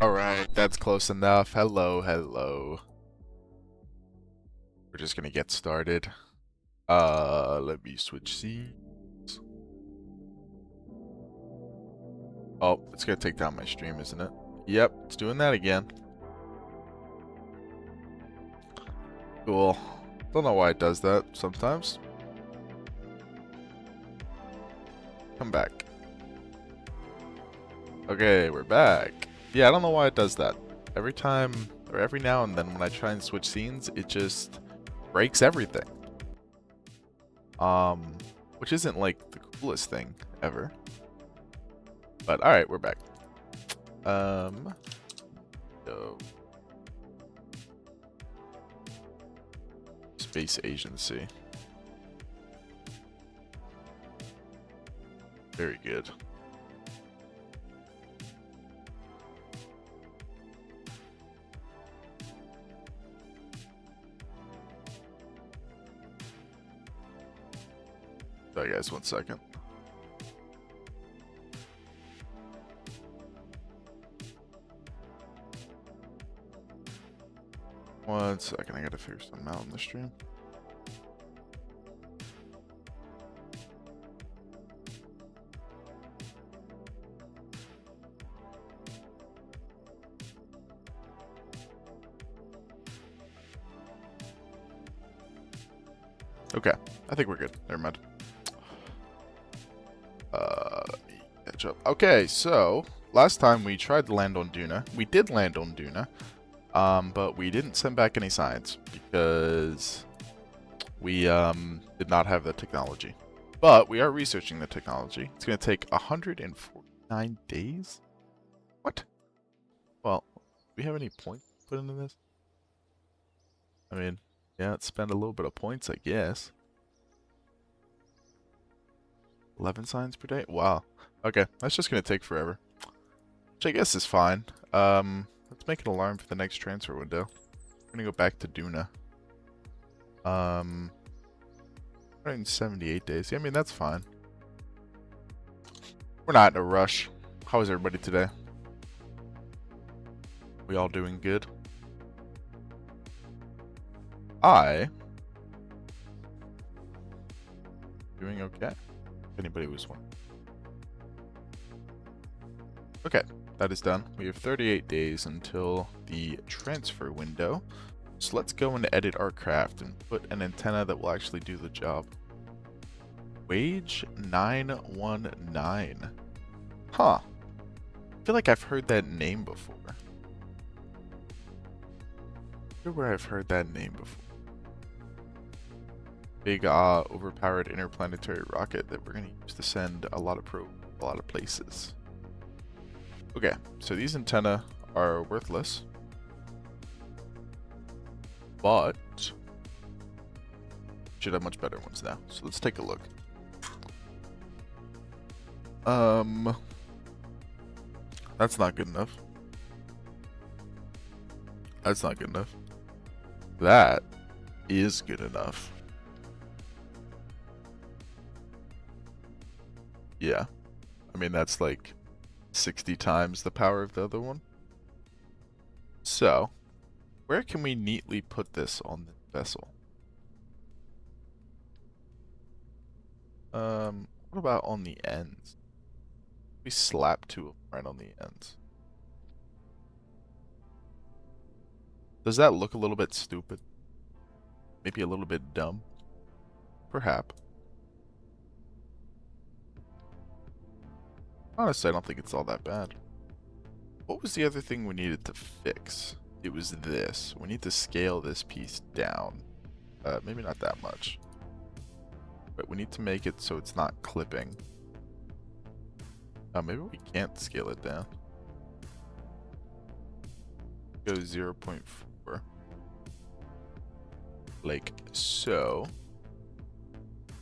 Alright, that's close enough. Hello, hello. We're just gonna get started. Let me switch scenes. Oh, it's gonna take down my stream, isn't it? Yep, it's doing that again. Cool. Don't know why it does that sometimes. Come back. Okay, we're back. Yeah, I don't know why it does that. Every time, or every now and then when I try and switch scenes, it just breaks everything. Which isn't like the coolest thing ever. But alright, we're back. So Space Agency. Very good. Sorry guys, 1 second. One second, I gotta figure something out in the stream. Okay, I think we're good. Never mind. Catch up. Okay, so last time we tried to land on Duna. We did land on Duna, but we didn't send back any signs because we did not have the technology. But we are researching the technology. It's going to take 149 days. What? Well, do we have any points put into this? I mean, yeah, let's spend a little bit of points, I guess. 11 signs per day? Wow. Okay, that's just going to take forever. which I guess is fine. Let's make an alarm for the next transfer window. We're gonna go back to Duna. 178 days. Yeah, I mean, that's fine. We're not in a rush. How is everybody today? We all doing good? Doing okay. If anybody was wondering. Okay, that is done. We have 38 days until the transfer window. So let's go and edit our craft and put an antenna that will actually do the job. Wage 919. Huh. I feel like I've heard that name before. I wonder where I've heard that name before. Big, overpowered interplanetary rocket that we're going to use to send a lot of probes a lot of places. Okay, so these antennae are worthless. But should have much better ones now. So let's take a look. That's not good enough. That's not good enough. That is good enough. Yeah. I mean, that's like 60 times the power of the other one. So, where can we neatly put this on the vessel? What about on the ends? We slap two of them right on the ends. Does that look a little bit stupid? Maybe a little bit dumb? Perhaps. Honestly, I don't think it's all that bad. What was the other thing we needed to fix? It was this. We need to scale this piece down. Maybe not that much. But we need to make it so it's not clipping. Maybe we can't scale it down. Go 0.4. Like so.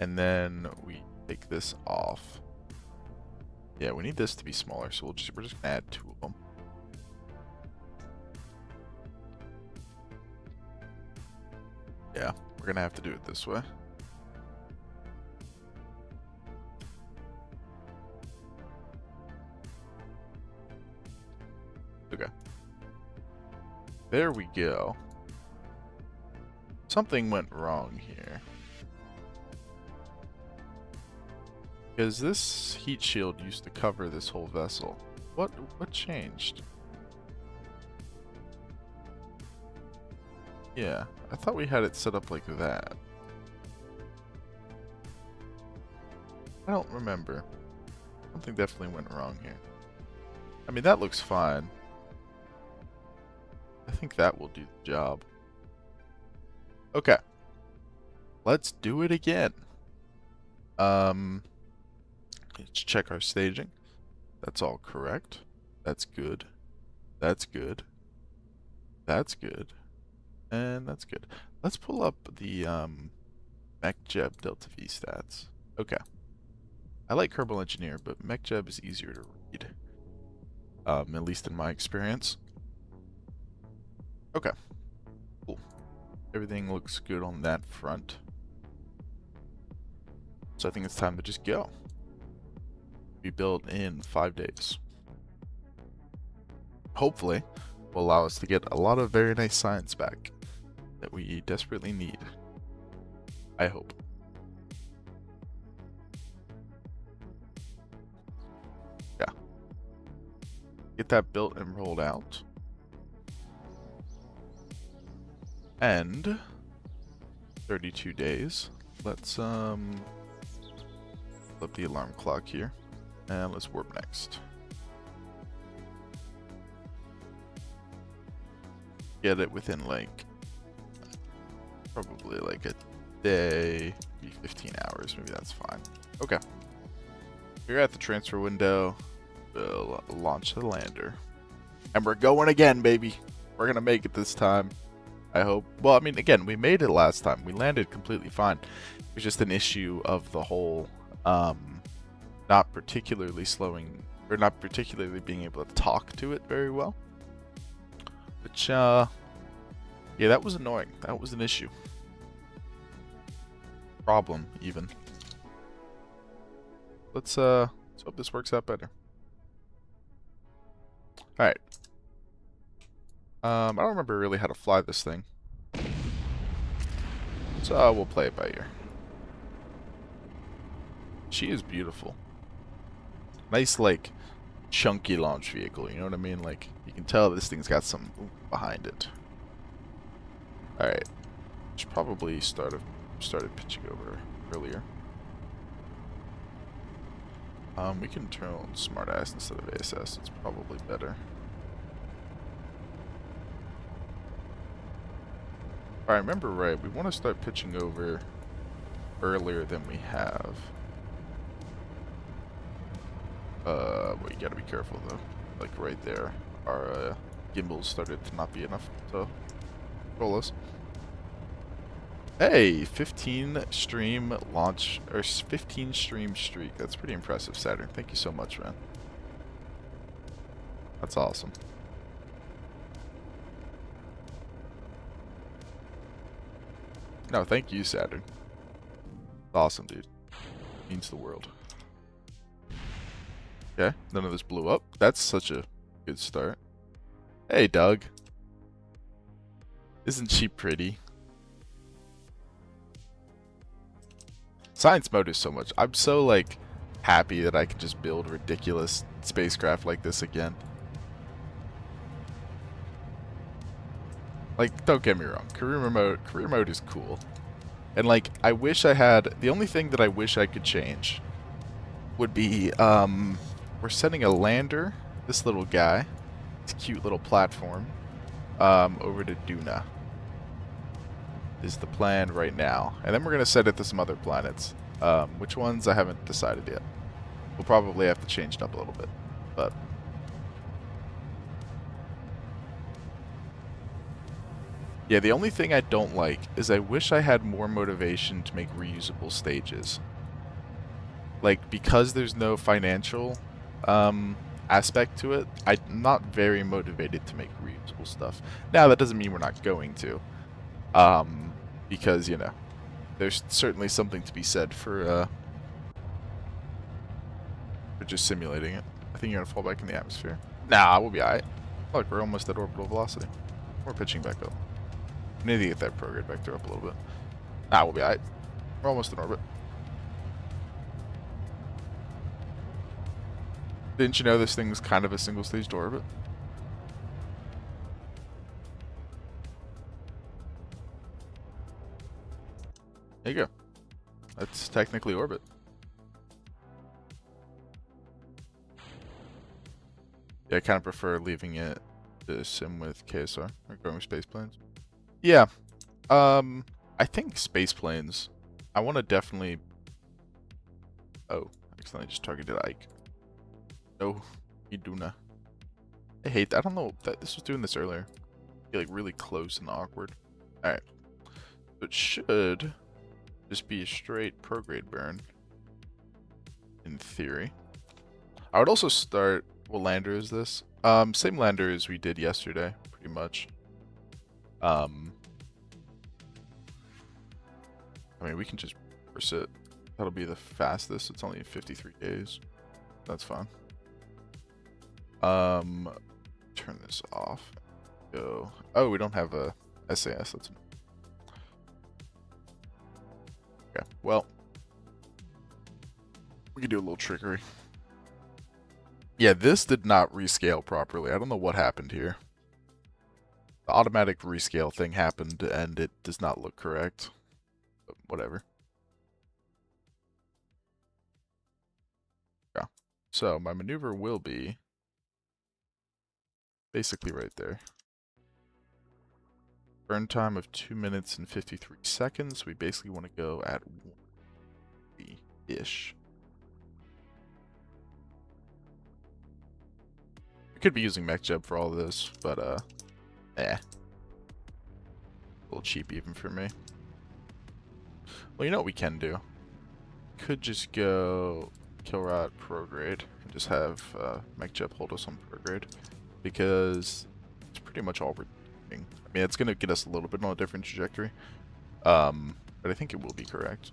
And then we take this off. Yeah, we need this to be smaller, so we're just gonna add two of them. Yeah, we're gonna have to do it this way. Okay. There we go. Something went wrong here. Because this heat shield used to cover this whole vessel. What changed? Yeah, I thought we had it set up like that. I don't remember. Something definitely went wrong here. I mean, that looks fine. I think that will do the job. Okay. Let's do it again. Let's check our staging. That's all correct. That's good. That's good. That's good. And that's good. Let's pull up the MechJeb Delta V stats. Okay. I like Kerbal Engineer, but MechJeb is easier to read. At least in my experience. Okay. Cool. Everything looks good on that front. So I think it's time to just go. Be built in 5 days. Hopefully, will allow us to get a lot of very nice science back that we desperately need. I hope. Yeah. Get that built and rolled out. And 32 days. Let's flip the alarm clock here. And let's warp next. Get it within like probably like a day, maybe 15 hours. Maybe that's fine. Okay. We're at the transfer window. We'll launch the lander. And we're going again, baby. We're going to make it this time. I hope. Well, I mean, again, we made it last time. We landed completely fine. It was just an issue of the whole not particularly slowing or not particularly being able to talk to it very well. Which, yeah, that was annoying. That was an issue. Problem, even. Let's hope this works out better. Alright. I don't remember really how to fly this thing. So we'll play it by ear. She is beautiful. Nice, like, chunky launch vehicle, you know what I mean? Like, you can tell this thing's got some oomph behind it. Alright. Should probably started pitching over earlier. We can turn on smartass instead of ASS. It's probably better. If I remember right, we want to start pitching over earlier than we have. Well, you gotta be careful though. Like right there, our gimbals started to not be enough to roll us. Hey, 15 stream launch, or 15 stream streak. That's pretty impressive, Saturn. Thank you so much, man. That's awesome. No, thank you, Saturn. Awesome, dude. Means the world. Okay, none of this blew up. That's such a good start. Hey, Doug. Isn't she pretty? Science mode is so much. I'm so, like, happy that I can just build ridiculous spacecraft like this again. Like, don't get me wrong. Career mode is cool. And, like, I wish I had... The only thing that I wish I could change would be, we're sending a lander, this little guy, this cute little platform, over to Duna. Is the plan right now. And then we're going to send it to some other planets. Which ones I haven't decided yet. We'll probably have to change it up a little bit. But yeah, the only thing I don't like is I wish I had more motivation to make reusable stages. Like, because there's no financial aspect to it, I'm not very motivated to make reusable stuff. Now, that doesn't mean we're not going to. Because, you know, there's certainly something to be said for just simulating it. I think you're gonna fall back in the atmosphere. Nah, we'll be alright. Look, we're almost at orbital velocity. We're pitching back up. We need to get that prograde vector up a little bit. Nah, we'll be alright. We're almost in orbit. Didn't you know this thing's kind of a single-staged orbit? There you go. That's technically orbit. Yeah, I kind of prefer leaving it to sim with KSR, or going with space planes. Yeah. I think space planes. I want to definitely... Oh, accidentally just targeted Ike. No, Iduna. I hate that. I don't know that this was doing this earlier. Be like really close and awkward. Alright. So it should just be a straight prograde burn. In theory. I would also start... What lander is this? Same lander as we did yesterday, pretty much. I mean, we can just force it. That'll be the fastest. It's only 53 days. That's fine. Turn this off. Go. Oh, we don't have a SAS. That's okay. Well, we can do a little trickery. Yeah, this did not rescale properly. I don't know what happened here. The automatic rescale thing happened, and it does not look correct. But whatever. Yeah. So my maneuver will be basically right there. Burn time of 2 minutes and 53 seconds. We basically want to go at 1-ish. We could be using MechJeb for all this, but a little cheap even for me. Well, you know what we can do? Could just go Killrot prograde and just have MechJep hold us on prograde because it's pretty much all we're doing. I mean, it's gonna get us a little bit on a different trajectory, but I think it will be correct.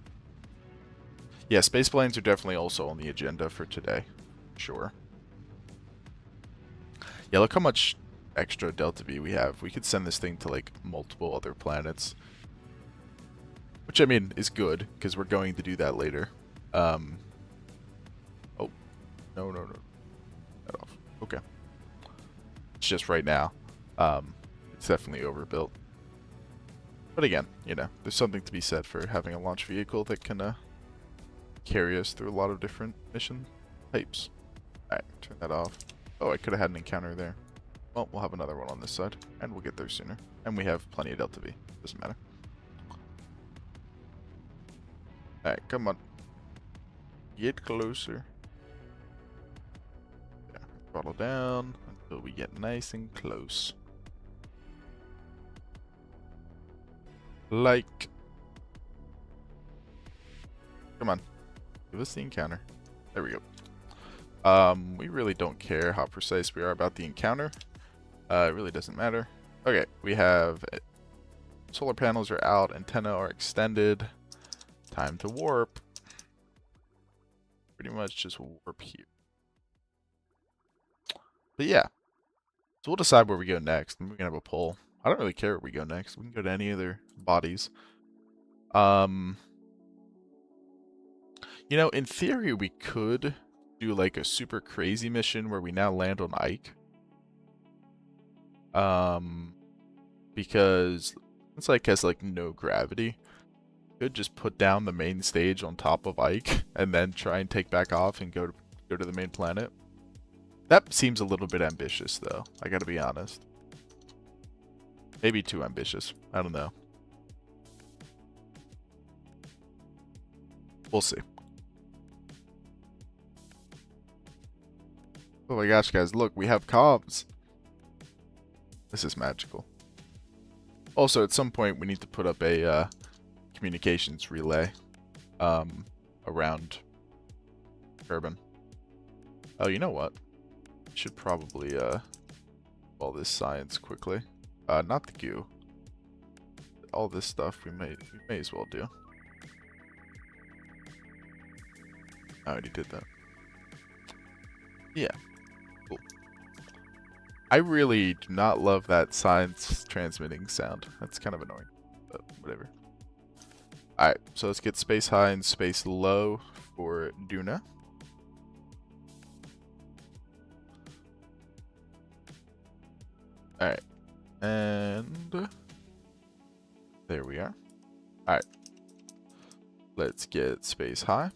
Yeah, space planes are definitely also on the agenda for today. Sure. Yeah, look how much extra Delta V we have. We could send this thing to like multiple other planets. Which I mean is good, because we're going to do that later. Oh. No. That off. Okay. It's just right now. It's definitely overbuilt. But again, you know, there's something to be said for having a launch vehicle that can carry us through a lot of different mission types. Alright, turn that off. Oh, I could have had an encounter there. Well, we'll have another one on this side, and we'll get there sooner. And we have plenty of Delta V. Doesn't matter. Alright, come on. Get closer. Yeah, throttle down until we get nice and close. Like. Come on. Give us the encounter. There we go. We really don't care how precise we are about the encounter. It really doesn't matter. Okay, we have solar panels are out, antenna are extended. Time to warp. Pretty much just warp here. But yeah. So we'll decide where we go next. We're gonna have a poll. I don't really care where we go next. We can go to any other bodies. You know, in theory we could do like a super crazy mission where we now land on Ike. Because since Ike has like no gravity, could just put down the main stage on top of Ike and then try and take back off and go to the main planet. That seems a little bit ambitious though, I gotta be honest. Maybe too ambitious. I don't know. We'll see. Oh my gosh, guys, look, we have comms. This is magical. Also, at some point, we need to put up a communications relay around Urban. Oh, you know what? Should probably all this science quickly. Not the goo. All this stuff we may as well do. I already did that. Yeah. Cool. I really do not love that science transmitting sound. That's kind of annoying, but whatever. Alright, so let's get space high and space low for Duna. Alright, and there we are. Alright, let's get space high.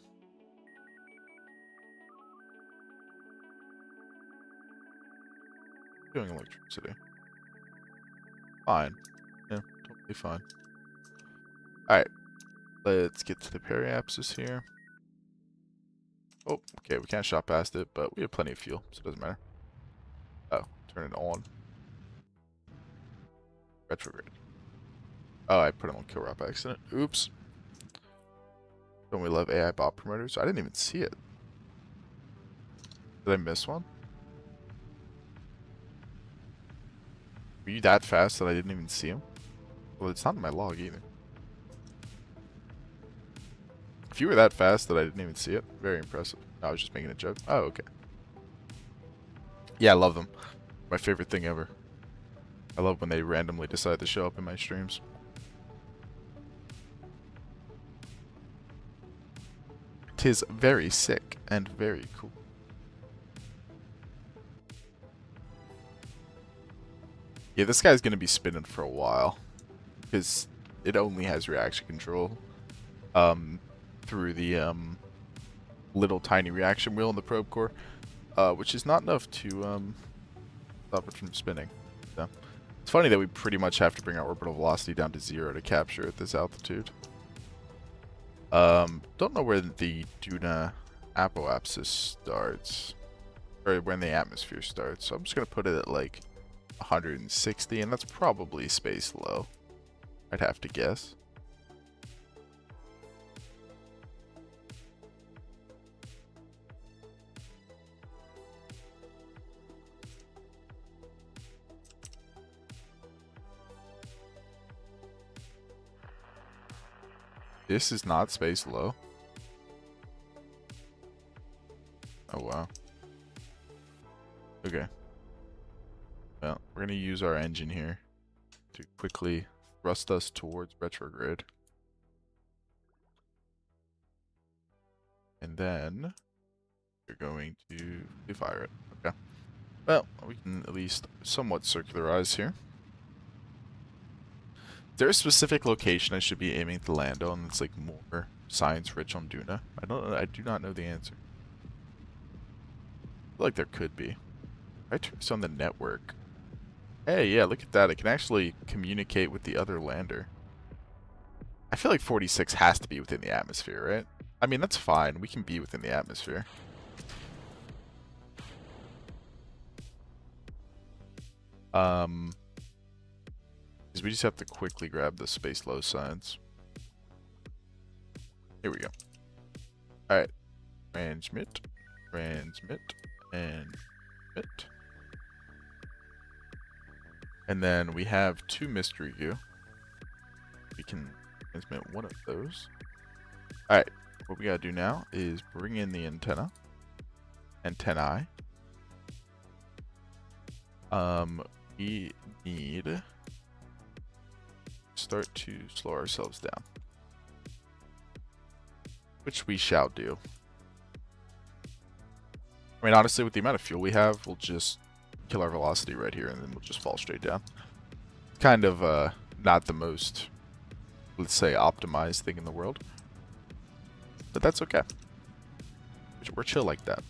Doing electricity. Fine. Yeah, totally fine. Alright. Let's get to the periapsis here. Oh, okay, we can't shot past it, but we have plenty of fuel, so it doesn't matter. Oh, turn it on. Retrograde. Oh, I put it on kill route by accident. Oops. Don't we love AI bot promoters? I didn't even see it. Did I miss one? Were you that fast that I didn't even see him? Well, it's not in my log either. If you were that fast that I didn't even see it, very impressive. No, I was just making a joke. Oh, okay. Yeah, I love them. My favorite thing ever. I love when they randomly decide to show up in my streams. Tis very sick and very cool. Yeah, this guy's gonna be spinning for a while because it only has reaction control through the little tiny reaction wheel in the probe core, which is not enough to stop it from spinning. So it's funny that we pretty much have to bring our orbital velocity down to 0 to capture at this altitude. Don't know where the Duna apoapsis starts, or when the atmosphere starts, so I'm just gonna put it at like 160, and that's probably space low, I'd have to guess. This is not space low. Oh, wow. Okay. Well, we're going to use our engine here to quickly thrust us towards retrograde. And then we're going to fire it. Okay. Well, we can at least somewhat circularize here. Is there a specific location I should be aiming to land on that's like more science rich on Duna? I do not know the answer. I feel like there could be. I turn this on the network. Hey, yeah, look at that. It can actually communicate with the other lander. I feel like 46 has to be within the atmosphere, right? I mean, that's fine. We can be within the atmosphere. Because we just have to quickly grab the space low signs. Here we go. Alright. Transmit. Transmit. And transmit. And then we have 2 mystery goo. We can transmit one of those. Alright. What we gotta do now is bring in the antenna. Antennae. We need to start to slow ourselves down, which we shall do. I mean, honestly, with the amount of fuel we have, we'll just kill our velocity right here, and then we'll just fall straight down. Kind of not the most, let's say, optimized thing in the world, but that's okay. We're chill like that.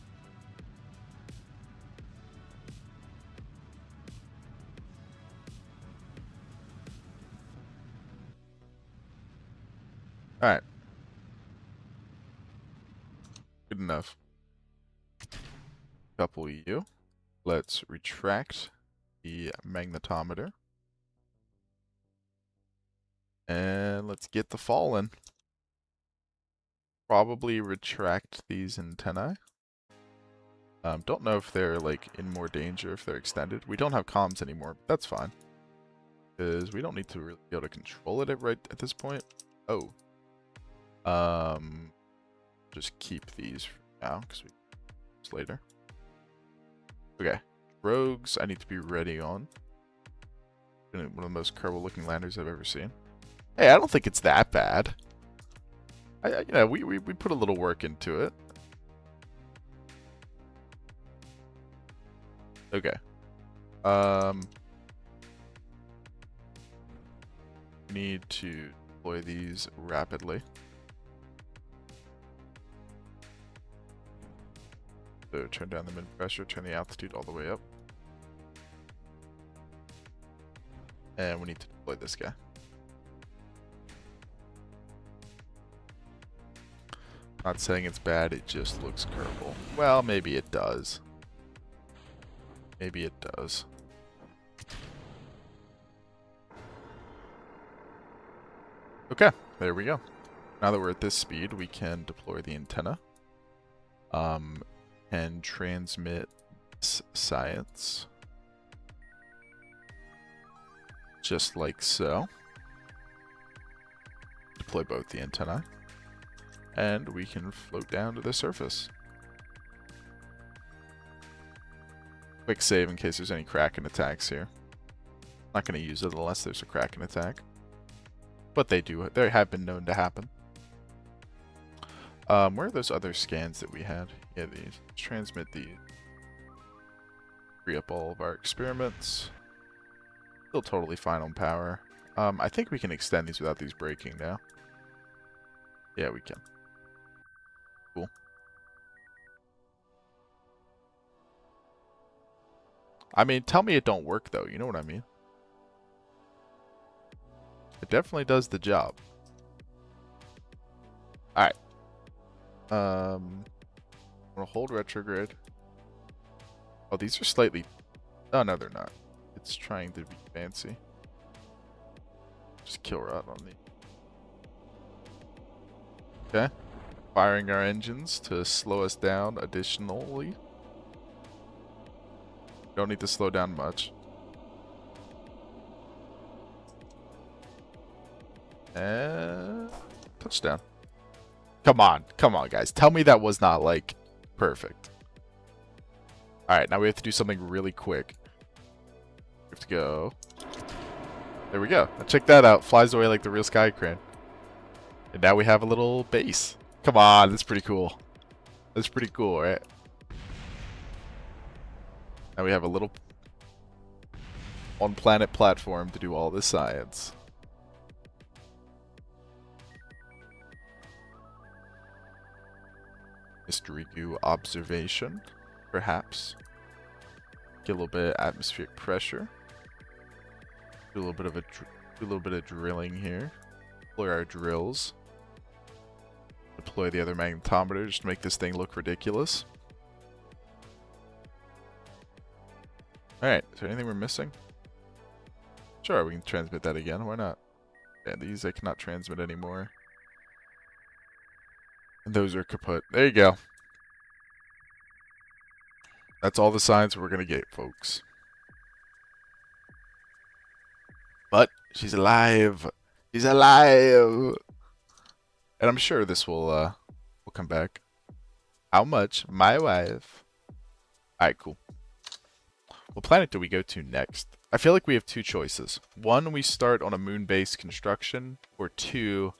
Alright. Good enough. Couple you. Let's retract the magnetometer. And let's get the fall in. Probably retract these antennae. Don't know if they're like in more danger if they're extended. We don't have comms anymore, but that's fine. Because we don't need to really be able to control it right at this point. Oh. Just keep these for now because we use later. Okay, rogues. I need to be ready on. One of the most Kerbal-looking landers I've ever seen. Hey, I don't think it's that bad. You know, we put a little work into it. Okay. Need to deploy these rapidly. So turn down the min pressure, turn the altitude all the way up. And we need to deploy this guy. Not saying it's bad, it just looks Kerbal. Well, maybe it does. Maybe it does. Okay, there we go. Now that we're at this speed, we can deploy the antenna. And transmit science. Just like so. Deploy both the antennae. And we can float down to the surface. Quick save in case there's any Kraken attacks here. Not going to use it unless there's a Kraken attack. But they have been known to happen. Where are those other scans that we had? Yeah, these. Let's transmit these. Free up all of our experiments. Still totally fine on power. I think we can extend these without these breaking now. Yeah, we can. Cool. I mean, tell me it don't work, though. You know what I mean? It definitely does the job. Alright. I'm gonna hold retrograde. Oh, these are slightly... Oh, no, they're not. It's trying to be fancy. Just kill rot on the... Okay. Firing our engines to slow us down additionally. Don't need to slow down much. And... Touchdown. Come on. Come on, guys. Tell me that was not, like, perfect. Alright, now we have to do something really quick. We have to go. There we go. Now check that out. Flies away like the real sky crane. And now we have a little base. Come on. That's pretty cool. That's pretty cool, right? Now we have a little on-planet platform to do all this science. Mystery goo observation, perhaps. Get a little bit of atmospheric pressure. Do a little bit of drilling here. Deploy our drills. Deploy the other magnetometer just to make this thing look ridiculous. Alright, is there anything we're missing? Sure, we can transmit that again. Why not? Yeah, these I cannot transmit anymore. And those are kaput. There you go. That's all the science we're going to get, folks. But she's alive. She's alive. And I'm sure this will come back. How much? My wife. Alright, cool. What planet do we go to next? I feel like we have two choices. One, we start on a moon-based construction, or two,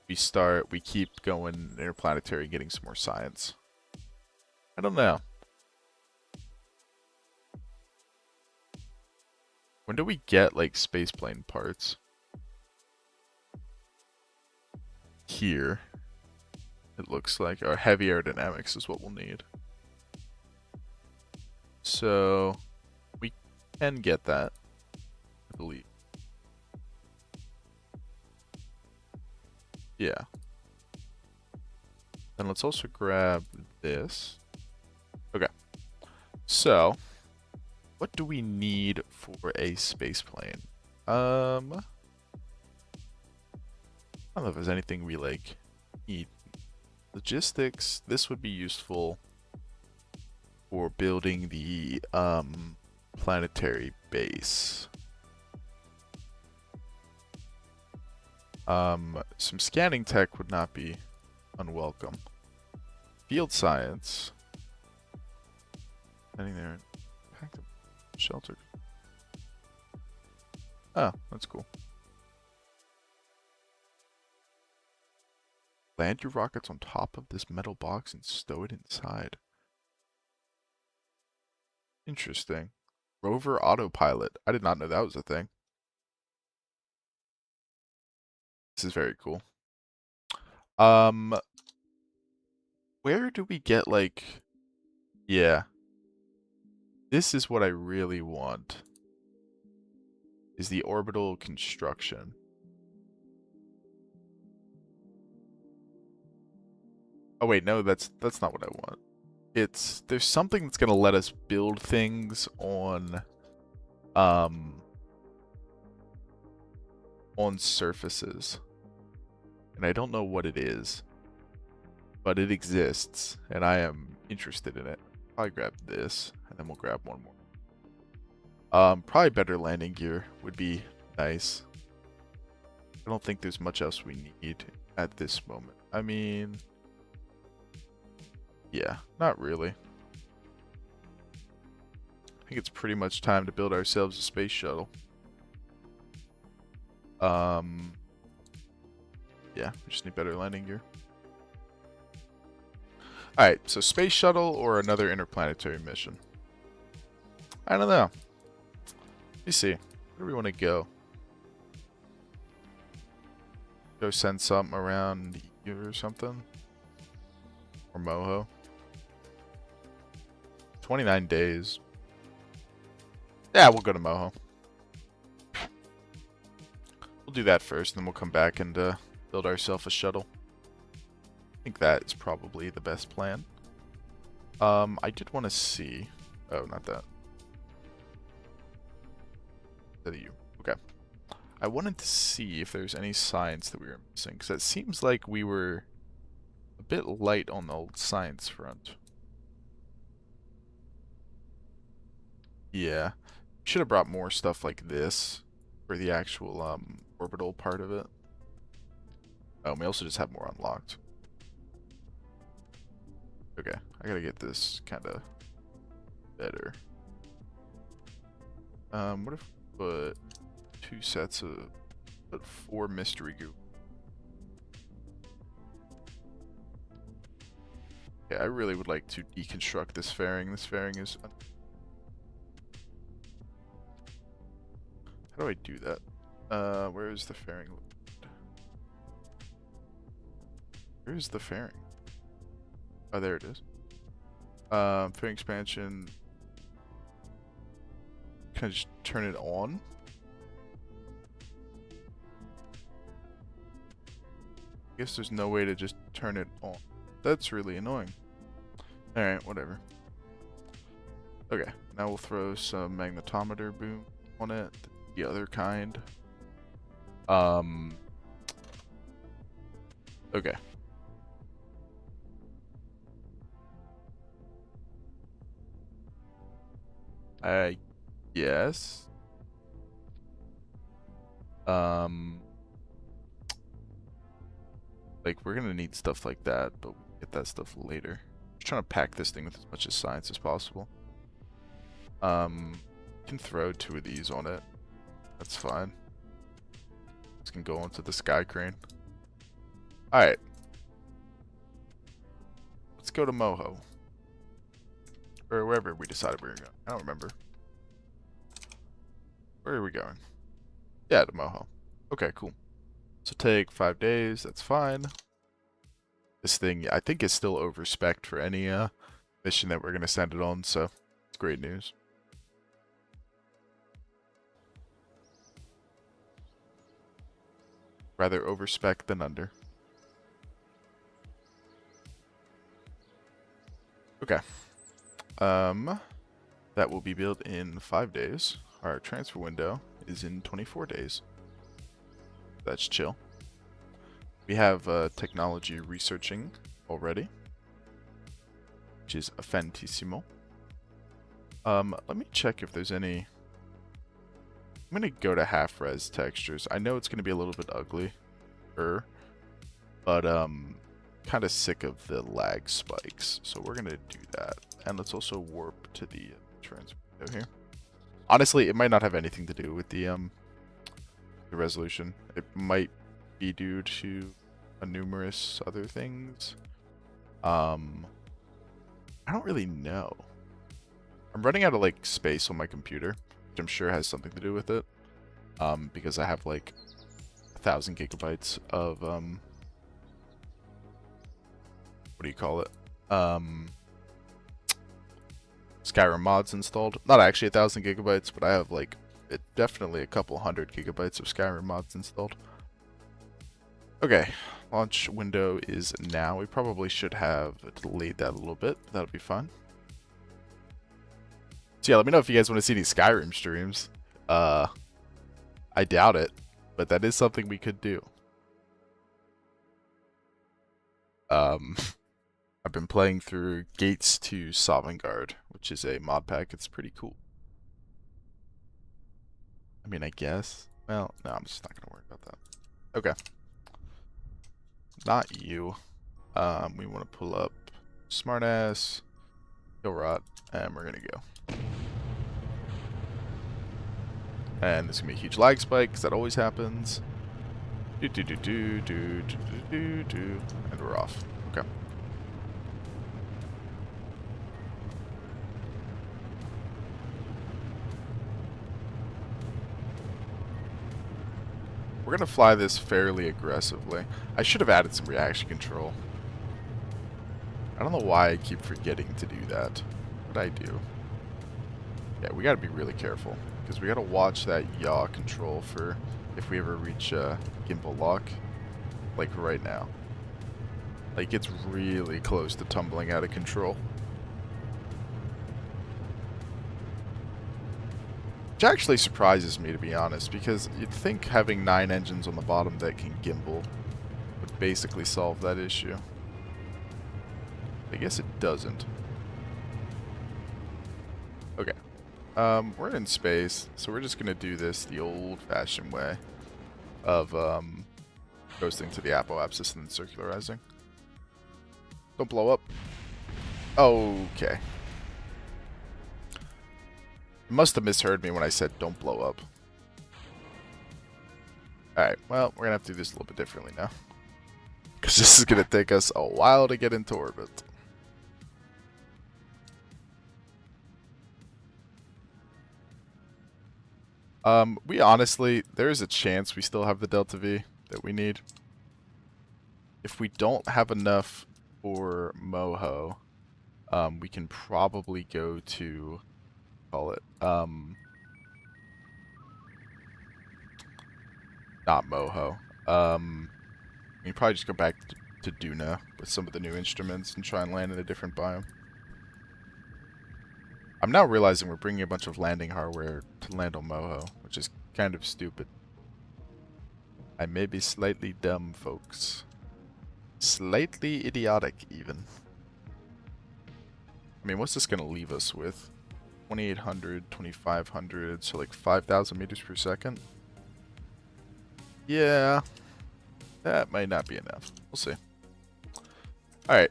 we keep going interplanetary, getting some more science. I don't know. When do we get, like, spaceplane parts? Here. It looks like our heavy aerodynamics is what we'll need. So we can get that, I believe. Yeah. Then let's also grab this. Okay. So, what do we need for a spaceplane? I don't know if there's anything we like need. Logistics, this would be useful for building the planetary base. Some scanning tech would not be unwelcome. Field science. Anything there? Shelter. Oh, that's cool. Land your rockets on top of this metal box and stow it inside. Interesting. Rover autopilot. I did not know that was a thing. This is very cool. Where do we get, like... Yeah. This is what I really want. Is the orbital construction. Oh wait, no, that's not what I want. There's something that's gonna let us build things on surfaces. And I don't know what it is. But it exists, and I am interested in it. Probably grab this, and then we'll grab one more. Probably better landing gear would be nice. I don't think there's much else we need at this moment. I mean... yeah, not really. I think it's pretty much time to build ourselves a space shuttle. Yeah, we just need better landing gear. Alright, so space shuttle or another interplanetary mission? I don't know. Let me see. Where do we want to go? Go send something around here or something? Or Moho? 29 days. Yeah, we'll go to Moho. We'll do that first, and then we'll come back and build ourselves a shuttle. I think that is probably the best plan. I did want to see... oh, not that. Is that you? Okay. I wanted to see if there's any science that we were missing, because it seems like we were a bit light on the old science front. Yeah. Should have brought more stuff like this for the actual orbital part of it. Oh, and we also just have more unlocked. Okay, I gotta get this kind of better. What if we put 2 sets of, put 4 mystery goo? Yeah, I really would like to deconstruct this fairing. This fairing is... How do I do that? Where is the fairing? Where is the fairing? Oh, there it is. Fairing expansion. Can I just turn it on? I guess there's no way to just turn it on. That's really annoying. Alright, whatever. Okay, now we'll throw some magnetometer boom on it. The other kind. Okay. I guess. Like, we're gonna need stuff like that, but we'll get that stuff later. Just trying to pack this thing with as much of science as possible. Can throw 2 of these on it. That's fine. This can go onto the sky crane. Alright. Let's go to Moho. Or wherever we decided we were going. I don't remember. Where are we going? Yeah, to Moho. Okay, cool. So take 5 days. That's fine. This thing, I think, is still over-spec'd for any mission that we're going to send it on, so it's great news. Rather over-spec than under. Okay. That will be built in 5 days. Our transfer window is in 24 days. That's chill. We have technology researching already, which is fantissimo. Let me check if there's any... I'm going to go to half-res textures. I know it's going to be a little bit ugly, but kind of sick of the lag spikes, so we're going to do that. And let's also warp to the transfer window here. Honestly, it might not have anything to do with the resolution. It might be due to numerous other things. I don't really know. I'm running out of like space on my computer, which I'm sure has something to do with it. Because I have like 1,000 gigabytes of what do you call it? Skyrim mods installed. Not actually 1,000 gigabytes, but I have like definitely a couple hundred gigabytes of Skyrim mods installed. Okay, launch window is now. We probably should have delayed that a little bit. That'll be fun. So yeah, let me know if you guys want to see any Skyrim streams. I doubt it, but that is something we could do. I've been playing through Gates to Sovngarde, which is a mod pack. It's pretty cool. I mean, I guess. Well, no, I'm just not going to worry about that. Okay. Not you. We want to pull up Smartass, Killrot, and we're going to go. And there's going to be a huge lag spike, because that always happens. And we're off. Okay. We're going to fly this fairly aggressively. I should have added some reaction control. I don't know why I keep forgetting to do that, but I do. Yeah, we got to be really careful, because we got to watch that yaw control for if we ever reach gimbal lock, like right now. Like, it's really close to tumbling out of control. Which actually surprises me, to be honest, because you'd think having 9 engines on the bottom that can gimbal would basically solve that issue. I guess it doesn't. Okay. We're in space, so we're just going to do this the old-fashioned way of Coasting to the apoapsis and then circularizing. Don't blow up. Okay. You must have misheard me when I said don't blow up. Alright, well, we're going to have to do this a little bit differently now. Because this is going to take us a while to get into orbit. We honestly, there is a chance we still have the Delta V that we need. If we don't have enough for Moho, we can probably go to, call it, not Moho. We can probably just go back to Duna with some of the new instruments and try and land in a different biome. I'm now realizing we're bringing a bunch of landing hardware to land on Moho, which is kind of stupid. I may be slightly dumb, folks. Slightly idiotic, even. I mean, what's this going to leave us with? 2,800, 2,500, so like 5,000 meters per second? Yeah, that might not be enough. We'll see. Alright,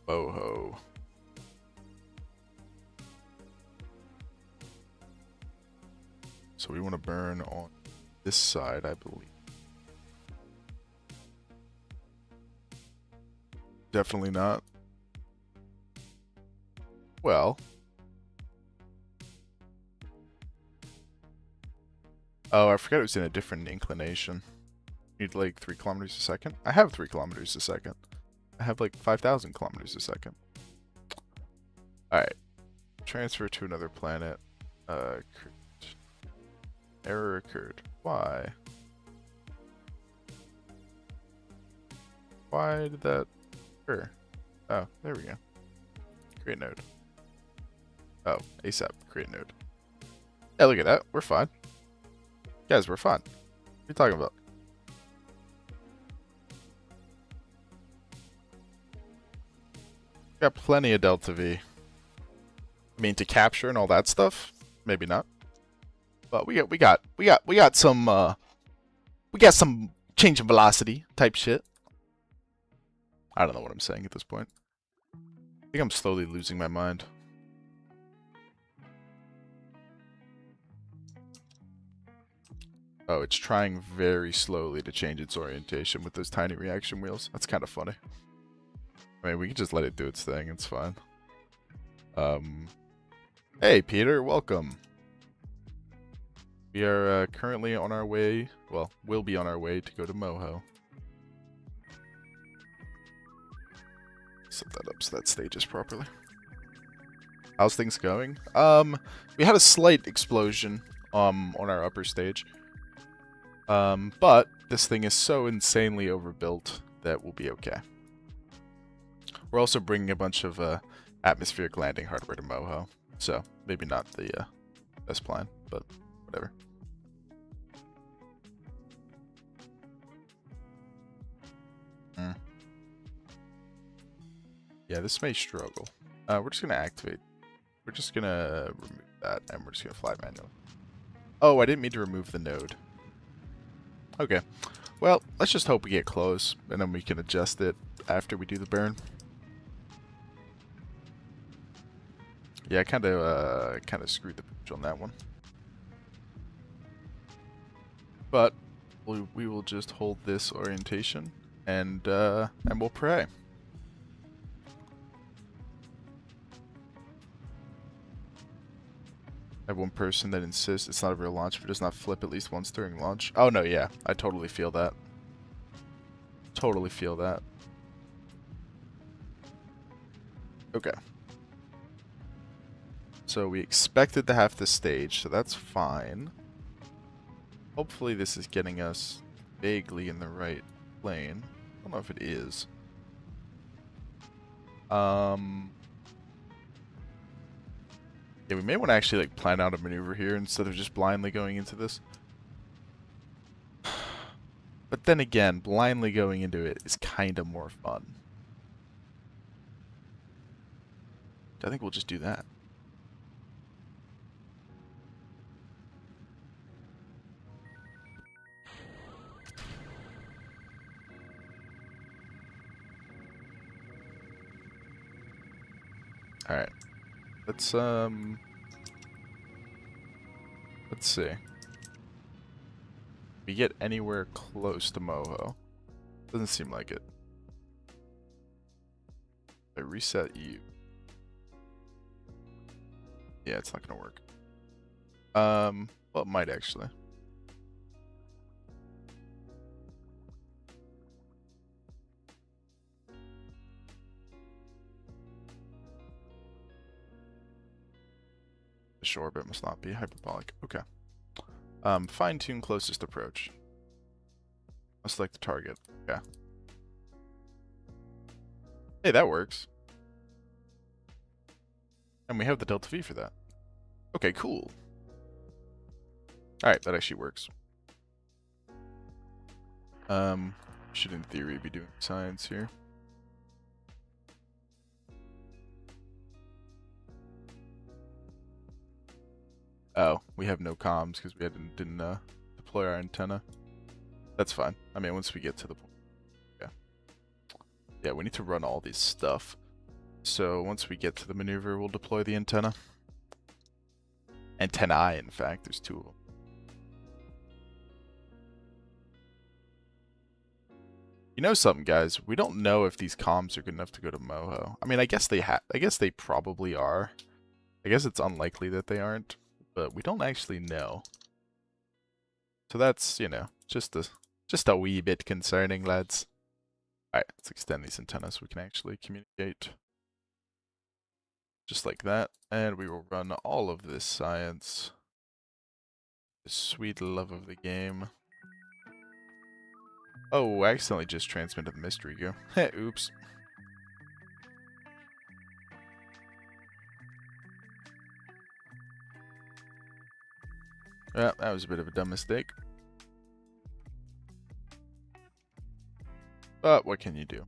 Moho. So we want to burn on this side, I believe. Definitely not. Well. Oh, I forgot it was in a different inclination. Need like 3 kilometers a second? I have 3 kilometers a second. I have like 5,000 kilometers a second. Alright. Transfer to another planet. Error occurred. Why? Why did that occur? Oh, there we go. Create node. Oh, ASAP. Create node. Yeah, look at that. We're fine. Guys, we're fine. What are you talking about? Got plenty of Delta V. I mean, to capture and all that stuff, maybe not. But we got some change in velocity type shit. I don't know what I'm saying at this point. I think I'm slowly losing my mind. Oh, it's trying very slowly to change its orientation with those tiny reaction wheels. That's kind of funny. I mean, we can just let it do its thing. It's fine. Hey, Peter. Welcome. We are currently on our way. Well, we'll be on our way to go to Moho. Set that up so that stages properly. How's things going? We had a slight explosion on our upper stage. But this thing is so insanely overbuilt that we'll be okay. We're also bringing a bunch of atmospheric landing hardware to Moho, so maybe not the best plan, but whatever. Yeah, this may struggle. We're just gonna activate. We're just gonna remove that, and we're just gonna fly manually. Oh, I didn't mean to remove the node. Okay. Well, let's just hope we get close, and then we can adjust it after we do the burn. Yeah, I kind of screwed the pitch on that one. But we will just hold this orientation, and we'll pray. I have one person that insists it's not a real launch if it does not flip at least once during launch. Oh no, yeah, I totally feel that. Totally feel that. Okay. So we expected to have this stage, so that's fine. Hopefully this is getting us vaguely in the right lane. I don't know if it is. Yeah, we may want to actually like plan out a maneuver here instead of just blindly going into this. But then again, blindly going into it is kind of more fun. I think we'll just do that. Alright. Let's see. We get anywhere close to Moho. Doesn't seem like it. I reset you. Yeah, it's not gonna work. Well, it might actually. The shore orbit must not be hyperbolic. Okay. Fine-tune closest approach. I'll select the target. Okay. Hey, that works. And we have the delta V for that. Okay, cool. Alright, that actually works. Should in theory be doing science here. Oh, we have no comms because we didn't deploy our antenna. That's fine. I mean, once we get to the point. Yeah. Yeah, we need to run all these stuff. So once we get to the maneuver, we'll deploy the antenna. Antennae, in fact. There's two of them. You know something, guys? We don't know if these comms are good enough to go to Moho. I mean, I guess they probably are. I guess it's unlikely that they aren't, but we don't actually know. So that's, you know, just a wee bit concerning, lads. Alright, let's extend these antennas so we can actually communicate. Just like that. And we will run all of this science. The sweet love of the game. Oh, I accidentally just transmitted the mystery go. Oops. Yeah, that was a bit of a dumb mistake. But what can you do?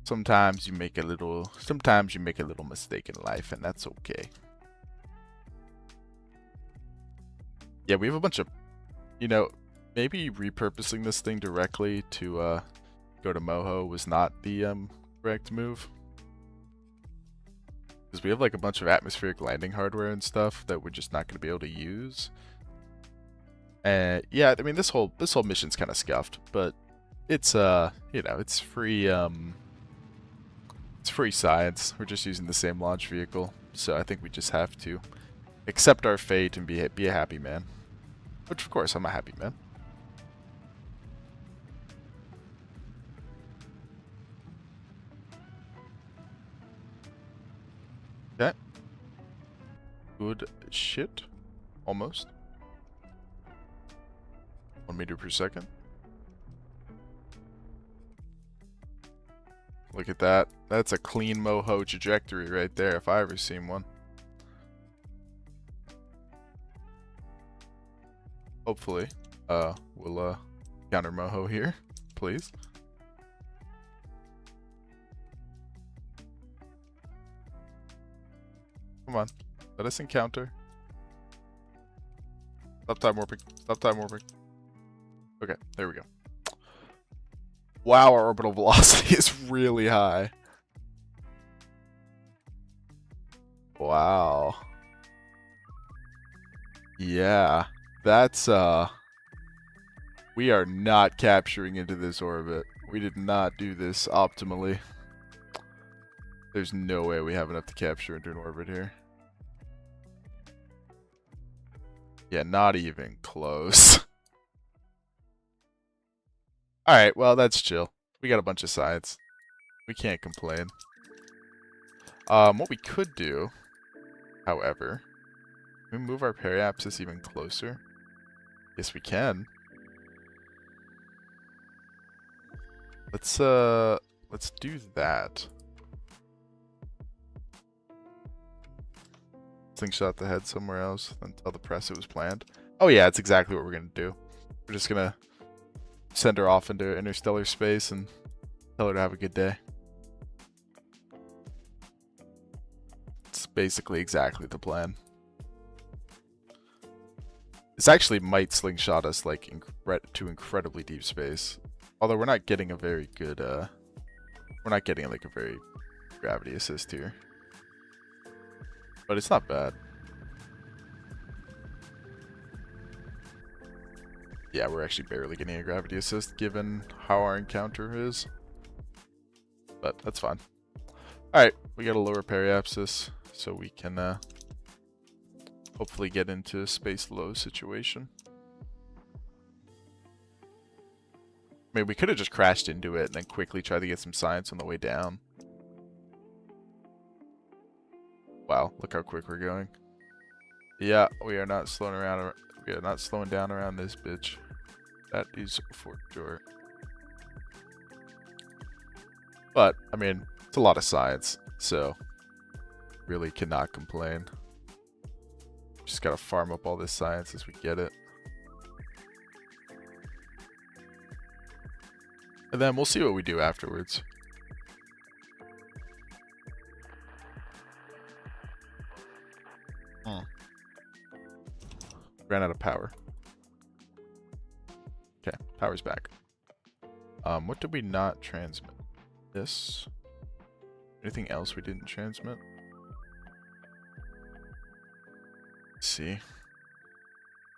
Sometimes you make a little mistake in life, and that's okay. Yeah, we have a bunch of, you know, maybe repurposing this thing directly to go to Moho was not the correct move. Because we have like a bunch of atmospheric landing hardware and stuff that we're just not going to be able to use. And yeah, I mean this whole mission's kind of scuffed, but it's you know, it's free science. We're just using the same launch vehicle, so I think we just have to accept our fate and be a happy man. Which of course I'm a happy man. Okay. Good shit. Almost. 1 meter per second. Look at that. That's a clean Moho trajectory right there, if I ever seen one. Hopefully, we'll counter Moho here, please. Come on, let us encounter. Stop time warping. Stop time warping. Okay, there we go. Wow, our orbital velocity is really high. Wow. Yeah, that's we are not capturing into this orbit. We did not do this optimally. There's no way we have enough to capture into an orbit here. Yeah, not even close. Alright, well, that's chill. We got a bunch of sides. We can't complain. What we could do, however, can we move our periapsis even closer? Yes, we can. Let's do that. Slingshot the head somewhere else, then tell the press it was planned. Oh yeah, it's exactly what we're gonna do. We're just gonna send her off into interstellar space and tell her to have a good day. It's basically exactly the plan. This actually might slingshot us like to incredibly deep space. Although we're not getting a very good We're not getting like a very gravity assist here. But it's not bad. Yeah, we're actually barely getting a gravity assist given how our encounter is. But that's fine. Alright, we got a lower periapsis, so we can hopefully get into a space low situation. I mean, we could have just crashed into it and then quickly tried to get some science on the way down. Wow, look how quick we're going. Yeah, we are not slowing around. We are not slowing down around this bitch. That is for sure. But, I mean, it's a lot of science, so really cannot complain. Just gotta farm up all this science as we get it. And then we'll see what we do afterwards. Ran out of power. Okay, power's back. What did we not transmit? This. Anything else we didn't transmit? Let's see.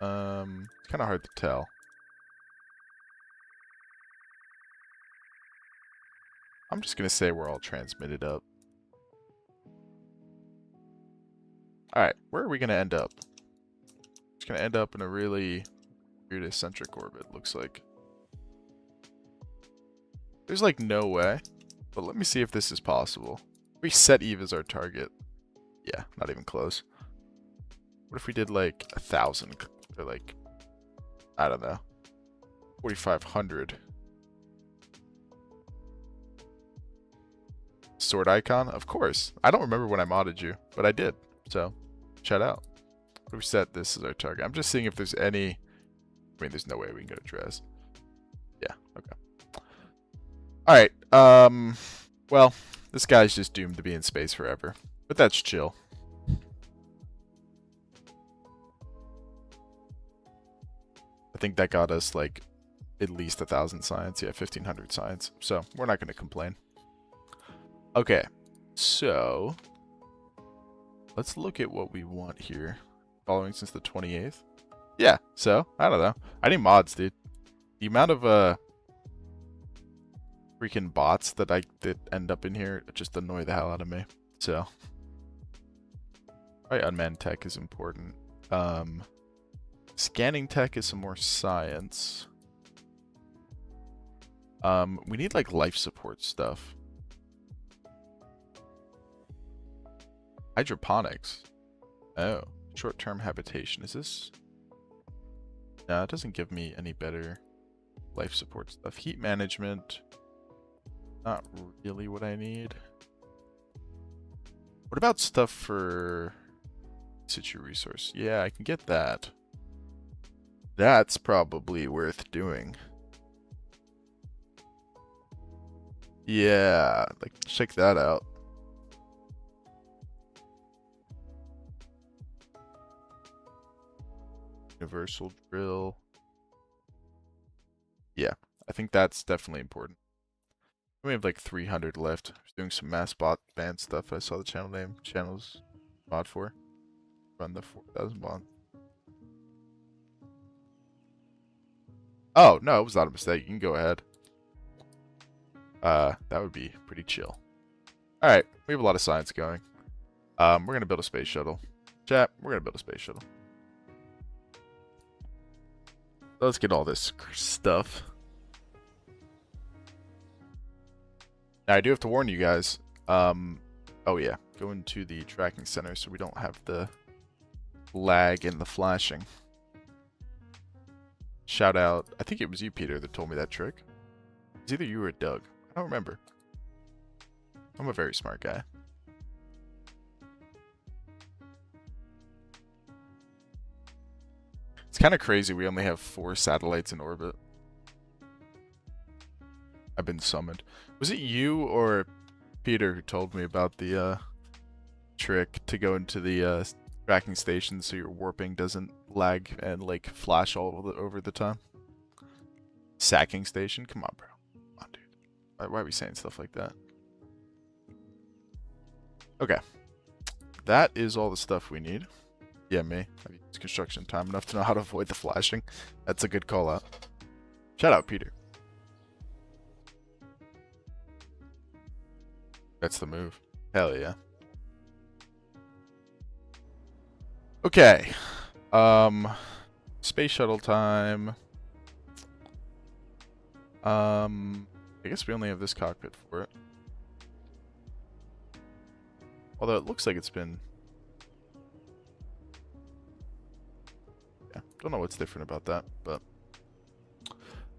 It's kind of hard to tell. I'm just gonna say we're all transmitted up. Alright, where are we gonna end up? It's gonna end up in a really weird eccentric orbit, looks like. There's like no way, but let me see if this is possible. We set Eve as our target. Yeah, not even close. What if we did like 1,000 or like, I don't know, 4,500? Sword icon? Of course. I don't remember when I modded you, but I did. So, shout out. What if we set this as our target? I'm just seeing if there's any... I mean, there's no way we can go to Dress. Yeah, okay. Alright, well, this guy's just doomed to be in space forever. But that's chill. I think that got us, like, at least 1,000 science. Yeah, 1,500 science. So, we're not going to complain. Okay, so let's look at what we want here. Following since the 28th. Yeah, so, I don't know. I need mods, dude. The amount of freaking bots that end up in here just annoy the hell out of me. So, right, unmanned tech is important. Scanning tech is some more science. We need like life support stuff. Hydroponics. Oh, short-term habitation. Is this? No, it doesn't give me any better life support stuff. Heat management. Not really what I need. What about stuff for situ resource? Yeah, I can get that. That's probably worth doing. Yeah, like check that out. Universal drill. Yeah, I think that's definitely important. We have like 300 left. I was doing some mass bot band stuff. I saw the channel name. Channels mod for. Run the 4,000 bond. Oh, no, it was not a mistake. You can go ahead. That would be pretty chill. Alright, we have a lot of science going. We're going to build a space shuttle. Chat, we're going to build a space shuttle. Let's get all this stuff. Now, I do have to warn you guys. Oh yeah, go into the tracking center so we don't have the lag and the flashing. Shout out, I think it was you, Peter, that told me that trick. It's either you or Doug. I don't remember. I'm a very smart guy. It's kind of crazy we only have 4 satellites in orbit. I've been summoned. Was it you or Peter who told me about the trick to go into the tracking station so your warping doesn't lag and like flash all over the time? Sacking station? Come on, bro. Come on, dude. Why are we saying stuff like that? Okay. That is all the stuff we need. Yeah, me. I've used construction time enough to know how to avoid the flashing. That's a good call out. Shout out, Peter. That's the move. Hell yeah. Okay. Space shuttle time. I guess we only have this cockpit for it. Although it looks like it's been... Yeah, don't know what's different about that, but...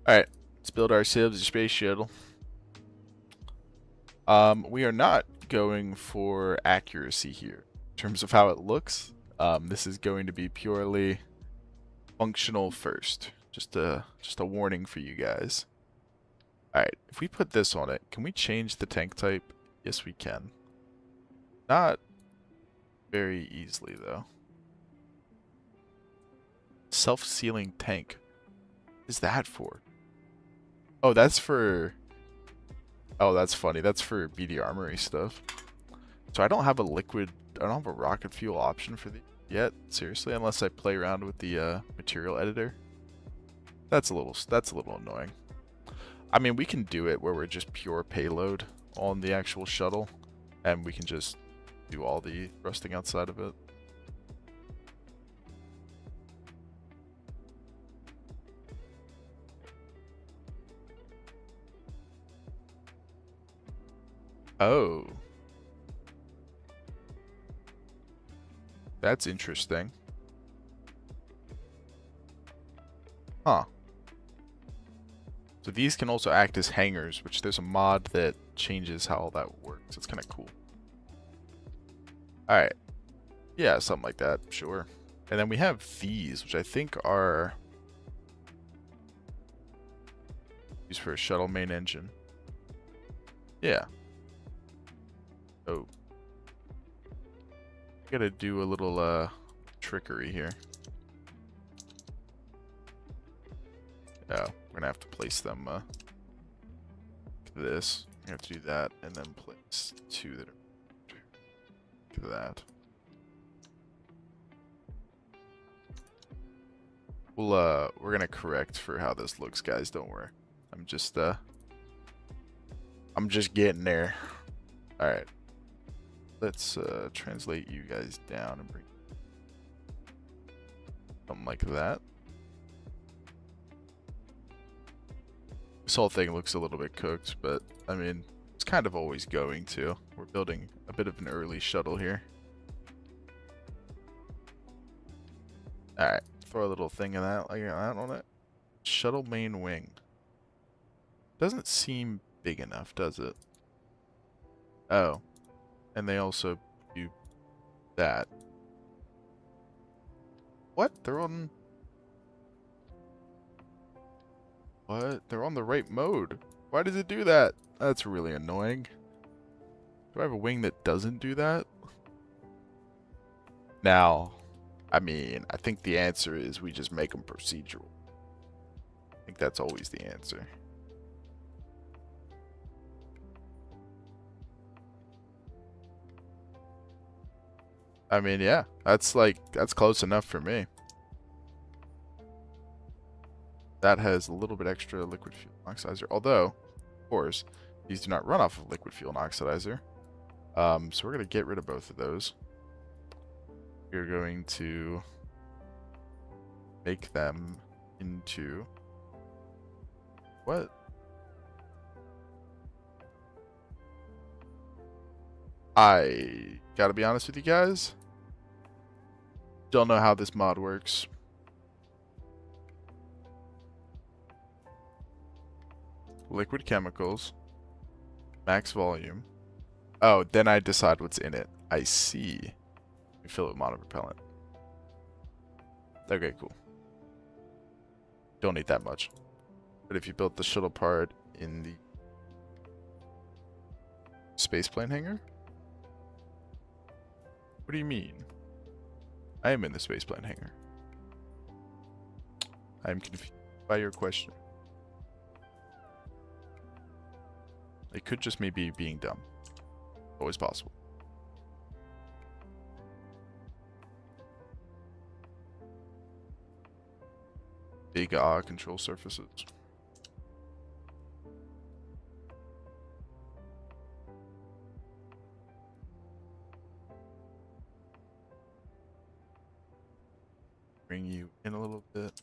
Alright, let's build ourselves a space shuttle. We are not going for accuracy here in terms of how it looks. This is going to be purely functional first. Just a warning for you guys. Alright, if we put this on it, can we change the tank type? Yes, we can. Not very easily, though. Self-sealing tank. What is that for? Oh, that's for... Oh, that's funny. That's for BD Armory stuff. So I don't have a liquid... I don't have a rocket fuel option for the yet, seriously, unless I play around with the material editor. That's a little annoying. I mean, we can do it where we're just pure payload on the actual shuttle, and we can just do all the thrusting outside of it. Oh. That's interesting. Huh. So these can also act as hangars, which there's a mod that changes how all that works. It's kind of cool. Alright. Yeah, something like that, sure. And then we have these, which I think are used for a shuttle main engine. Yeah. Oh. Gotta do a little trickery here. Oh, we're gonna have to place them this. We have to do that and then place two that are do that. We're gonna correct for how this looks, guys, don't worry. I'm just getting there. Alright. Let's translate you guys down and bring something like that. This whole thing looks a little bit cooked, but I mean, it's kind of always going to. We're building a bit of an early shuttle here. Alright, throw a little thing of that like that on it. Shuttle main wing. Doesn't seem big enough, does it? Oh. And they also do that. What? They're on... What? They're on the right mode. Why does it do that? That's really annoying. Do I have a wing that doesn't do that? Now, I mean, I think the answer is we just make them procedural. I think that's always the answer. I mean, yeah, that's close enough for me. That has a little bit extra liquid fuel oxidizer, although, of course, these do not run off of liquid fuel oxidizer. So we're going to get rid of both of those. We're going to make them into... What? I gotta be honest with you guys. Don't know how this mod works. Liquid chemicals. Max volume. Oh, then I decide what's in it. I see. We fill it with monopropellant. Okay, cool. Don't need that much. But if you built the shuttle part in the spaceplane hangar? What do you mean? I am in the spaceplane hangar. I am confused by your question. It could just me be being dumb. Always possible. big control surfaces. Bring you in a little bit.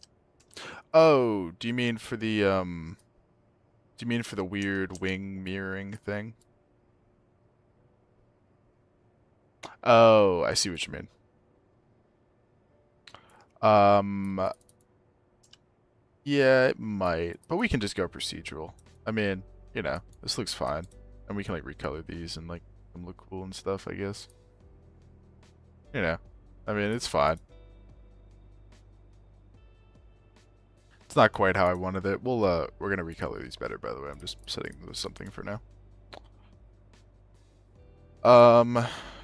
Oh, do you mean for the weird wing mirroring thing? Oh, I see what you mean. Yeah, it might, but we can just go procedural. I mean, you know, this looks fine, and we can like recolor these and like them look cool and stuff, I guess. You know, I mean, it's fine. It's not quite how I wanted it. We're gonna recolor these better, by the way. I'm just setting something for now.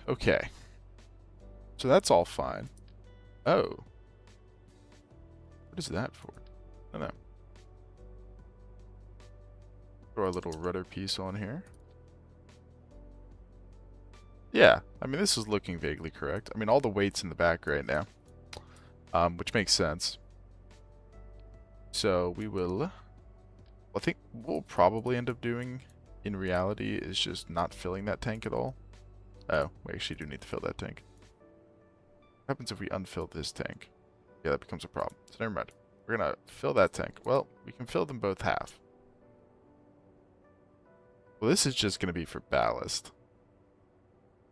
Okay. So that's all fine. Oh. What is that for? I don't know. Throw our little rudder piece on here. Yeah, I mean, this is looking vaguely correct. I mean, all the weight's in the back right now. Which makes sense. So we will... I think what we'll probably end up doing in reality is just not filling that tank at all. Oh, we actually do need to fill that tank. What happens if we unfill this tank? Yeah, that becomes a problem. So never mind. We're going to fill that tank. Well, we can fill them both half. Well, this is just going to be for ballast.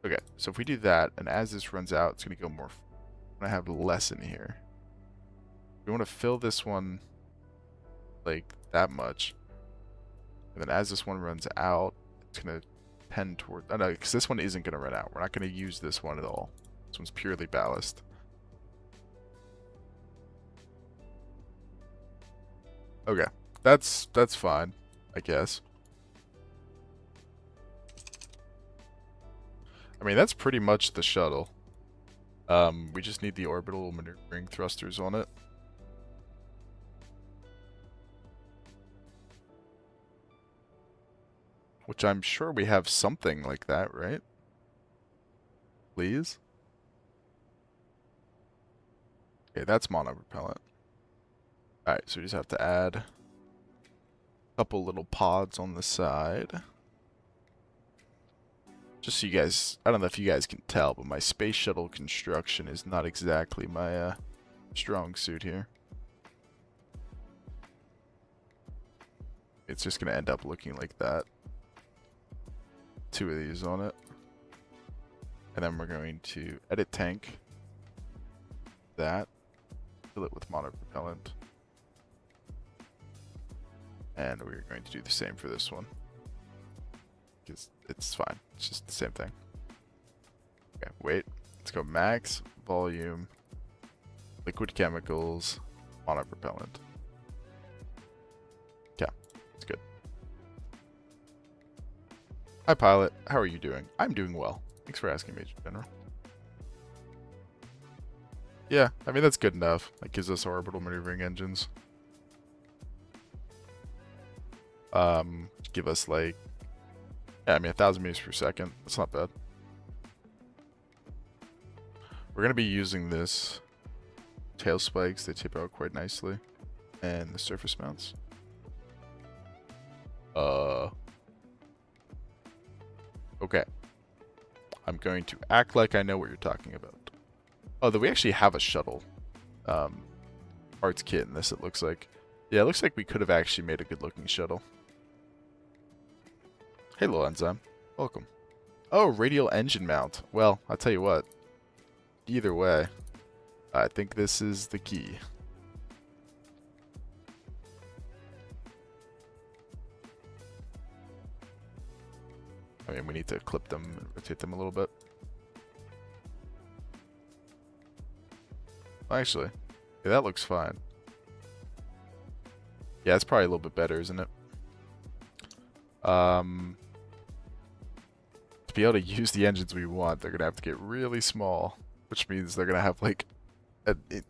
Okay, so if we do that, and as this runs out, it's going to go more... I'm going to have less in here. We want to fill this one, like, that much. And then as this one runs out, it's going to tend toward... Oh, no, because this one isn't going to run out. We're not going to use this one at all. This one's purely ballast. Okay, that's fine, I guess. I mean, that's pretty much the shuttle. We just need the orbital maneuvering thrusters on it. Which I'm sure we have something like that, right? Please? Okay, that's monopropellant. Alright, so we just have to add a couple little pods on the side. Just so you guys, I don't know if you guys can tell, but my space shuttle construction is not exactly my strong suit here. It's just going to end up looking like that. 2 of these on it. And then we're going to edit tank. That. Fill it with monopropellant. And we're going to do the same for this one. Because it's fine. It's just the same thing. Okay, wait. Let's go max, volume, liquid chemicals, monopropellant. Okay, that's good. Hi, pilot. How are you doing? I'm doing well. Thanks for asking, Major General. Yeah, I mean, that's good enough. That gives us orbital maneuvering engines. Give us like... Yeah, I mean, 1,000 meters per second. That's not bad. We're going to be using this tail spikes. They taper out quite nicely. And the surface mounts. Okay. I'm going to act like I know what you're talking about. Oh, we actually have a shuttle parts kit in this, it looks like. Yeah, it looks like we could have actually made a good-looking shuttle. Hey, little enzyme. Welcome. Oh, radial engine mount. Well, I'll tell you what. Either way, I think this is the key. I mean, we need to clip them and rotate them a little bit. Actually, yeah, that looks fine. Yeah, it's probably a little bit better, isn't it? To be able to use the engines we want, they're going to have to get really small, which means they're going to have like,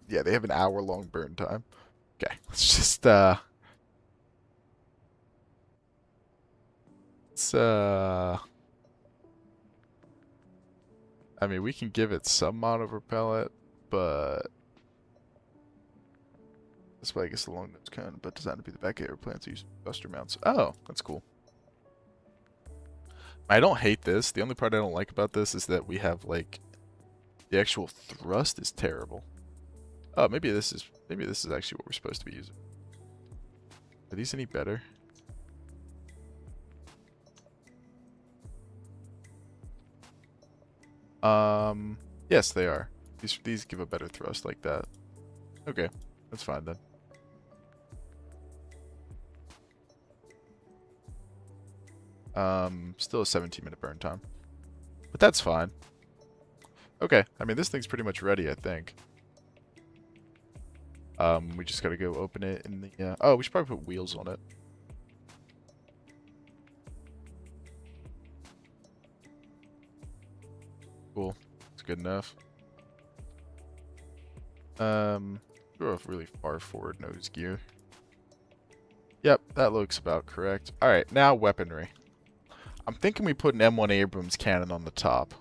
yeah, they have an hour-long burn time. Okay, let's just, I mean, we can give it some monopropellant, but That's why I guess the long nose cone, but designed to be the back of airplanes to use buster mounts. Oh, that's cool. I don't hate this. The only part I don't like about this is that we have like the actual thrust is terrible. Oh, maybe this is actually what we're supposed to be using. Are these any better? Yes, they are. These give a better thrust like that. Okay, that's fine then. Still a 17-minute burn time. But that's fine. Okay, I mean, this thing's pretty much ready, I think. We just gotta go open it in the, oh, we should probably put wheels on it. Cool. It's good enough. Throw a really far forward nose gear. Yep, that looks about correct. Alright, now weaponry. I'm thinking we put an M1 Abrams cannon on the top.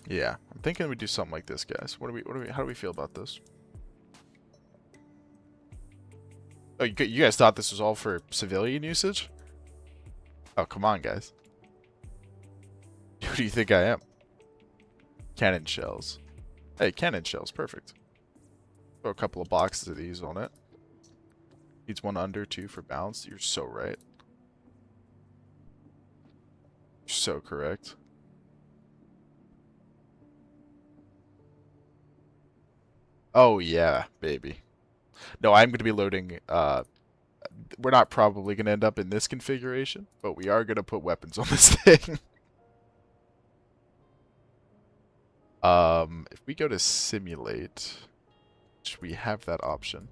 Yeah, I'm thinking we do something like this, guys. How do we feel about this? Oh, you guys thought this was all for civilian usage? Oh, come on, guys. Who do you think I am? Cannon shells. Hey, cannon shells, perfect. Throw a couple of boxes of these on it. Needs one under, two for balance. You're so right. You're so correct. Oh, yeah, baby. No, I'm going to be loading... we're not probably going to end up in this configuration, but we are going to put weapons on this thing. If we go to simulate, should we have that option?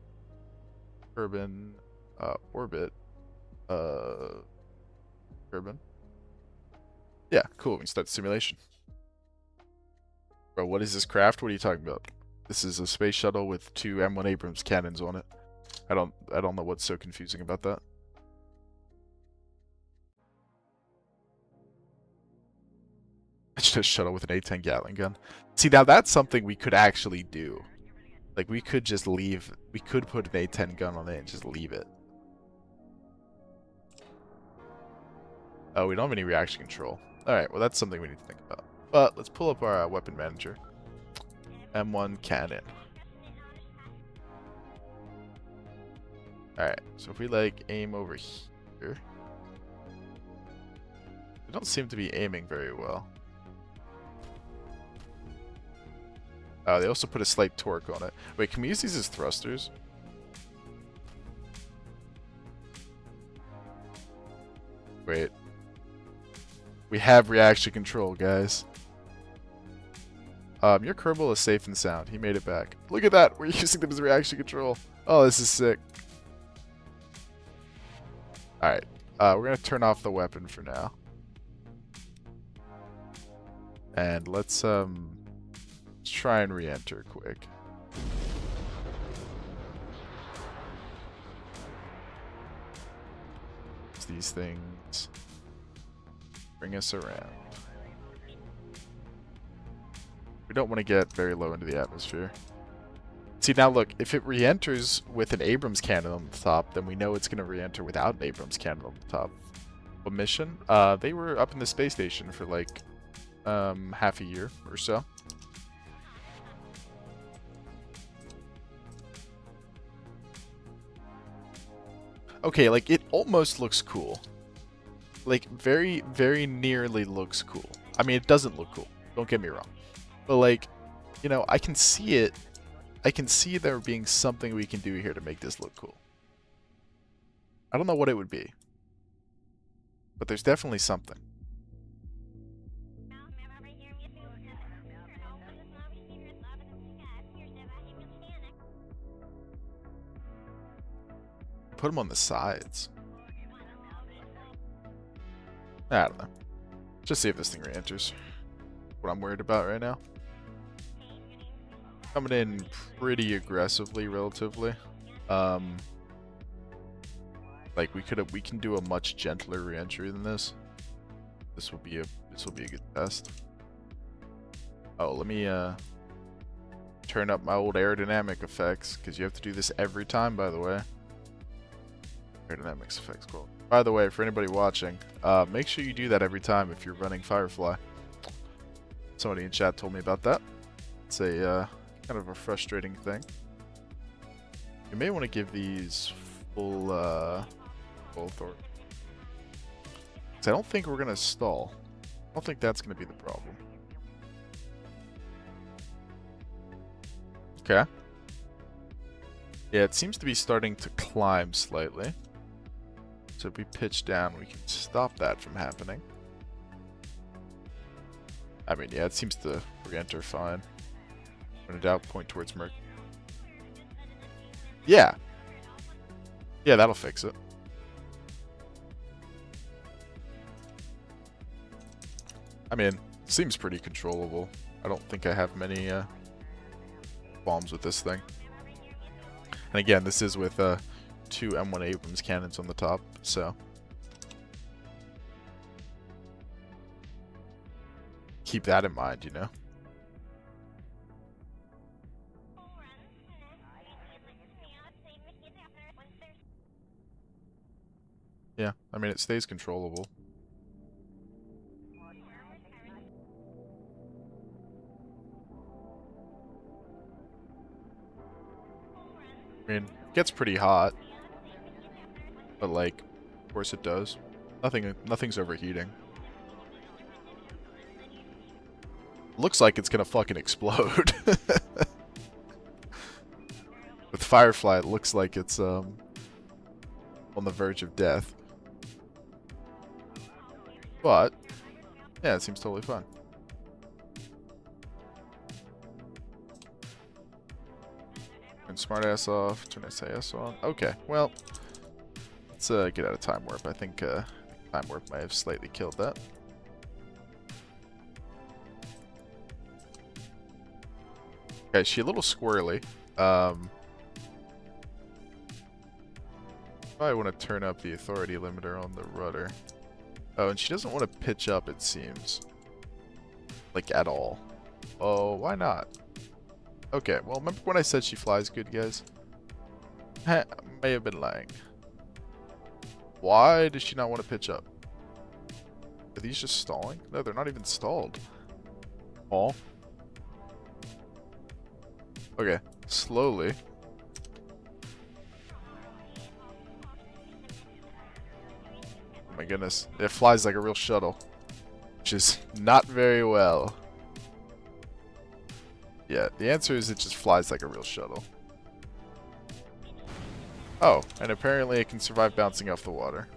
Urban, orbit, urban. Yeah, cool. We can start the simulation. Bro, what is this craft? What are you talking about? This is a space shuttle with two M1 Abrams cannons on it. I don't know what's so confusing about that. It's just a shuttle with an A10 Gatling gun. See, now that's something we could actually do. Like, we could just leave... We could put an A10 gun on it and just leave it. Oh, we don't have any reaction control. Alright, well, that's something we need to think about. But let's pull up our weapon manager. M1 cannon. Alright, so if we, like, aim over here... We don't seem to be aiming very well. They also put a slight torque on it. Wait, can we use these as thrusters? Wait. We have reaction control, guys. Your Kerbal is safe and sound. He made it back. Look at that. We're using them as reaction control. Oh, this is sick. Alright. We're going to turn off the weapon for now. And let's try and re-enter quick. These things bring us around. We don't want to get very low into the atmosphere. See, now look, if it re-enters with an Abrams cannon on the top, then we know it's going to re-enter without an Abrams cannon on the top. What mission? They were up in the space station for like half a year or so. Okay, like, it almost looks cool. Like, very, very nearly looks cool. I mean, it doesn't look cool. Don't get me wrong. But, like, you know, I can see it. I can see there being something we can do here to make this look cool. I don't know what it would be. But there's definitely something. Put them on the sides. I don't know. Just see if this thing re-enters. What I'm worried about right now. Coming in pretty aggressively, relatively. Like we can do a much gentler re-entry than this. This will be a good test. Oh, let me turn up my old aerodynamic effects, because you have to do this every time, by the way. Aerodynamics effects, cool. By the way, for anybody watching, make sure you do that every time if you're running Firefly. Somebody in chat told me about that. It's a kind of a frustrating thing. You may want to give these full authority. I don't think we're gonna stall. I don't think that's gonna be the problem. Okay. Yeah, it seems to be starting to climb slightly. So if we pitch down, we can stop that from happening. I mean, yeah, it seems to re-enter fine. When in doubt, point towards Merc. Yeah. Yeah, that'll fix it. I mean, seems pretty controllable. I don't think I have many bombs with this thing. And again, this is with 2 M1 Abrams cannons on the top, so keep that in mind, you know. Yeah, I mean, it stays controllable. I mean, it gets pretty hot, but like, of course it does. Nothing's overheating. Looks like it's gonna fucking explode. With Firefly, it looks like it's on the verge of death. But yeah, it seems totally fine. Turn smartass off, turn SAS on. Okay, well, let's get out of time warp. I think time warp might have slightly killed that. Okay, she's a little squirrely. Probably want to turn up the authority limiter on the rudder. Oh, and she doesn't want to pitch up, it seems. Like, at all. Oh, why not? Okay, well, remember when I said she flies good, guys? May have been lying. Why does she not want to pitch up? Are these just stalling? No, they're not even stalled. Oh. Okay, slowly. Oh my goodness, it flies like a real shuttle, which is not very well. Yeah, the answer is it just flies like a real shuttle. Oh, and apparently it can survive bouncing off the water.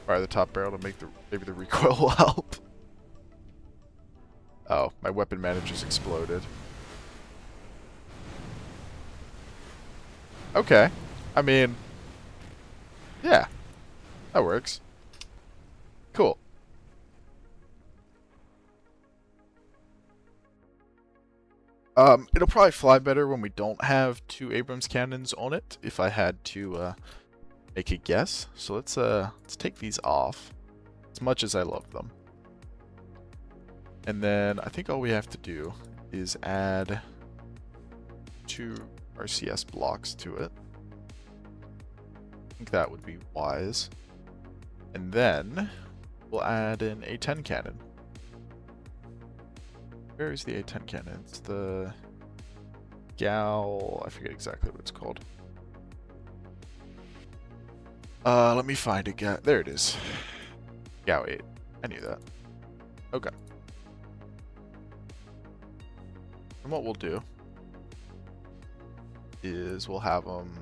Fire the top barrel to make maybe the recoil will help. Oh, my weapon manager's exploded. Okay, I mean, yeah, that works. Cool. It'll probably fly better when we don't have 2 Abrams cannons on it, if I had to make a guess. So let's take these off, as much as I love them. And then I think all we have to do is add 2 RCS blocks to it. I think that would be wise. And then we'll add an A10 cannon. Where is the A10 cannon? It's the Gal... I forget exactly what it's called. Let me find it. There it is. Gal 8. I knew that. Okay. And what we'll do is we'll have them...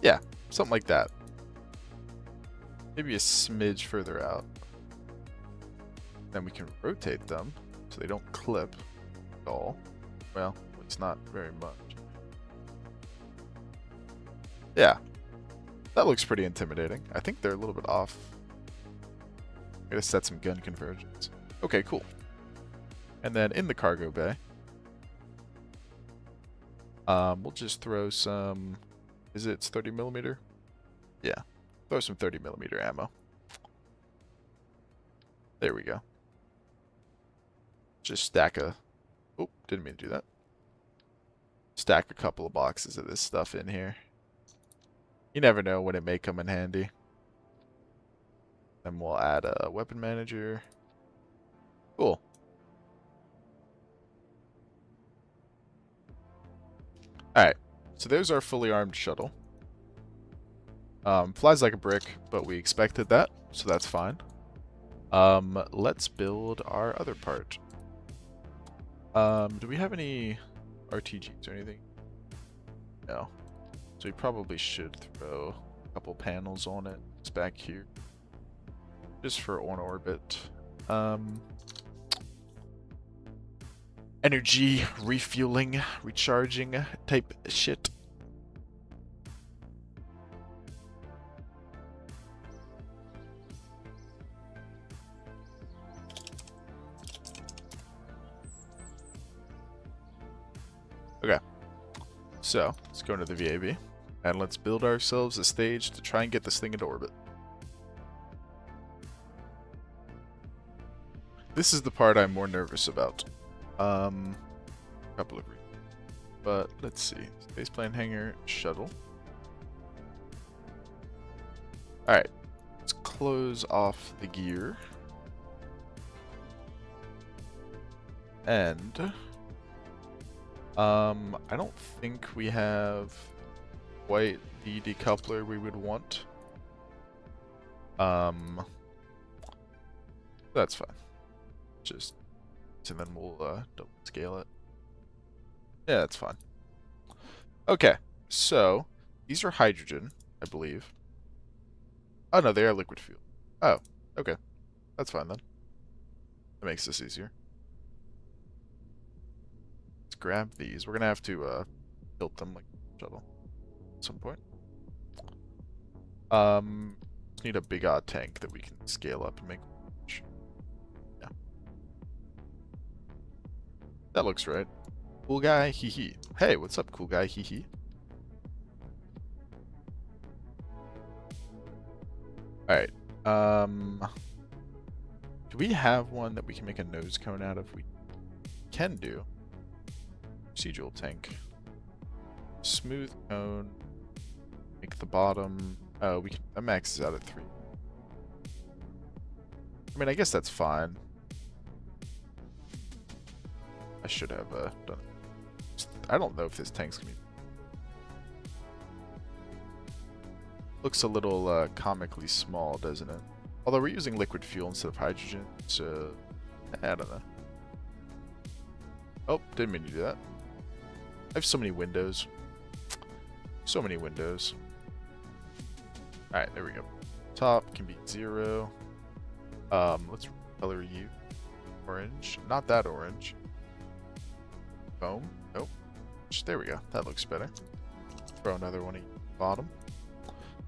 Yeah, something like that. Maybe a smidge further out. Then we can rotate them so they don't clip at all. Well, it's not very much. Yeah, that looks pretty intimidating. I think they're a little bit off. I'm gonna set some gun convergence. Okay, cool. And then in the cargo bay, we'll just throw some... Is it 30mm? Yeah. Throw some 30mm ammo. There we go. Just stack a... Oh, didn't mean to do that. Stack a couple of boxes of this stuff in here. You never know when it may come in handy. Then we'll add a weapon manager. Cool. Alright. So there's our fully armed shuttle. Flies like a brick, but we expected that, so that's fine. Let's build our other part. Do we have any RTGs or anything? No. So we probably should throw a couple panels on it. It's back here. Just for on orbit. Energy refueling, recharging type shit. Okay, so let's go into the VAB and let's build ourselves a stage to try and get this thing into orbit. This is the part I'm more nervous about. Couple of reasons. But let's see. Spaceplane hangar, shuttle. Alright, let's close off the gear. And I don't think we have quite the decoupler we would want. That's fine. Just, and then we'll double scale it. Yeah, that's fine. Okay, so these are hydrogen, I believe. Oh no, they are liquid fuel. Oh, okay, that's fine then. That makes this easier. Let's grab these. We're gonna have to build them like a shuttle at some point. Just need a big odd tank that we can scale up and make. Yeah, that looks right. Cool guy, hee hee. Hey, what's up, cool guy, hee hee? Alright, do we have one that we can make a nose cone out of? We can do. Procedural tank. Smooth cone. Make the bottom. Oh, we can. That maxes out at 3. I mean, I guess that's fine. I should have done it. I don't know if this tank's gonna be. Looks a little comically small, doesn't it? Although we're using liquid fuel instead of hydrogen, so I don't know. Oh, didn't mean to do that. I have so many windows. So many windows. Alright, there we go. Top can be 0. Let's color you orange. Not that orange. Foam. Nope. There we go. That looks better. Throw another one at the bottom.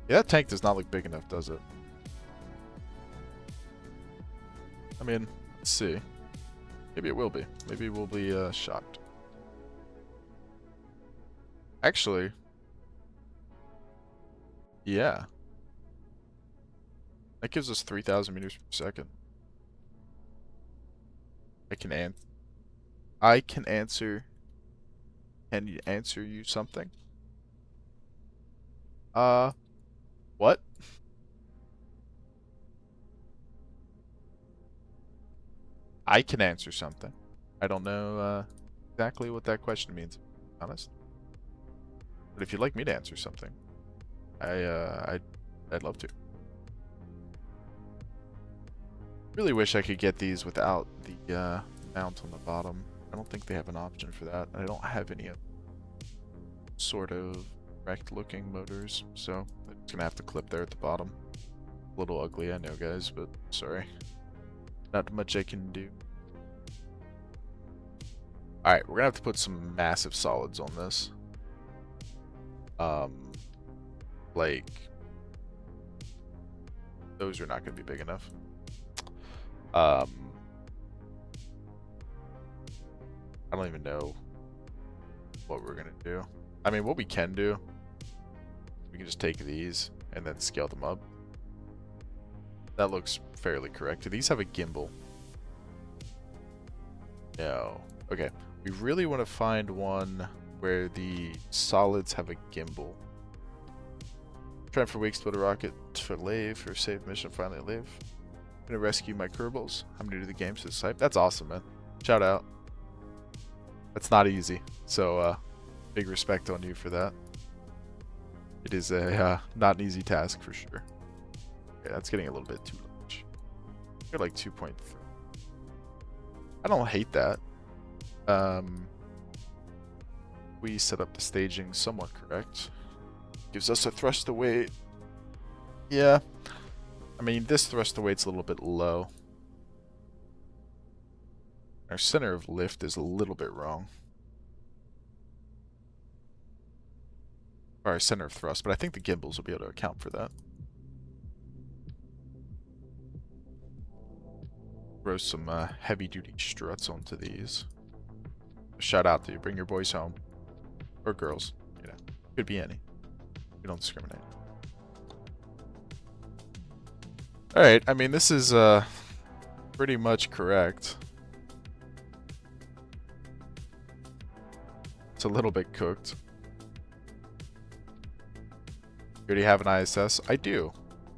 Yeah, that tank does not look big enough, does it? I mean, let's see. Maybe it will be. Maybe we'll be shocked. Actually, yeah. That gives us 3,000 meters per second. I can answer. Can you answer you something? What? I can answer something. I don't know exactly what that question means, to be honest. But if you'd like me to answer something, I'd love to. Really wish I could get these without the mount on the bottom. I don't think they have an option for that. I don't have any sort of wrecked looking motors, so I'm just gonna have to clip there at the bottom. A little ugly, I know, guys, but sorry. Not much I can do. Alright, we're gonna have to put some massive solids on this. Like, those are not gonna be big enough. I don't even know what we're gonna do. I mean, what we can do, we can just take these and then scale them up. That looks fairly correct. Do these have a gimbal? No. Okay. We really want to find one where the solids have a gimbal. Trying for weeks to build a rocket for Lave, for safe mission, finally Lave. Gonna rescue my Kerbals. I'm new to the game, so this type. That's awesome, man. Shout out. That's not easy. So, big respect on you for that. It is a not an easy task for sure. Okay, that's getting a little bit too large. You're like 2.3. I don't hate that. We set up the staging somewhat correct. Gives us a thrust to weight. Yeah. I mean, this thrust to weight's a little bit low. Our center of lift is a little bit wrong. Or our center of thrust, but I think the gimbals will be able to account for that. Throw some heavy-duty struts onto these. Shout out to you. Bring your boys home. Or girls. You know, could be any. We don't discriminate. Alright, I mean, this is pretty much correct. It's a little bit cooked. You already have an ISS? I do.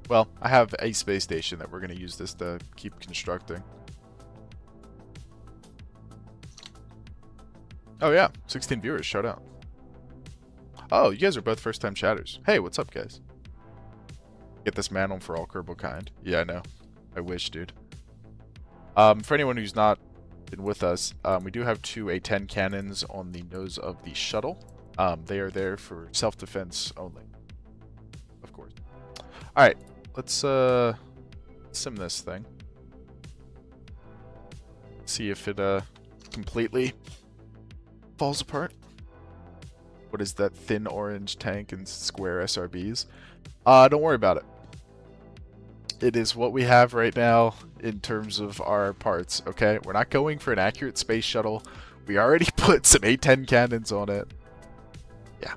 Well, I have a space station that we're going to use this to keep constructing. Oh yeah, 16 viewers, shout out. Oh, you guys are both first-time chatters. Hey, what's up, guys? Get this man on for all Kerbal kind. Yeah, I know. I wish, dude. For anyone who's not been with us, we do have two A-10 cannons on the nose of the shuttle. They are there for self-defense only. Of course. Alright, let's sim this thing. See if it completely falls apart. What is that thin orange tank and square SRBs? Don't worry about it. It is what we have right now in terms of our parts, okay? We're not going for an accurate space shuttle. We already put some A-10 cannons on it. Yeah.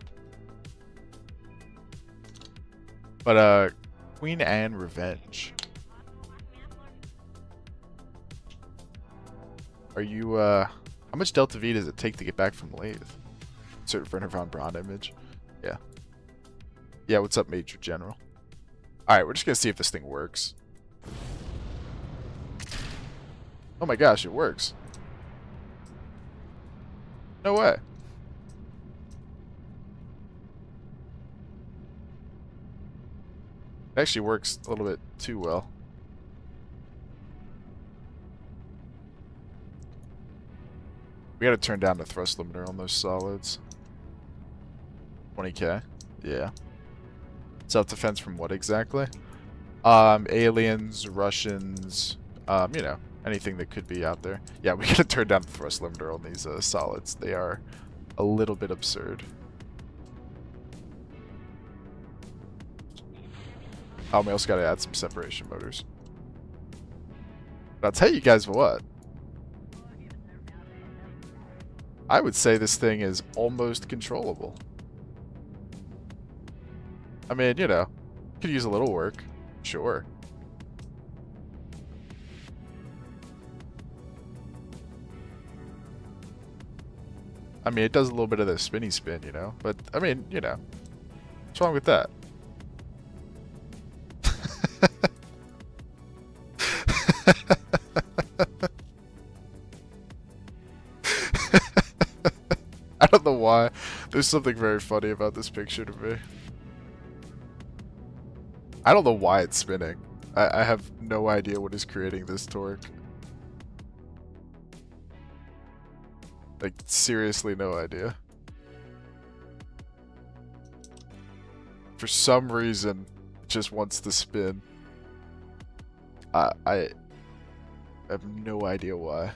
But, Queen Anne Revenge. Are you, how much Delta V does it take to get back from Lathe? Insert Werner von Braun image. Yeah. Yeah, what's up, Major General? Alright, we're just gonna see if this thing works. Oh my gosh, it works. No way. It actually works a little bit too well. We gotta turn down the thrust limiter on those solids. 20k. Yeah. Self-defense from what exactly? Aliens, Russians, you know, anything that could be out there. Yeah, we gotta turn down the thrust limiter on these solids. They are a little bit absurd. We also gotta add some separation motors. But I'll tell you guys what. I would say this thing is almost controllable. I mean, you know, could use a little work. Sure. I mean, it does a little bit of the spinny spin, you know? But, I mean, you know. What's wrong with that? I don't know why. There's something very funny about this picture to me. I don't know why it's spinning. I have no idea what is creating this torque. Like, seriously no idea. For some reason, it just wants to spin. I have no idea why.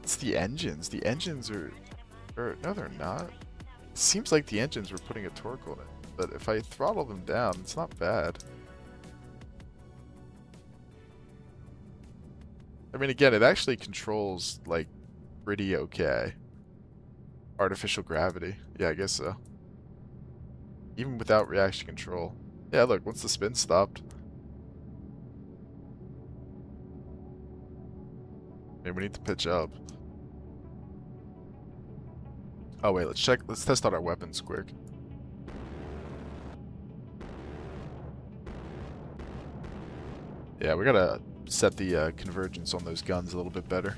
It's the engines. The engines are no, they're not. It seems like the engines were putting a torque on it, but if I throttle them down, it's not bad. I mean, again, it actually controls, like, pretty okay. Artificial gravity. Yeah, I guess so. Even without reaction control. Yeah, look, once the spin stopped. Maybe we need to pitch up. Oh wait, let's check. Let's test out our weapons quick. Yeah, we gotta set the convergence on those guns a little bit better.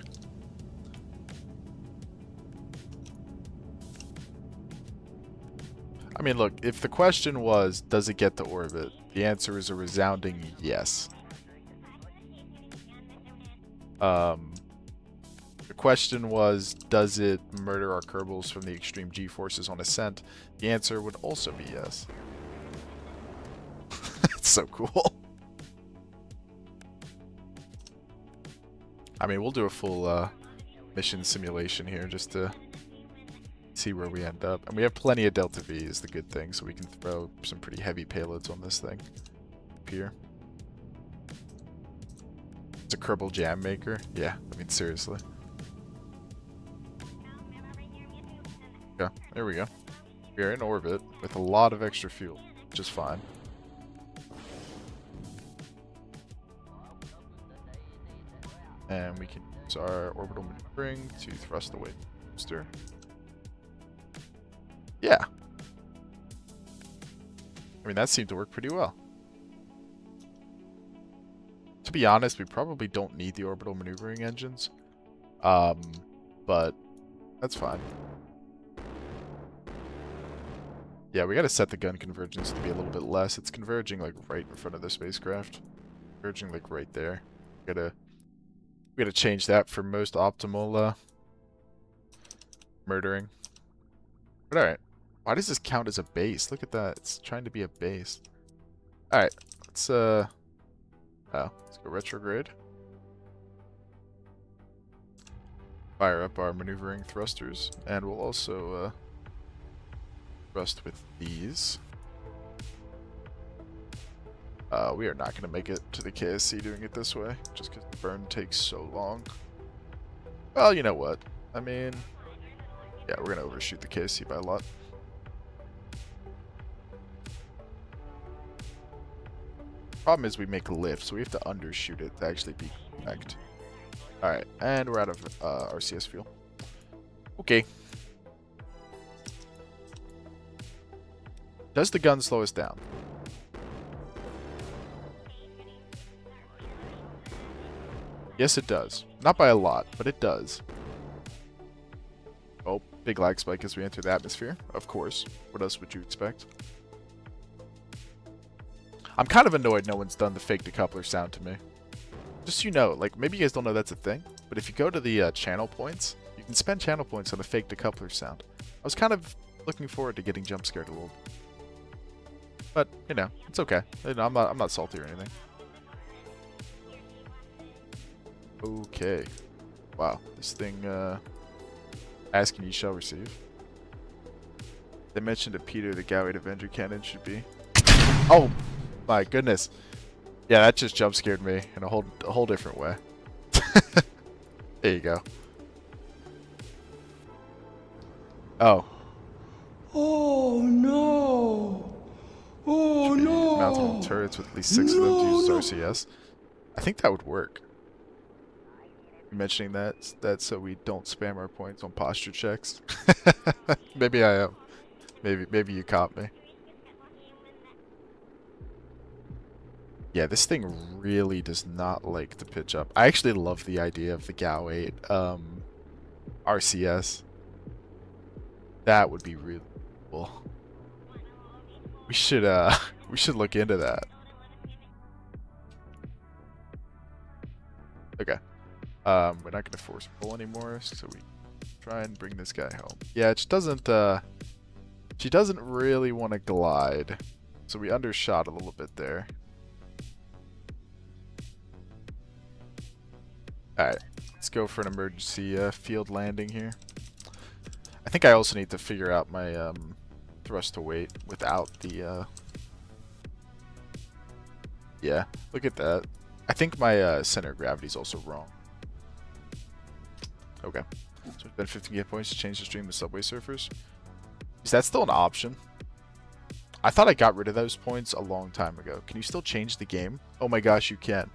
I mean, look, if the question was, does it get to orbit? The answer is a resounding yes. The question was, does it murder our Kerbals from the extreme G-forces on ascent? The answer would also be yes. It's so cool. I mean, we'll do a full mission simulation here just to see where we end up. And we have plenty of Delta V is the good thing, so we can throw some pretty heavy payloads on this thing up here. It's a Kerbal jam maker. Yeah, I mean, seriously. Yeah, there we go. We are in orbit with a lot of extra fuel, which is fine. And we can use our orbital maneuvering to thrust away the booster. Yeah. I mean, that seemed to work pretty well. To be honest, we probably don't need the orbital maneuvering engines. But that's fine. Yeah, we gotta set the gun convergence to be a little bit less. It's converging like right in front of the spacecraft. Converging like right there. We gotta change that for most optimal murdering. But alright. Why does this count as a base? Look at that. It's trying to be a base. Alright. Let's go retrograde. Fire up our maneuvering thrusters. And we'll also thrust with these. We are not going to make it to the KSC doing it this way, just because the burn takes so long. Well, you know what? I mean, yeah, we're going to overshoot the KSC by a lot. Problem is we make a lift, so we have to undershoot it to actually be correct. Alright, and we're out of RCS fuel. Okay. Does the gun slow us down? Yes, it does. Not by a lot, but it does. Oh, big lag spike as we enter the atmosphere. Of course. What else would you expect? I'm kind of annoyed no one's done the fake decoupler sound to me. Just so you know, like, maybe you guys don't know that's a thing, but if you go to the channel points, you can spend channel points on a fake decoupler sound. I was kind of looking forward to getting jump scared a little. But, you know, it's okay. You know, I'm not salty or anything. Okay. Wow, this thing, asking you shall receive. They mentioned to Peter the Galley Avenger cannon should be. Oh my goodness. Yeah, that just jump scared me in a whole different way. There you go. Oh. Oh no. Oh no. Mounting turrets with at least 6 of them to use RCS. I think that would work. You mentioning that so we don't spam our points on posture checks. Maybe I am. Maybe you caught me. Yeah, this thing really does not like to pitch up. I actually love the idea of the GAU 8 RCS. That would be really cool. We should look into that. Okay. We're not gonna force pull anymore, so we try and bring this guy home. Yeah, it just doesn't she doesn't really want to glide. So we undershot a little bit there. Alright, let's go for an emergency field landing here. I think I also need to figure out my thrust to weight without the yeah, look at that. I think my center of gravity is also wrong. Okay. So spend 15k points to change the stream to Subway Surfers. Is that still an option? I thought I got rid of those points a long time ago. Can you still change the game? Oh my gosh, you can.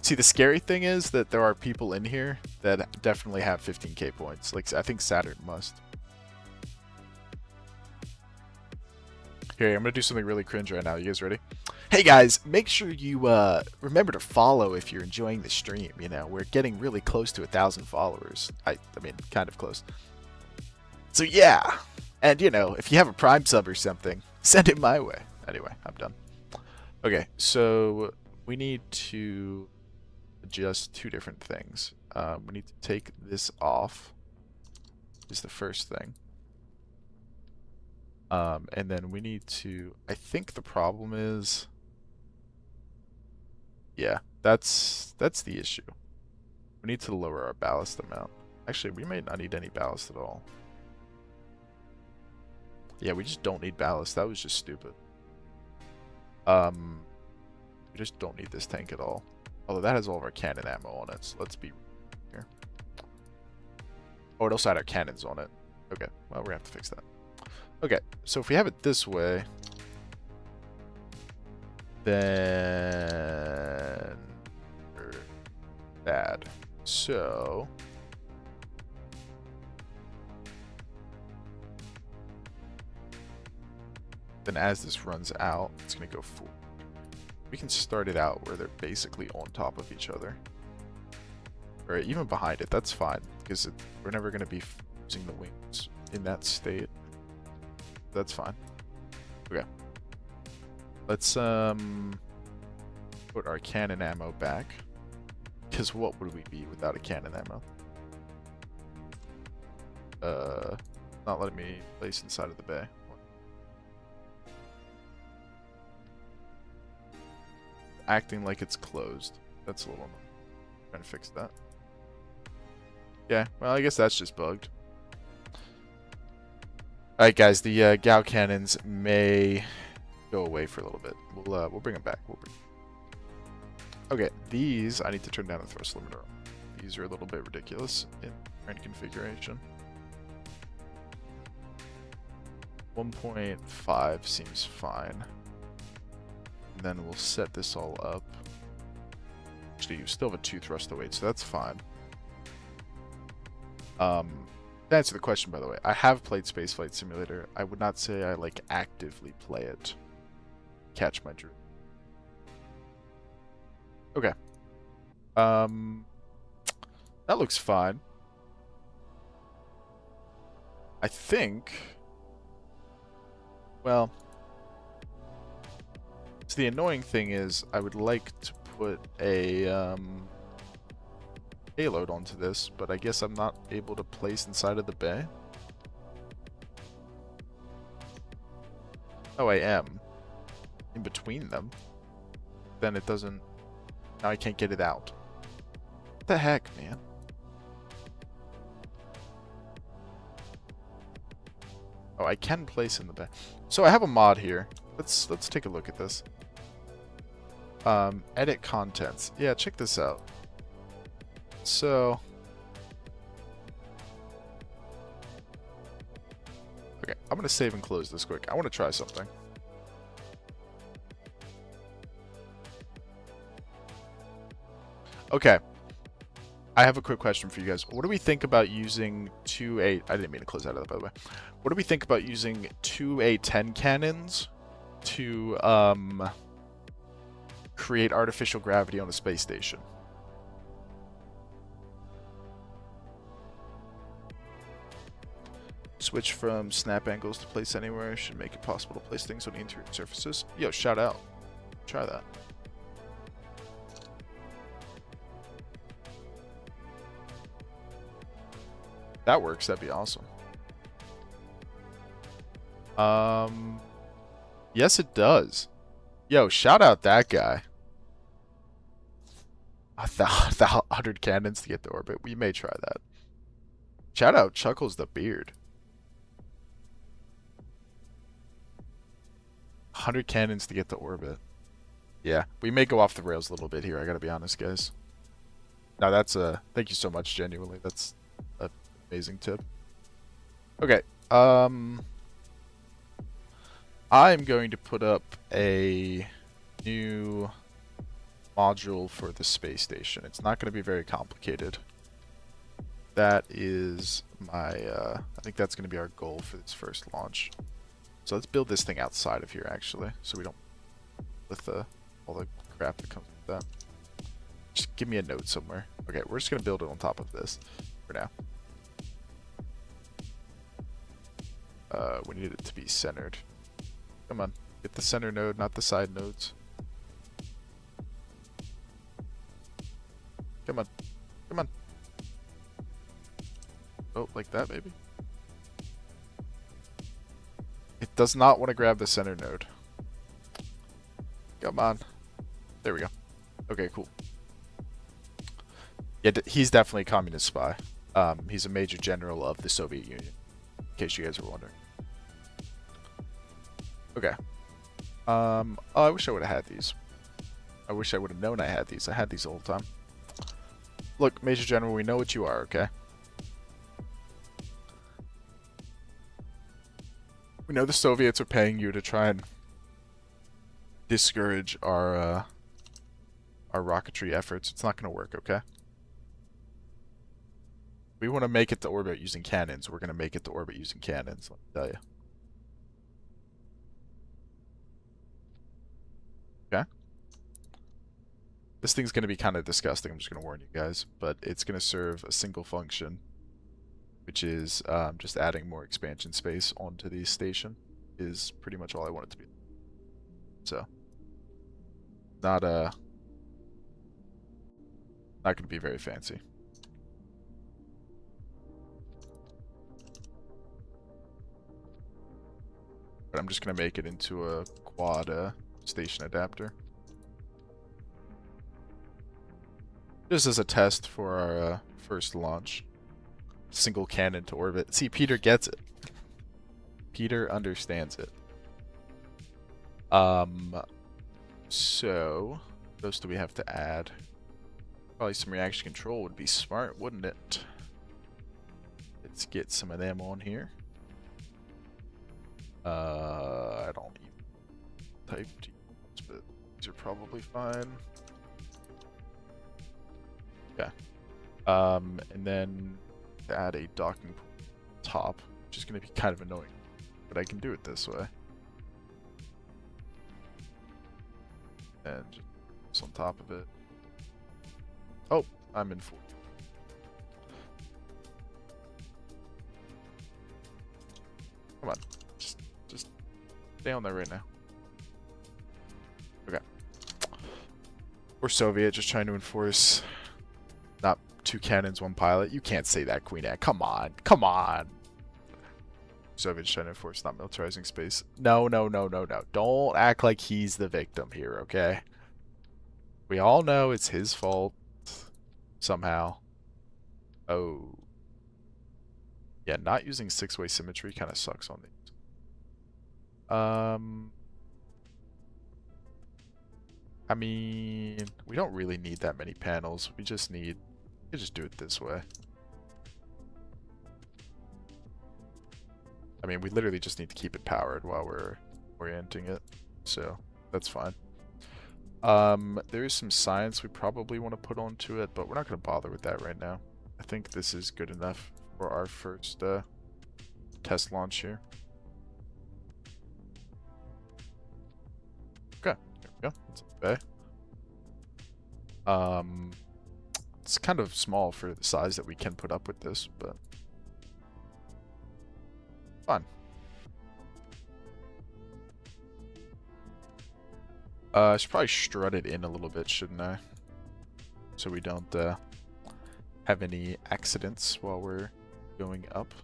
See, the scary thing is that there are people in here that definitely have 15k points. Like, I think Saturn must. Here, I'm going to do something really cringe right now. You guys ready? Hey guys, make sure you remember to follow if you're enjoying the stream. You know, we're getting really close to 1,000 followers. I mean, kind of close. So yeah. And, you know, if you have a Prime sub or something, send it my way. Anyway, I'm done. Okay, so we need to adjust two different things. We need to take this off, is the first thing. And then we need to, I think the problem is, yeah, that's the issue. We need to lower our ballast amount. Actually, we may not need any ballast at all. Yeah, we just don't need ballast. That was just stupid. We just don't need this tank at all. Although that has all of our cannon ammo on it, so let's be here. Oh, it also had our cannons on it. Okay, well, we're gonna have to fix that. Okay, so if we have it this way, then bad. So then as this runs out, it's gonna go full. We can start it out where they're basically on top of each other. Or even behind it, that's fine, because we're never gonna be using the wings in that state. That's fine. Okay. Let's put our cannon ammo back. Because what would we be without a cannon ammo? Not letting me place inside of the bay. Acting like it's closed. That's a little annoying. Trying to fix that. Yeah, well, I guess that's just bugged. Alright guys, the Gauss cannons may go away for a little bit. We'll bring them back. Okay, these I need to turn down the thrust limiter. These are a little bit ridiculous in current configuration. 1.5 seems fine. And then we'll set this all up. Actually, you still have a 2 thrust weight, so that's fine. To answer the question, by the way, I have played Spaceflight Simulator. I would not say I like actively play it. Catch my drift. Okay. That looks fine. I think. Well. So the annoying thing is, I would like to put a payload onto this, but I guess I'm not able to place inside of the bay. Oh, I am. In between them. Then it doesn't... Now I can't get it out. What the heck, man? Oh, I can place in the bay. So I have a mod here. Let's take a look at this. Edit contents. Yeah, check this out. So, okay, I'm gonna save and close this quick. I want to try something. Okay, I have a quick question for you guys. What do we think about using two I didn't mean to close that out, by the way. What do we think about using two A10 cannons to create artificial gravity on a space station? Switch from snap angles to place anywhere should make it possible to place things on the interior surfaces. Yo, shout out. Try that. That works, that'd be awesome. Yes it does. Yo, shout out that guy. 100 cannons to get to orbit. We may try that. Shout out Chuckles the Beard. 100 cannons to get to orbit. Yeah, we may go off the rails a little bit here. I gotta be honest, guys. Now that's thank you so much. Genuinely, that's an amazing tip. Okay. I'm going to put up a new module for the space station. It's not going to be very complicated. That is my, I think that's going to be our goal for this first launch. So let's build this thing outside of here, actually, so we don't, with all the crap that comes with that. Just give me a node somewhere. Okay, we're just going to build it on top of this for now. We need it to be centered. Come on, get the center node, not the side nodes. Come on, come on. Oh, like that, maybe? It does not want to grab the center node. Come on. There we go. Okay, cool. Yeah, he's definitely a communist spy. He's a major general of the Soviet Union, in case you guys were wondering. Okay. Oh, I wish I would have had these. I wish I would have known I had these. I had these the whole time. Look, Major General, we know what you are, okay? We know the Soviets are paying you to try and discourage our rocketry efforts. It's not going to work, okay? We want to make it to orbit using cannons. We're going to make it to orbit using cannons, let me tell you. Okay? This thing's going to be kind of disgusting, I'm just going to warn you guys. But it's going to serve a single function, which is just adding more expansion space onto the station, is pretty much all I want it to be. So, not going to be very fancy. But I'm just going to make it into a quad station adapter. Just as a test for our first launch. Single cannon to orbit. See, Peter gets it. Peter understands it. So, what else do we have to add? Probably some reaction control would be smart, wouldn't it? Let's get some of them on here. I don't even type these, but these are probably fine. Yeah. And then add a docking top, which is going to be kind of annoying, but I can do it this way. And just on top of it. Oh, I'm in full. Come on, just stay on there right now. Okay. We're Soviet, just trying to enforce not 2 cannons, 1 pilot. You can't say that, Queen Anne. Come on, come on. Soviets trying to enforce not militarizing space. No, no, no, no, no. Don't act like he's the victim here, okay? We all know it's his fault somehow. Oh. Yeah, not using 6-way symmetry kind of sucks on these. I mean, we don't really need that many panels. We just need, we can just do it this way. I mean, we literally just need to keep it powered while we're orienting it, so that's fine. There is some science we probably want to put onto it, but we're not going to bother with that right now. I think this is good enough for our first test launch here. Okay, there we go. That's okay. It's kind of small for the size that we can put up with this, but fun. I should probably strut it in a little bit, shouldn't I? So we don't have any accidents while we're going up.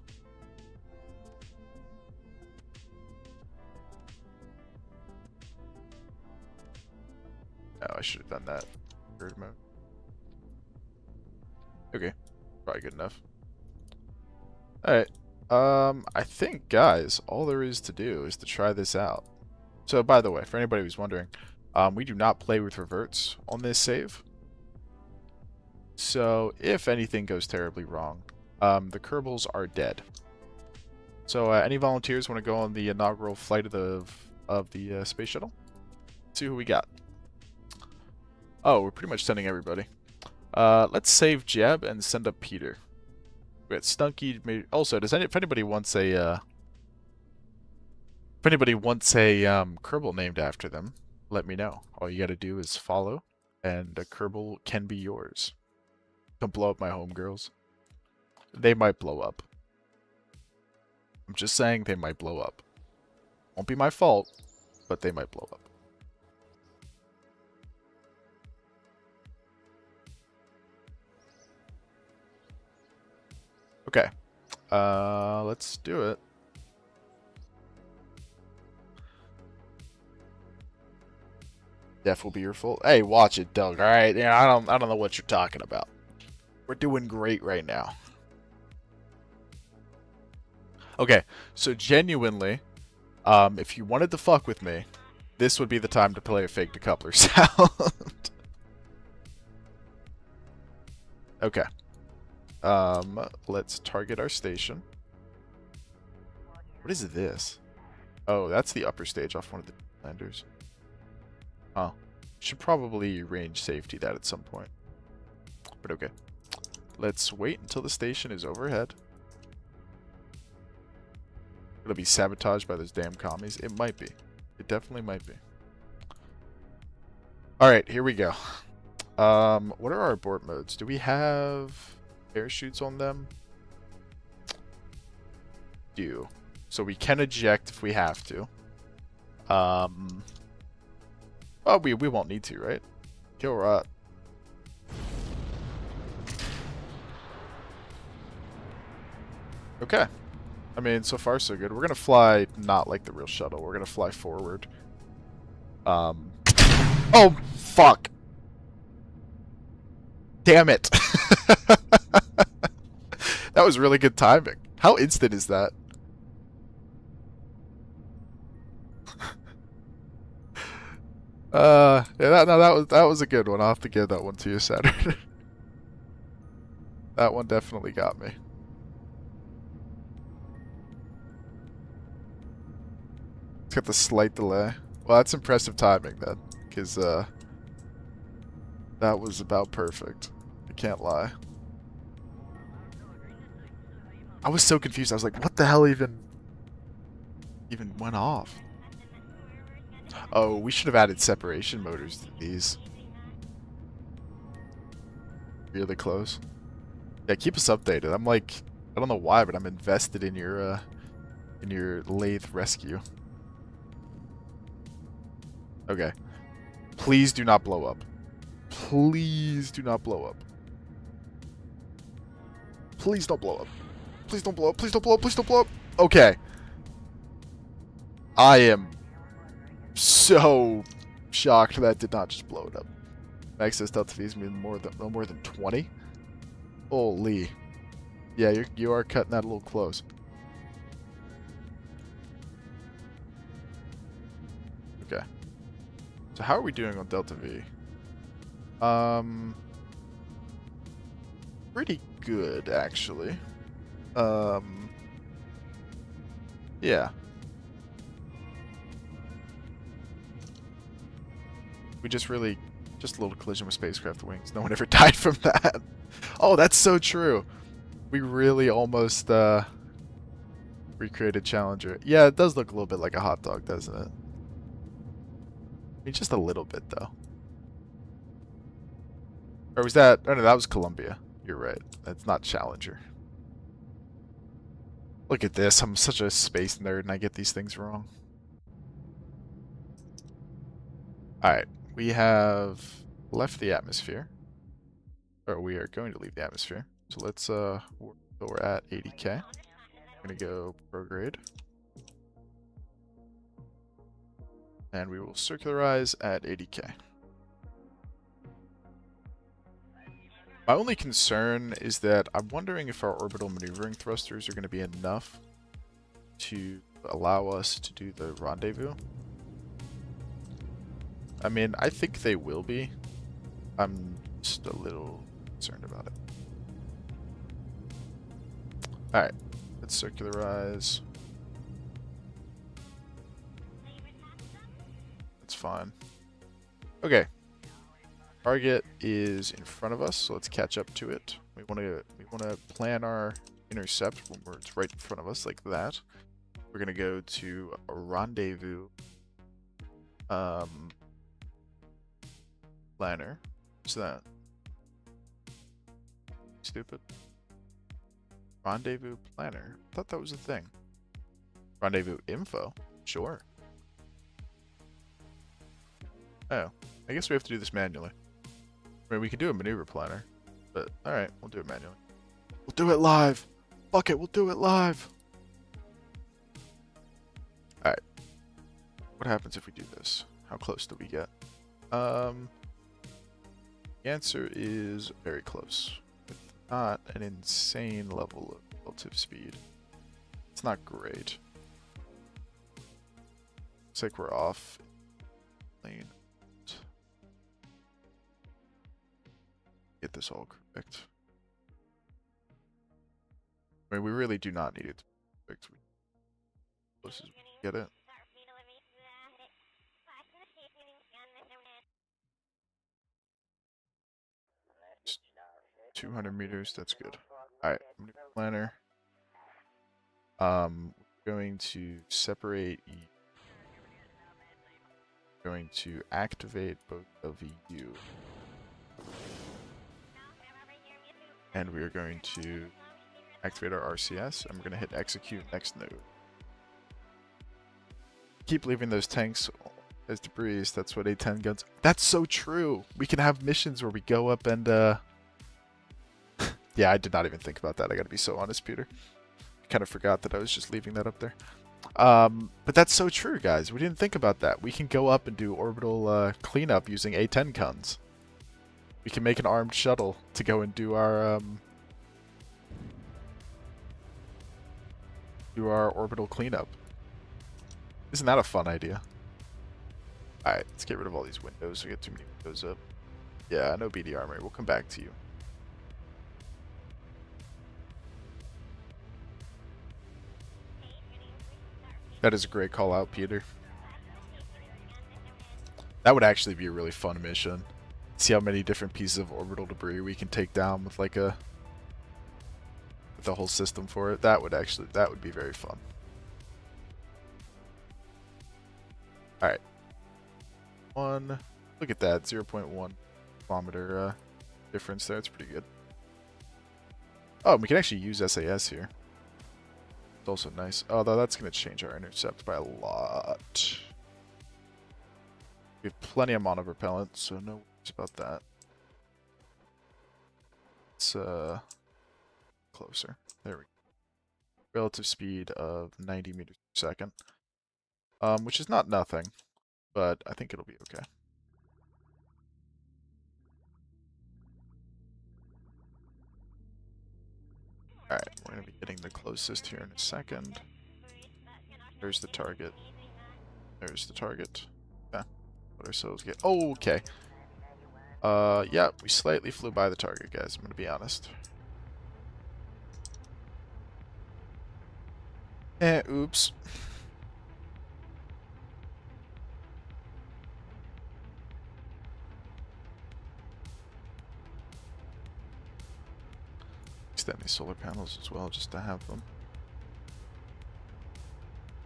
Oh, I should have done that. Third mode. Okay, probably good enough. Alright. I think, guys, all there is to do is to try this out. So, by the way, for anybody who's wondering, we do not play with reverts on this save. So, if anything goes terribly wrong, The Kerbals are dead. So any volunteers want to go on the inaugural flight of the space shuttle? Let's see who we got. Oh, we're pretty much sending everybody. Let's save Jeb and send up Peter. We got Stunky. Also, if anybody wants a Kerbal named after them, let me know. All you got to do is follow, and a Kerbal can be yours. Don't blow up my homegirls. They might blow up. I'm just saying they might blow up. Won't be my fault, but they might blow up. Okay. Let's do it. Def will be your full. Hey, watch it, Doug. All right. Yeah, I don't know what you're talking about. We're doing great right now. Okay, so genuinely, if you wanted to fuck with me, this would be the time to play a fake decoupler sound. Okay. Let's target our station. What is this? Oh, that's the upper stage off one of the landers. Oh. Should probably range safety that at some point. But okay. Let's wait until the station is overhead. It'll be sabotaged by those damn commies. It might be. It definitely might be. Alright, here we go. What are our abort modes? Do we have parachutes on them? Do. So we can eject if we have to. Oh, we won't need to, right? Kill rot. Okay. I mean, so far so good. We're gonna fly not like the real shuttle. We're gonna fly forward. Oh, fuck! Damn it! That was really good timing. How instant is that? Yeah, that was a good one. I'll have to give that one to you, Saturn. That one definitely got me. It's got the slight delay. Well, that's impressive timing then, because that was about perfect. I can't lie. I was so confused. I was like, what the hell even went off? Oh, we should have added separation motors to these. Really close. Yeah, keep us updated. I'm like, I don't know why, but I'm invested in your lathe rescue. Okay. Please do not blow up. Please do not blow up. Please don't blow up. Please don't blow up. Please don't blow up. Please don't blow up. Okay. I am so shocked that did not just blow it up. Access Delta V is no more than 20. Holy. Yeah, you are cutting that a little close. Okay. So how are we doing on Delta V? Pretty good actually. Yeah. We just a little collision with spacecraft wings. No one ever died from that. Oh, that's so true. We really almost recreated Challenger. Yeah, it does look a little bit like a hot dog, doesn't it? I mean, just a little bit, though. Or was that... Oh, no, that was Columbia. You're right. That's not Challenger. Look at this. I'm such a space nerd and I get these things wrong. Alright. We have left the atmosphere. Or we are going to leave the atmosphere. So let's, we're at 80k. We're going to go prograde. And we will circularize at 80k. My only concern is that I'm wondering if our orbital maneuvering thrusters are going to be enough to allow us to do the rendezvous. I mean, I think they will be. I'm just a little concerned about it. Alright, let's circularize. That's fine. Okay. Target is in front of us, so let's catch up to it. We wanna plan our intercept when it's right in front of us like that. We're gonna go to a rendezvous planner. What's that? Stupid. Rendezvous planner. I thought that was a thing. Rendezvous info. Sure. Oh, I guess we have to do this manually. I mean, we can do a maneuver planner, but alright, we'll do it manually. We'll do it live! Fuck it, we'll do it live! Alright. What happens if we do this? How close do we get? The answer is very close. With not an insane level of relative speed. It's not great. Looks like we're off lane. Get this all correct. I mean, we really do not need it to be perfect. Close as we can get it. 200 meters, that's good. Alright, planner. Going to separate. Going to activate both of you. And we are going to activate our RCS, and we're going to hit execute next node. Keep leaving those tanks as debris. That's what A10 guns. That's so true. We can have missions where we go up and yeah, I did not even think about that. I got to be so honest, Peter. I kind of forgot that I was just leaving that up there. But that's so true, guys. We didn't think about that. We can go up and do orbital cleanup using A10 guns. We can make an armed shuttle to go and do our orbital cleanup. Isn't that a fun idea? Alright, let's get rid of all these windows. We get too many windows up. Yeah, no BD armory. We'll come back to you. That is a great call out, Peter. That would actually be a really fun mission. See how many different pieces of orbital debris we can take down with like with the whole system for it. That would be very fun. Alright. Look at that, 0.1 kilometer difference there. It's pretty good. Oh, we can actually use SAS here. It's also nice. Although that's going to change our intercept by a lot. We have plenty of monopropellant, so no worries about that. It's closer. There we go. Relative speed of 90 meters per second. Which is not nothing, but I think it'll be okay. Alright, we're going to be getting the closest here in a second. There's the target. There's the target. Yeah. Let ourselves get... Oh, okay. Yeah, we slightly flew by the target, guys. I'm going to be honest. Oops. Extend these solar panels as well, just to have them.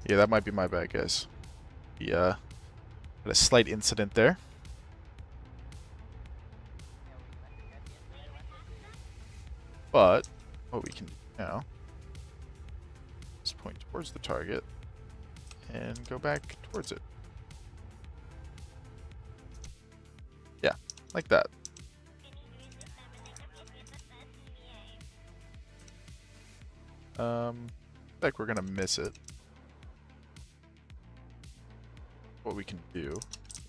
Yeah, that might be my bad, guys. Yeah, had a slight incident there. But what we can do now is point towards the target and go back towards it. Yeah, like that. Like we're gonna miss it. What we can do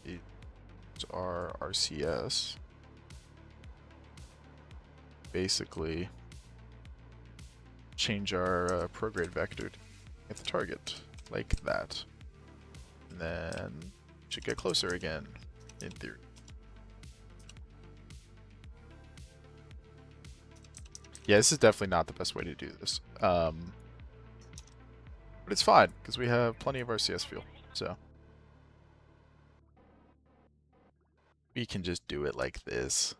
is our RCS basically change our prograde vector at the target like that, and then should get closer again in theory. Yeah, this is definitely not the best way to do this. But it's fine, because we have plenty of RCS fuel, so. We can just do it like this.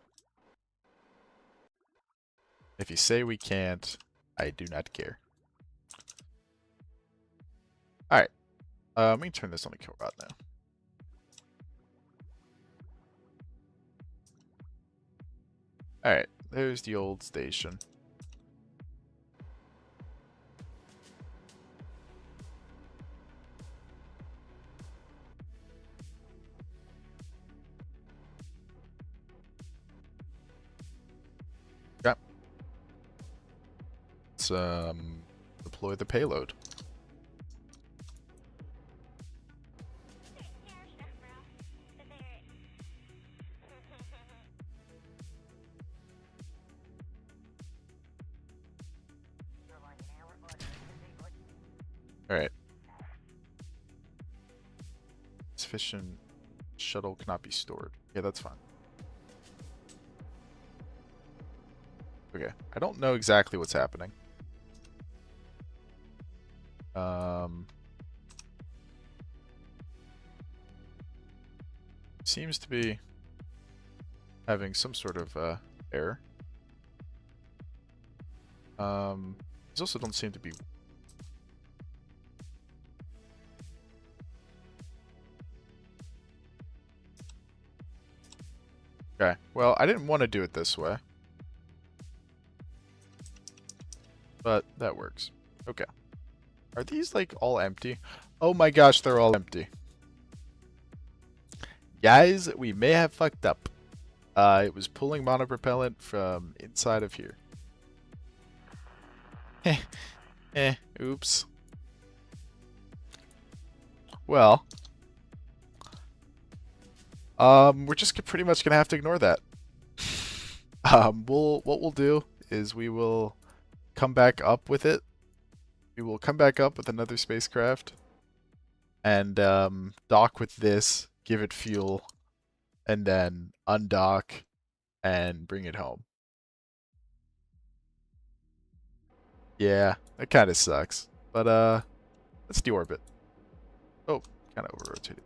If you say we can't, I do not care. Alright. Let me turn this on the kill rod now. Alright, there's the old station. Okay. Let's deploy the payload. Alright. Sufficient shuttle cannot be stored. Yeah, that's fine. Okay. I don't know exactly what's happening. Seems to be having some sort of error. These also don't seem to be. Okay, well, I didn't want to do it this way. But that works. Okay. Are these, like, all empty? Oh my gosh, they're all empty. Guys, we may have fucked up. It was pulling monopropellant from inside of here. Oops. Well. We're just pretty much gonna have to ignore that. What we'll do is we will come back up with it. We will come back up with another spacecraft and dock with this, give it fuel, and then undock and bring it home. Yeah, that kind of sucks. But let's deorbit. Oh, kind of over-rotated.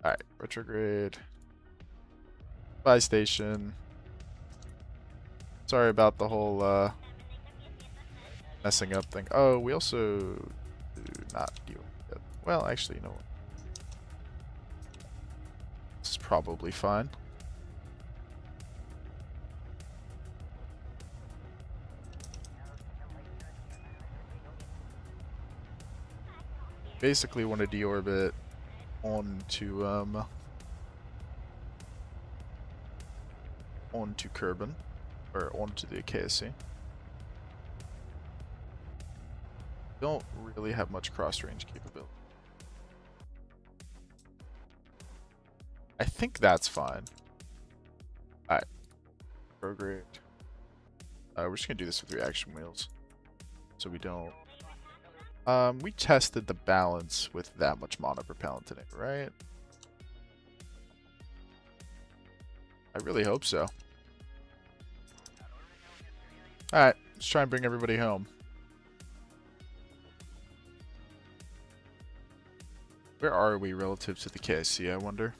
Alright, retrograde. Bye station. Sorry about the whole messing up thing. Oh, we also do not deorbit. Well, actually, you know what? This is probably fine. Basically want to deorbit onto Kerbin, or onto the KSC. Don't really have much cross-range capability. I think that's fine. Alright. Prograde. We're just gonna do this with reaction wheels, so we don't. We tested the balance with that much monopropellant in it, right? I really hope so. Alright, let's try and bring everybody home. Where are we relative to the KSC, I wonder?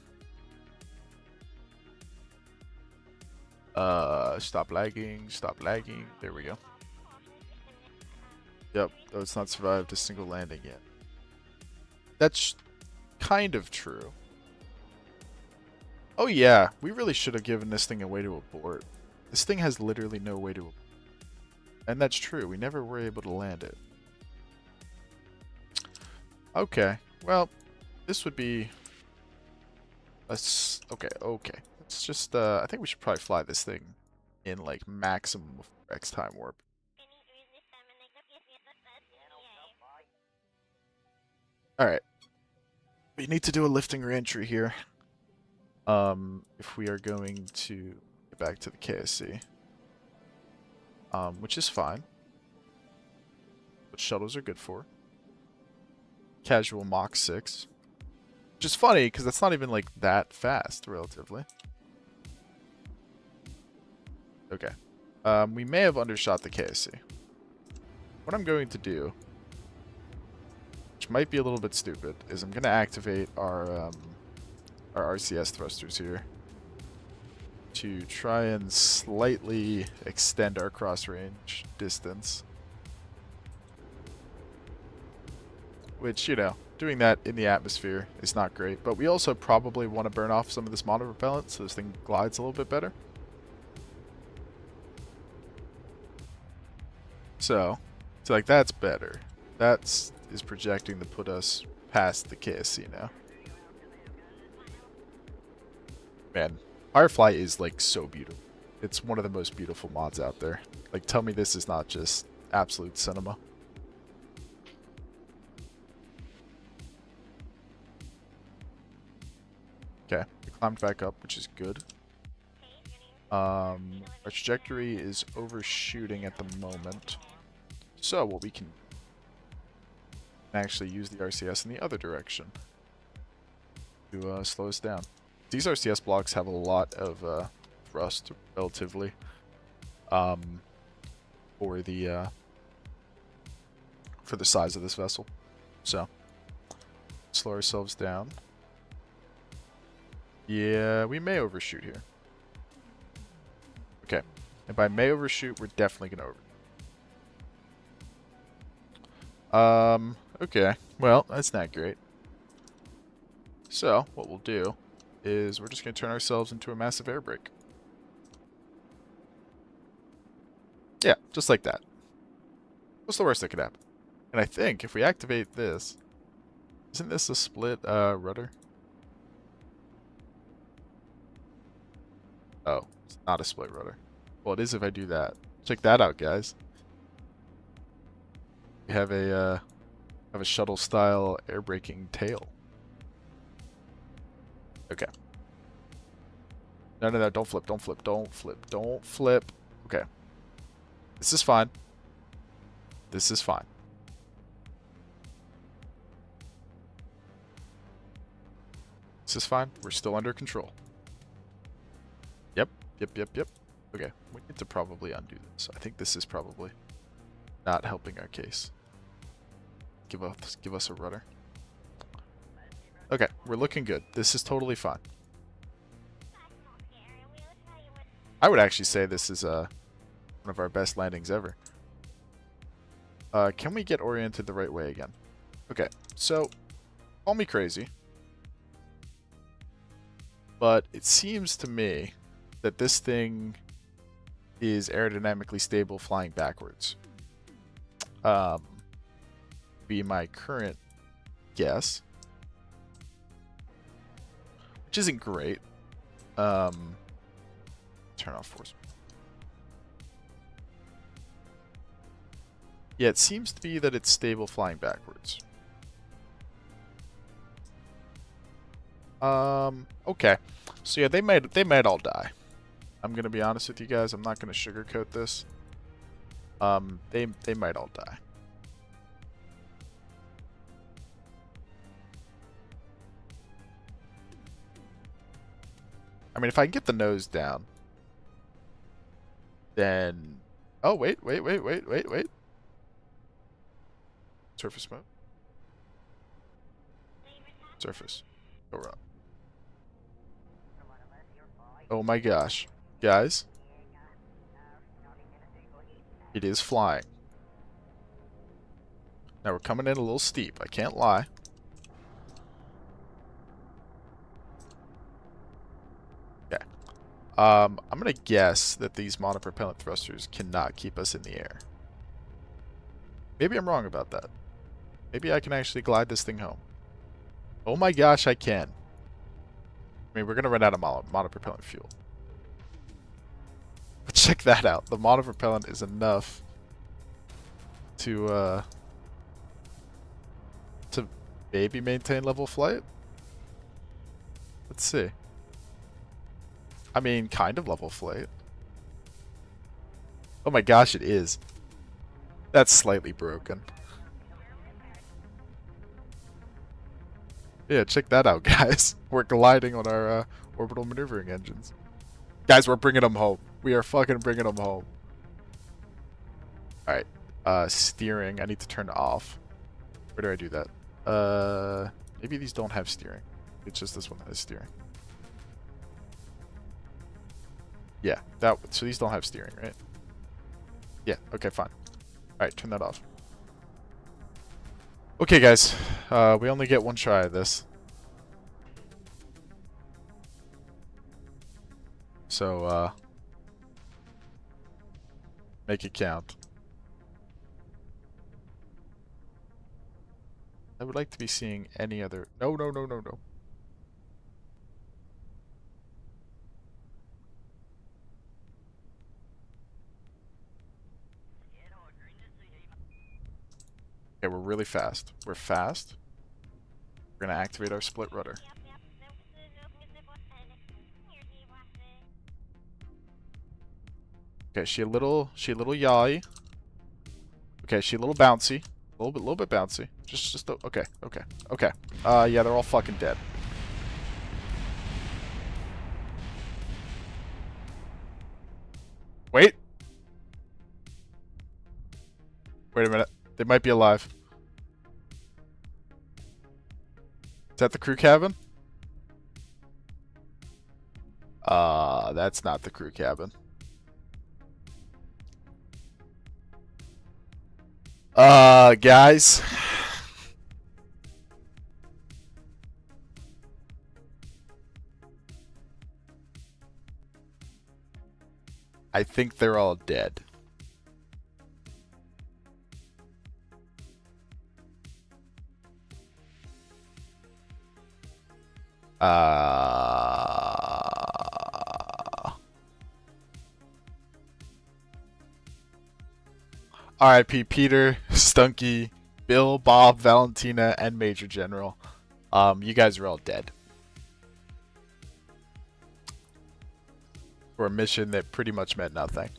Stop lagging, stop lagging. There we go. Yep, though it's not survived a single landing yet. That's kind of true. Oh yeah, we really should have given this thing a way to abort. This thing has literally no way to abort. And that's true, we never were able to land it. Okay, well, this would be... Okay. Let's just, I think we should probably fly this thing in, like, maximum X time warp. Alright. We need to do a lifting reentry here. If we are going to get back to the KSC. Which is fine. What shuttles are good for. Casual Mach 6. Which is funny, because that's not even, like, that fast, relatively. Okay. We may have undershot the KSC. What I'm going to do, which might be a little bit stupid, is I'm going to activate our RCS thrusters here to try and slightly extend our cross-range distance. Which, you know, doing that in the atmosphere is not great. But we also probably want to burn off some of this monopropellant so this thing glides a little bit better. So like that's better. That is projecting to put us past the KSC now. Man, Firefly is like so beautiful. It's one of the most beautiful mods out there. Like, tell me this is not just absolute cinema. Okay, we climbed back up, which is good. Our trajectory is overshooting at the moment. So what we can actually use the RCS in the other direction to slow us down. These RCS blocks have a lot of thrust, relatively, for the size of this vessel. So slow ourselves down. Yeah, we may overshoot here. Okay, and by may overshoot, we're definitely gonna over. Okay, well, that's not great. So what we'll do is we're just gonna turn ourselves into a massive air brake. Yeah, just like that. What's the worst that could happen? And I think if we activate this, isn't this a split rudder? Oh, it's not a split rudder. Well, it is if I do that. Check that out, guys. We have a shuttle style air braking tail. Okay. No, don't flip, don't flip, don't flip, don't flip. Okay. This is fine. This is fine. This is fine. We're still under control. Yep. Okay, we need to probably undo this. I think this is probably not helping our case. Give us a rudder. Okay, we're looking good. This is totally fine. I would actually say this is one of our best landings ever. Can we get oriented the right way again? Okay, so call me crazy, but it seems to me that this thing is aerodynamically stable flying backwards. Be my current guess, which isn't great. Turn off force. Yeah, it seems to be that it's stable flying backwards. Okay. So yeah, they might all die. I'm gonna be honest with you guys. I'm not gonna sugarcoat this. They might all die. I mean, if I can get the nose down, then... Oh, wait. Surface mode. Surface. Go up. Oh my gosh. Guys. It is flying. Now we're coming in a little steep. I can't lie. Okay. I'm gonna guess that these monopropellant thrusters cannot keep us in the air. Maybe I'm wrong about that. Maybe I can actually glide this thing home. Oh my gosh, I can. I mean, we're gonna run out of monopropellant fuel. But check that out. The monopropellant is enough to maybe maintain level flight. Let's see. I mean, kind of level flight. Oh my gosh, it is. That's slightly broken. Yeah, check that out, guys. We're gliding on our orbital maneuvering engines. Guys, we're bringing them home. We are fucking bringing them home. Alright. Steering. I need to turn off. Where do I do that? Maybe these don't have steering. It's just this one that has steering. Yeah, so these don't have steering, right? Yeah, okay, fine. Alright, turn that off. Okay, guys. We only get one try at this. So, make it count. I would like to be seeing any other... No, no, no, no, no. Okay, we're really fast. We're fast. We're gonna activate our split rudder. Okay, she a little yawy. Okay, she a little bouncy. A little bit bouncy. Okay. Yeah, they're all fucking dead. Wait. Wait a minute. They might be alive. Is that the crew cabin? That's not the crew cabin. Guys. I think they're all dead. R.I.P. Peter, Stunky, Bill, Bob, Valentina, and Major General. You guys are all dead. For a mission that pretty much meant nothing.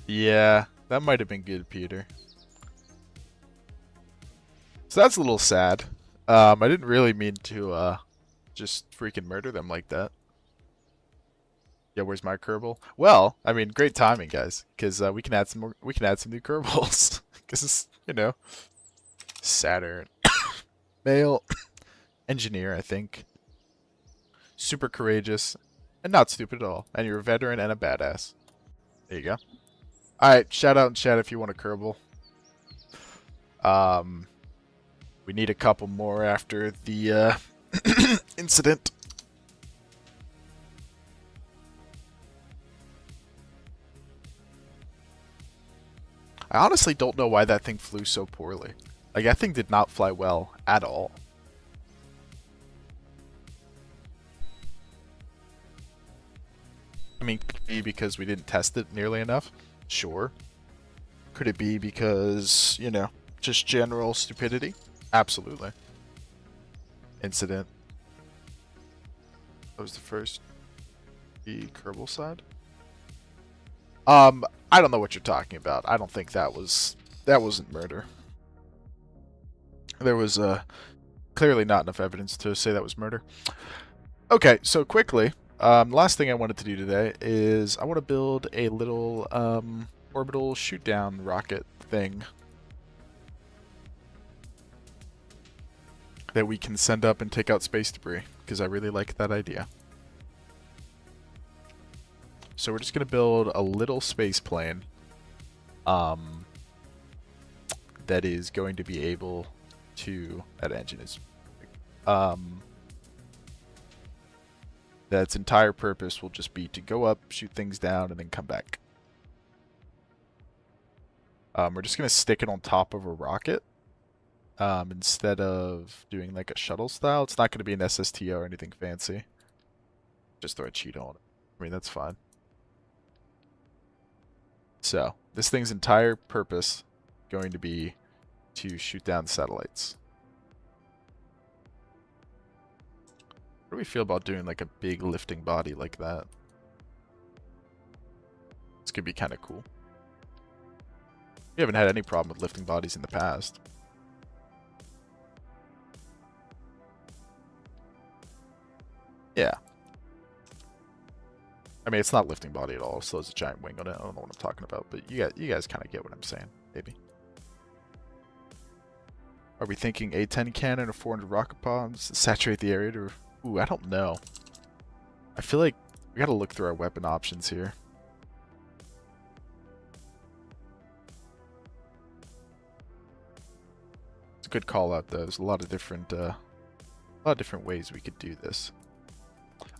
Yeah, that might have been good, Peter. So that's a little sad. I didn't really mean to just freaking murder them like that. Yeah, where's my Kerbal? Well, I mean, great timing, guys, because we can add some more. We can add some new Kerbals, because you know, Saturn, male, engineer, I think, super courageous, and not stupid at all. And you're a veteran and a badass. There you go. All right, shout out in chat if you want a Kerbal. We need a couple more after the incident. I honestly don't know why that thing flew so poorly. Like, that thing did not fly well at all. I mean, could it be because we didn't test it nearly enough? Sure. Could it be because, you know, just general stupidity? Absolutely. Incident. That was the first. The Kerbal side? I don't know what you're talking about. I don't think that wasn't murder. There was clearly not enough evidence to say that was murder. Okay, so quickly, last thing I wanted to do today is I want to build a little orbital shoot-down rocket thing that we can send up and take out space debris, because I really like that idea. So we're just going to build a little space plane that is going to be able to... That engine is... That's entire purpose will just be to go up, shoot things down, and then come back. We're just going to stick it on top of a rocket instead of doing like a shuttle style. It's not going to be an SSTO or anything fancy. Just throw a cheat on it. I mean, that's fine. So, this thing's entire purpose going to be to shoot down satellites. What do we feel about doing like a big lifting body like that? This could be kind of cool. We haven't had any problem with lifting bodies in the past. Yeah. I mean, it's not lifting body at all. It still has a giant wing on it. I don't know what I'm talking about, but you guys kind of get what I'm saying, maybe. Are we thinking A10 cannon or 400 rocket bombs to saturate the area? To... Ooh, I don't know. I feel like we gotta look through our weapon options here. It's a good call out, though. There's a lot of different ways we could do this.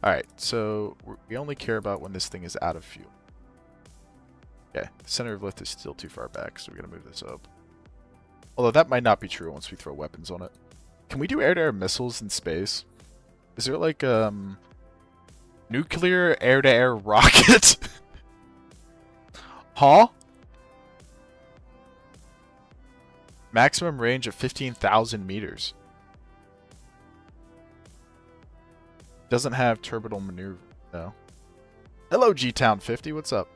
Alright, so we only care about when this thing is out of fuel. Okay, the center of lift is still too far back, so we're going to move this up. Although that might not be true once we throw weapons on it. Can we do air-to-air missiles in space? Is there like nuclear air-to-air rocket? Huh? Maximum range of 15,000 meters. Doesn't have terminal maneuver, no. Hello, G-Town 50, what's up?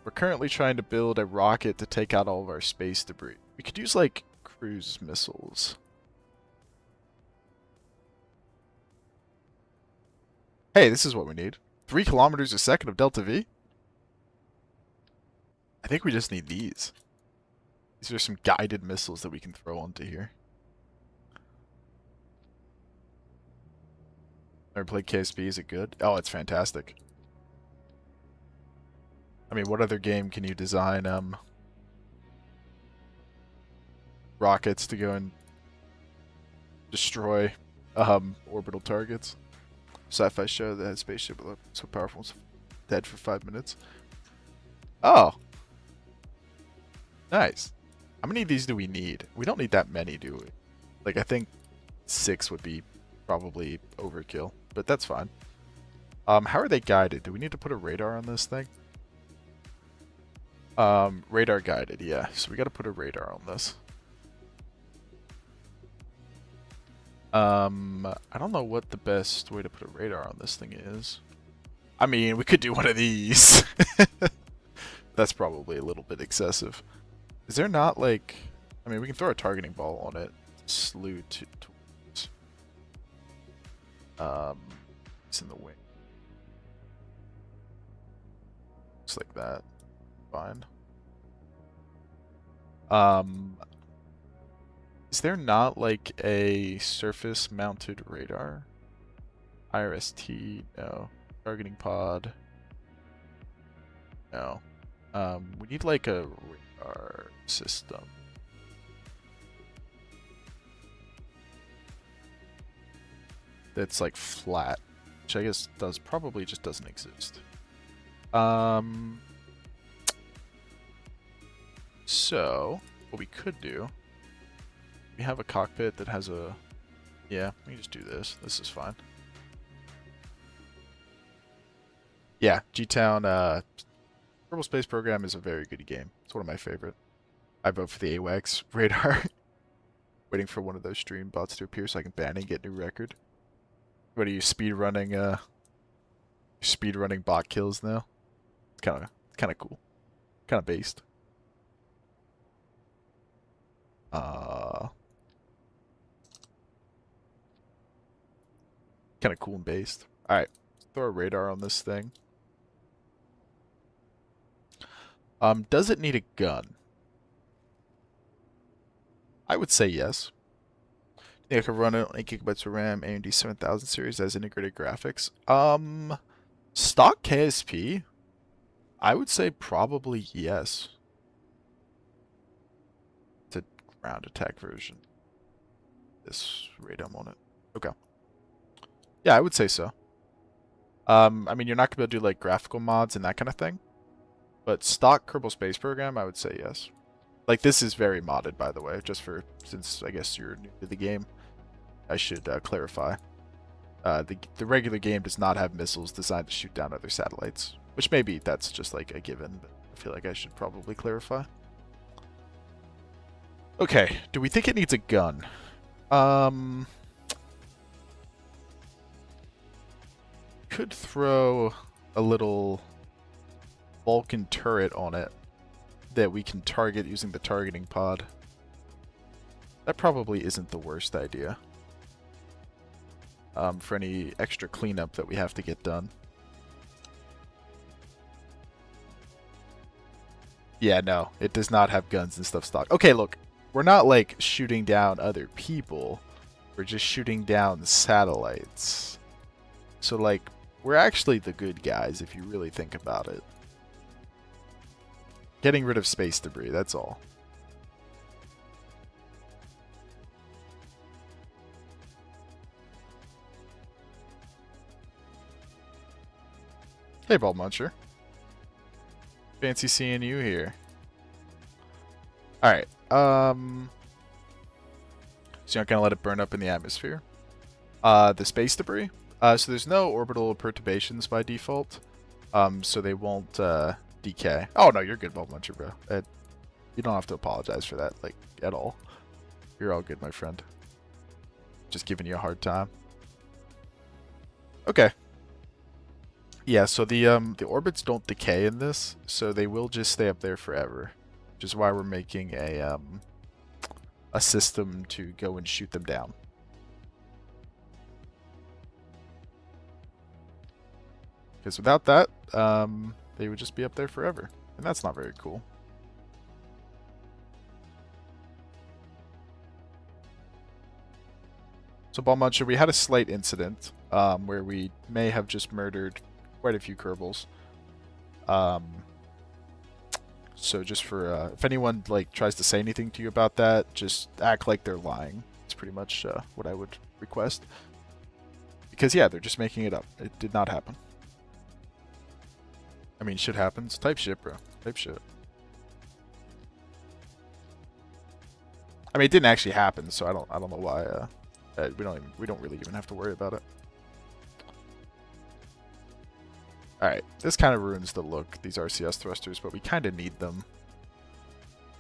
We're currently trying to build a rocket to take out all of our space debris. We could use, like, cruise missiles. Hey, this is what we need. 3 kilometers a second of delta V? I think we just need these. These are some guided missiles that we can throw onto here. Never played KSP, is it good? Oh, it's fantastic. I mean, what other game can you design rockets to go and destroy orbital targets? Sci-fi show that had spaceship so powerful it's dead for 5 minutes. Oh. Nice. How many of these do we need? We don't need that many, do we? Like, I think 6 would be probably overkill, but that's fine. How are they guided? Do we need to put a radar on this thing? Radar guided, yeah. So we got to put a radar on this. I don't know what the best way to put a radar on this thing is. I mean, we could do one of these. That's probably a little bit excessive. Is there not like... I mean, we can throw a targeting ball on it. Slew towards... it's in the wing. Just like that. Fine. Is there not like a surface mounted radar? IRST, no. Targeting pod. No. We need like a radar system. That's like flat, which I guess probably just doesn't exist. So what we could do, we have a cockpit that has a, yeah, we can just do this. This is fine. Yeah, G-Town, Kerbal Space Program is a very good game. It's one of my favorite. I vote for the AWACS radar. Waiting for one of those stream bots to appear so I can ban it and get new record. What are you speed running bot kills now? It's kind of cool. Kind of based. Kind of cool and based. Alright, throw a radar on this thing. Does it need a gun? I would say yes. I think I could run it on 8 gigabytes of RAM, AMD 7000 series as integrated graphics. Stock KSP? I would say probably yes. It's a ground attack version. This radom on it. Okay. Yeah, I would say so. I mean, you're not going to be able to do like graphical mods and that kind of thing. But stock Kerbal Space Program, I would say yes. Like, this is very modded, by the way, just for, since I guess you're new to the game, I should clarify. The regular game does not have missiles designed to shoot down other satellites, which maybe that's just like a given, but I feel like I should probably clarify. Okay, do we think it needs a gun? Could throw a little Vulcan turret on it that we can target using the targeting pod. That probably isn't the worst idea. For any extra cleanup that we have to get done. Yeah, no, it does not have guns and stuff stocked. Okay, look, we're not like shooting down other people. We're just shooting down satellites. So like, we're actually the good guys if you really think about it. Getting rid of space debris, that's all. Hey, Ball Muncher. Fancy seeing you here. Alright, so you're not gonna let it burn up in the atmosphere? The space debris? So there's no orbital perturbations by default. So they won't, decay. Oh, no, you're good, Ball Muncher, bro. You don't have to apologize for that, like, at all. You're all good, my friend. Just giving you a hard time. Okay. Yeah, so the orbits don't decay in this, so they will just stay up there forever. Which is why we're making a system to go and shoot them down. Because without that, they would just be up there forever. And that's not very cool. So, Ball Muncher, we had a slight incident where we may have just murdered quite a few Kerbals. So just for, if anyone like tries to say anything to you about that, just act like they're lying. It's pretty much what I would request. Because yeah, they're just making it up. It did not happen. I mean, shit happens. Type shit, bro. Type shit. I mean, it didn't actually happen, so I don't know why. We don't really even have to worry about it. Alright, this kind of ruins the look, these RCS thrusters, but we kind of need them.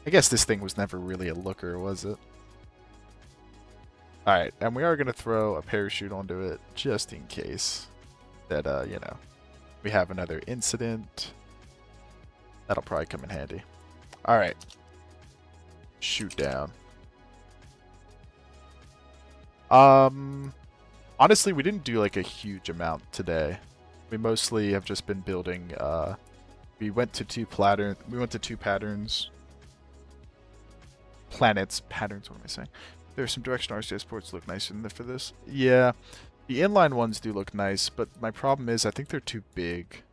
I guess this thing was never really a looker, was it? Alright, and we are going to throw a parachute onto it, just in case that, you know, we have another incident. That'll probably come in handy. Alright. Shoot down. Honestly, we didn't do like a huge amount today. We mostly have just been building, we went to two patterns. Planets, patterns, what am I saying? There's some direction RCS ports look nice in there for this. Yeah, the inline ones do look nice, but my problem is I think they're too big.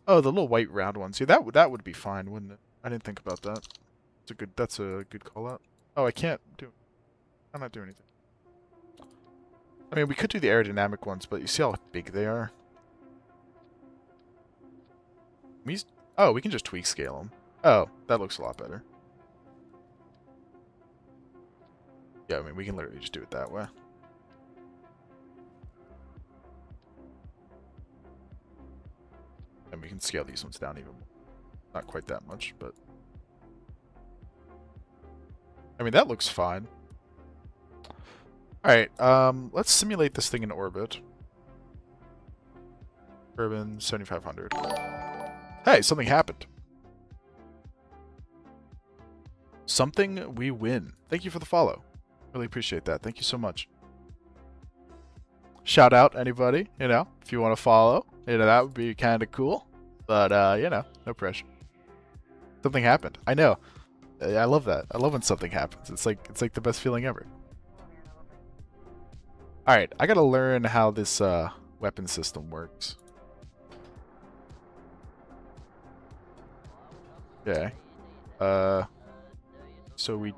Oh, the little white round ones. Yeah, that would be fine, wouldn't it? I didn't think about that. That's a good call out. Oh, I'm not doing anything. I mean, we could do the aerodynamic ones, but you see how big they are? Oh, we can just tweak scale them. Oh, that looks a lot better. Yeah, I mean, we can literally just do it that way. And we can scale these ones down even more. Not quite that much, but... I mean, that looks fine. Alright, let's simulate this thing in orbit. Urban 7500. Hey, something happened. Something we win. Thank you for the follow. Really appreciate that. Thank you so much. Shout out anybody, you know, if you want to follow. You know, that would be kind of cool. But, you know, no pressure. Something happened. I know. I love that. I love when something happens. It's like the best feeling ever. Alright, I gotta learn how this weapon system works. Okay. So we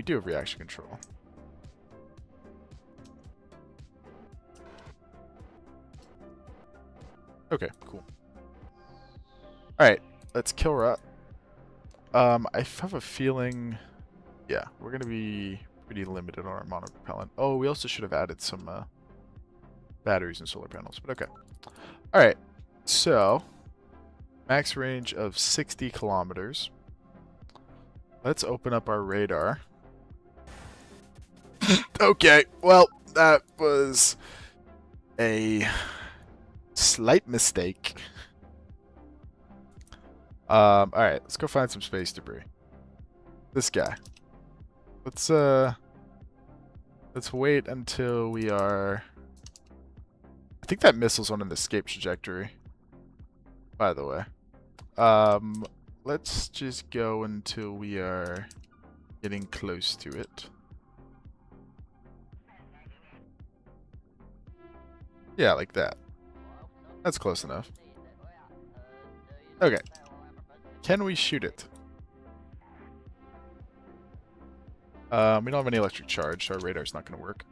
do have reaction control. Okay, cool. Alright, let's kill Rot. I have a feeling... Yeah, we're gonna be pretty limited on our monopropellant. Oh, we also should have added some batteries and solar panels, but okay. Alright, so... Max range of 60 kilometers. Let's open up our radar. Okay, well, that was a slight mistake. Alright, let's go find some space debris. This guy. Let's wait until we are... I think that missile's on an escape trajectory, by the way. Let's just go until we are getting close to it. Yeah, like that. That's close enough. Okay. Can we shoot it? We don't have any electric charge, so our radar's not going to work.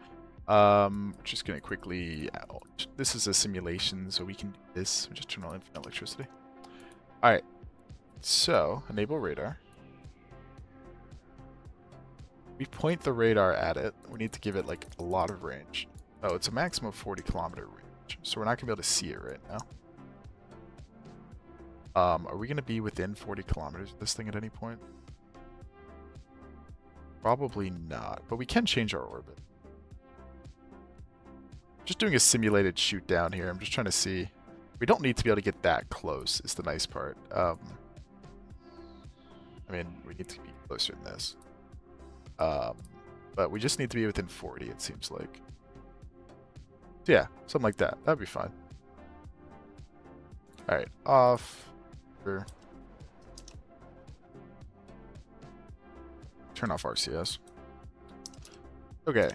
Just going to quickly... This is a simulation, so we can do this. Just turn on infinite electricity. Alright. So, enable radar. We point the radar at it. We need to give it, like, a lot of range. Oh, it's a maximum of 40 kilometer range. So we're not going to be able to see it right now. Are we going to be within 40 kilometers of this thing at any point? Probably not, but we can change our orbit. Just doing a simulated shoot down here. I'm just trying to see. We don't need to be able to get that close, is the nice part. I mean, we need to be closer than this. But we just need to be within 40, it seems like. So yeah, something like that. That'd be fine. Alright, off. Sure. Turn off RCS. Okay.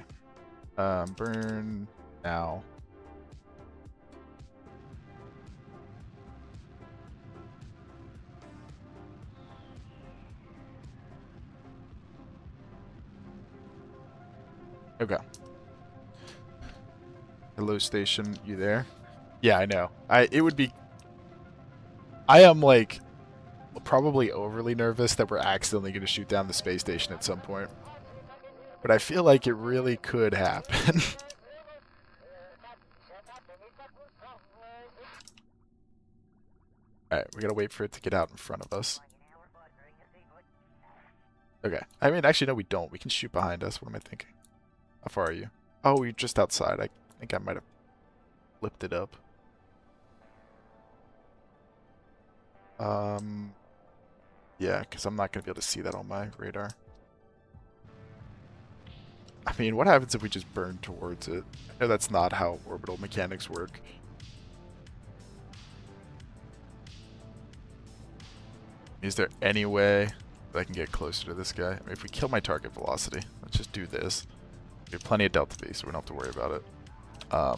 Burn now. Okay. Hello, station. You there? Yeah, I know. It would be... I am, like, probably overly nervous that we're accidentally going to shoot down the space station at some point. But I feel like it really could happen. Alright, we gotta wait for it to get out in front of us. Okay. I mean, actually, no, we don't. We can shoot behind us. What am I thinking? How far are you? Oh, you're just outside. I think I might have flipped it up. Yeah, because I'm not going to be able to see that on my radar. I mean, what happens if we just burn towards it? I know that's not how orbital mechanics work. Is there any way that I can get closer to this guy? I mean, if we kill my target velocity, let's just do this. We have plenty of delta V, so we don't have to worry about it. Yeah,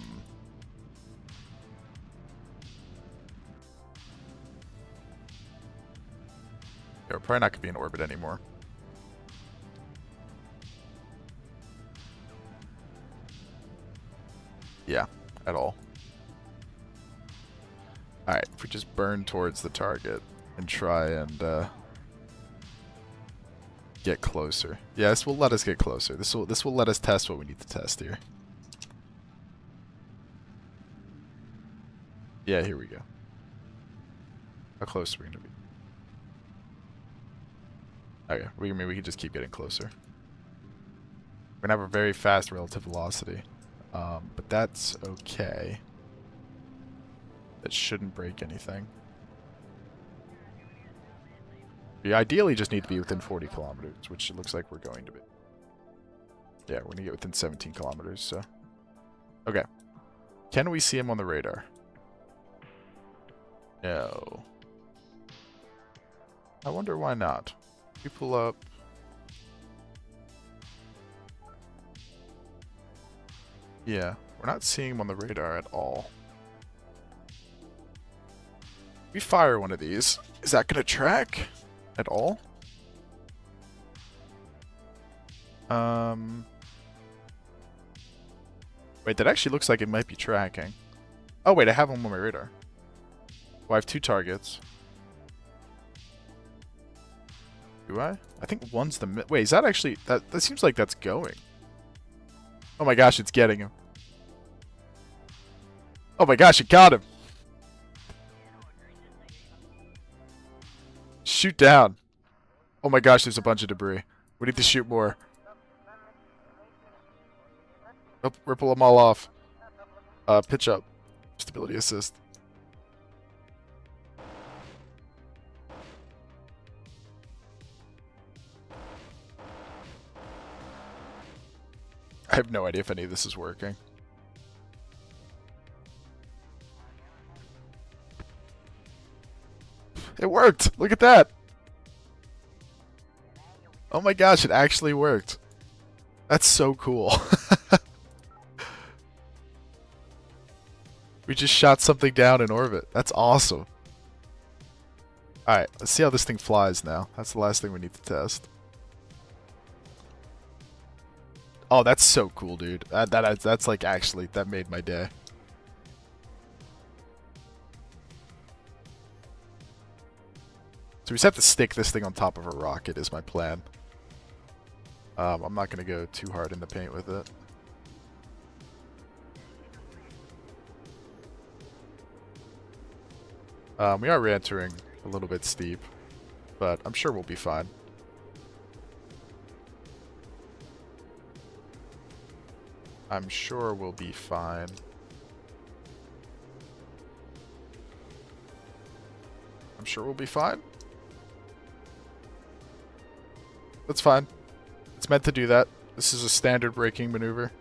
we're probably not going to be in orbit anymore. Yeah, at all. Alright, if we just burn towards the target and try and get closer. Yeah, this will let us get closer. This will let us test what we need to test here. Yeah, here we go. How close are we going to be? Okay, we can just keep getting closer. We're going to have a very fast relative velocity. But that's okay. That shouldn't break anything. We ideally just need to be within 40 kilometers, which it looks like we're going to be. Yeah, we're going to get within 17 kilometers, so... Okay. Can we see him on the radar? No. I wonder why not. We pull up... Yeah, we're not seeing him on the radar at all. We fire one of these. Is that going to track at all? Wait, that actually looks like it might be tracking. Oh, wait, I have him on my radar. Oh, I have two targets. Do I? I think one's the... Wait, is that actually... That seems like that's going. Oh my gosh, it's getting him. Oh my gosh, it got him. Shoot down. Oh my gosh, there's a bunch of debris. We need to shoot more. Oh, ripple them all off. Pitch up. Stability assist. I have no idea if any of this is working. It worked! worked! Look at that! Oh my gosh, it actually worked. That's so cool. We just shot something down in orbit. That's awesome. Alright, let's see how this thing flies now. That's the last thing we need to test. Oh, that's so cool, dude. That's like actually, that made my day. So we just have to stick this thing on top of a rocket is my plan. I'm not going to go too hard in the paint with it. We are re-entering a little bit steep, but I'm sure we'll be fine. I'm sure we'll be fine. I'm sure we'll be fine. That's fine. It's meant to do that. This is a standard braking maneuver.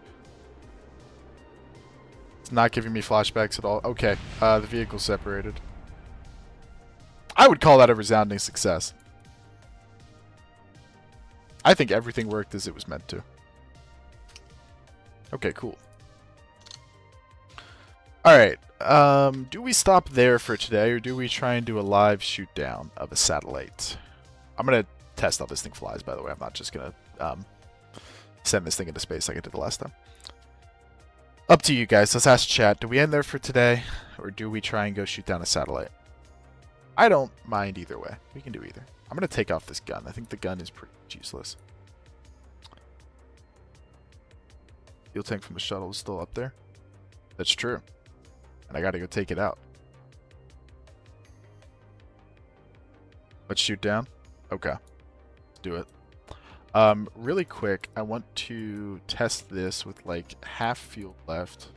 It's not giving me flashbacks at all. Okay, the vehicle's separated. I would call that a resounding success. I think everything worked as it was meant to. Okay, cool. Alright, do we stop there for today, or do we try and do a live shoot down of a satellite? I'm gonna test how this thing flies, by the way. I'm not just gonna send this thing into space like I did the last time. Up to you guys. Let's ask chat. Do we end there for today, or do we try and go shoot down a satellite? I don't mind either way. We can do either. I'm gonna take off this gun. I think the gun is pretty useless. Fuel tank from the shuttle is still up there. That's true. And I gotta go take it out. Let's shoot down. Okay. Do it. Really quick, I want to test this with like half fuel left.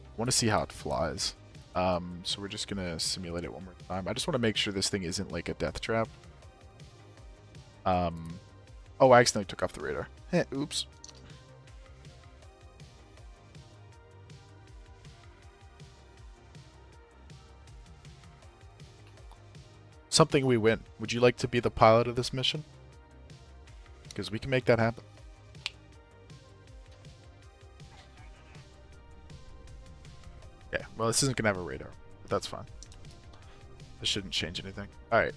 I want to see how it flies. So we're just gonna simulate it one more time. I just want to make sure this thing isn't like a death trap. Oh, I accidentally took off the radar. Oops. Something we win. Would you like to be the pilot of this mission? Because we can make that happen. Yeah, well, this isn't going to have a radar, but that's fine. This shouldn't change anything. Alright,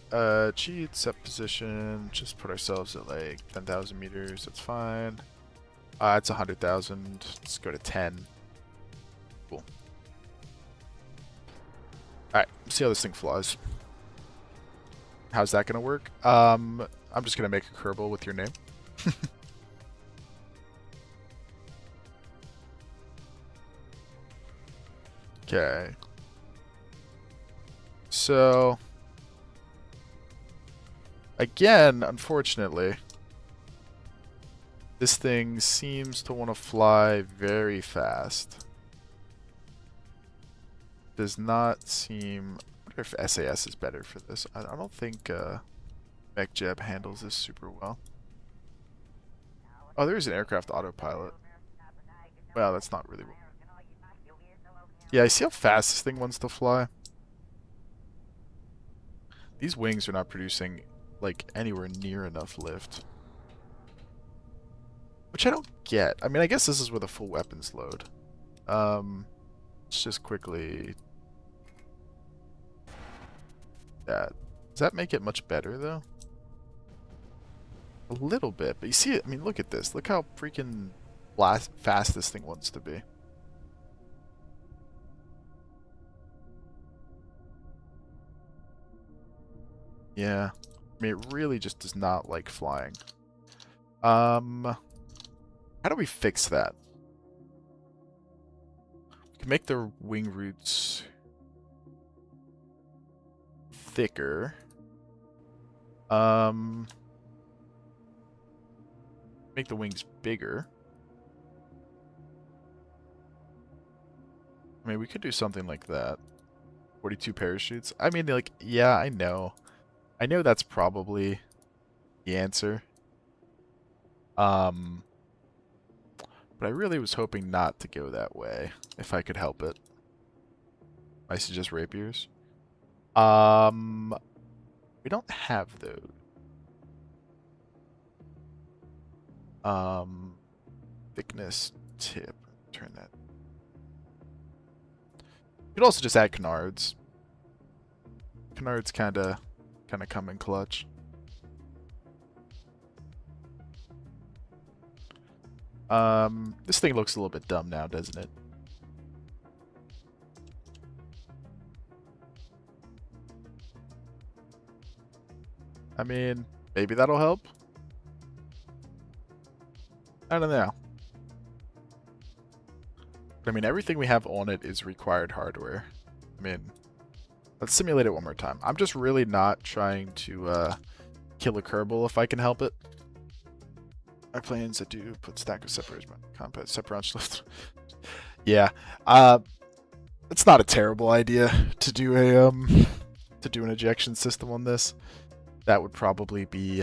cheat, set position, just put ourselves at like 10,000 meters, that's fine. It's 100,000, let's go to 10. Cool. Alright, see how this thing flies. How's that going to work? I'm just going to make a Kerbal with your name. Okay. So, again, unfortunately, this thing seems to want to fly very fast. Does not seem... I wonder if SAS is better for this. I don't think MechJeb handles this super well. Oh, there is an aircraft autopilot. Well, that's not really... Yeah, I see how fast this thing wants to fly. These wings are not producing, like, anywhere near enough lift. Which I don't get. I mean, I guess this is with a full weapons load. Let's just quickly... That. Does that make it much better, though? A little bit, but you see it. I mean, look at this. Look how freaking fast this thing wants to be. Yeah. I mean, it really just does not like flying. How do we fix that? We can make the wing roots thicker. Make the wings bigger. I mean, we could do something like that. 42 parachutes. I mean, like, yeah, I know. I know that's probably the answer. But I really was hoping not to go that way, if I could help it. I suggest rapiers. We don't have those. Thickness tip. Turn that. You could also just add canards. Canards kind of come in clutch. This thing looks a little bit dumb now, doesn't it? I mean, maybe that'll help. I don't know. I mean, everything we have on it is required hardware. I mean, let's simulate it one more time. I'm just really not trying to kill a Kerbal if I can help it. My plans that do put stack of separators, compact separons left. Yeah, it's not a terrible idea to do a an ejection system on this. That would probably be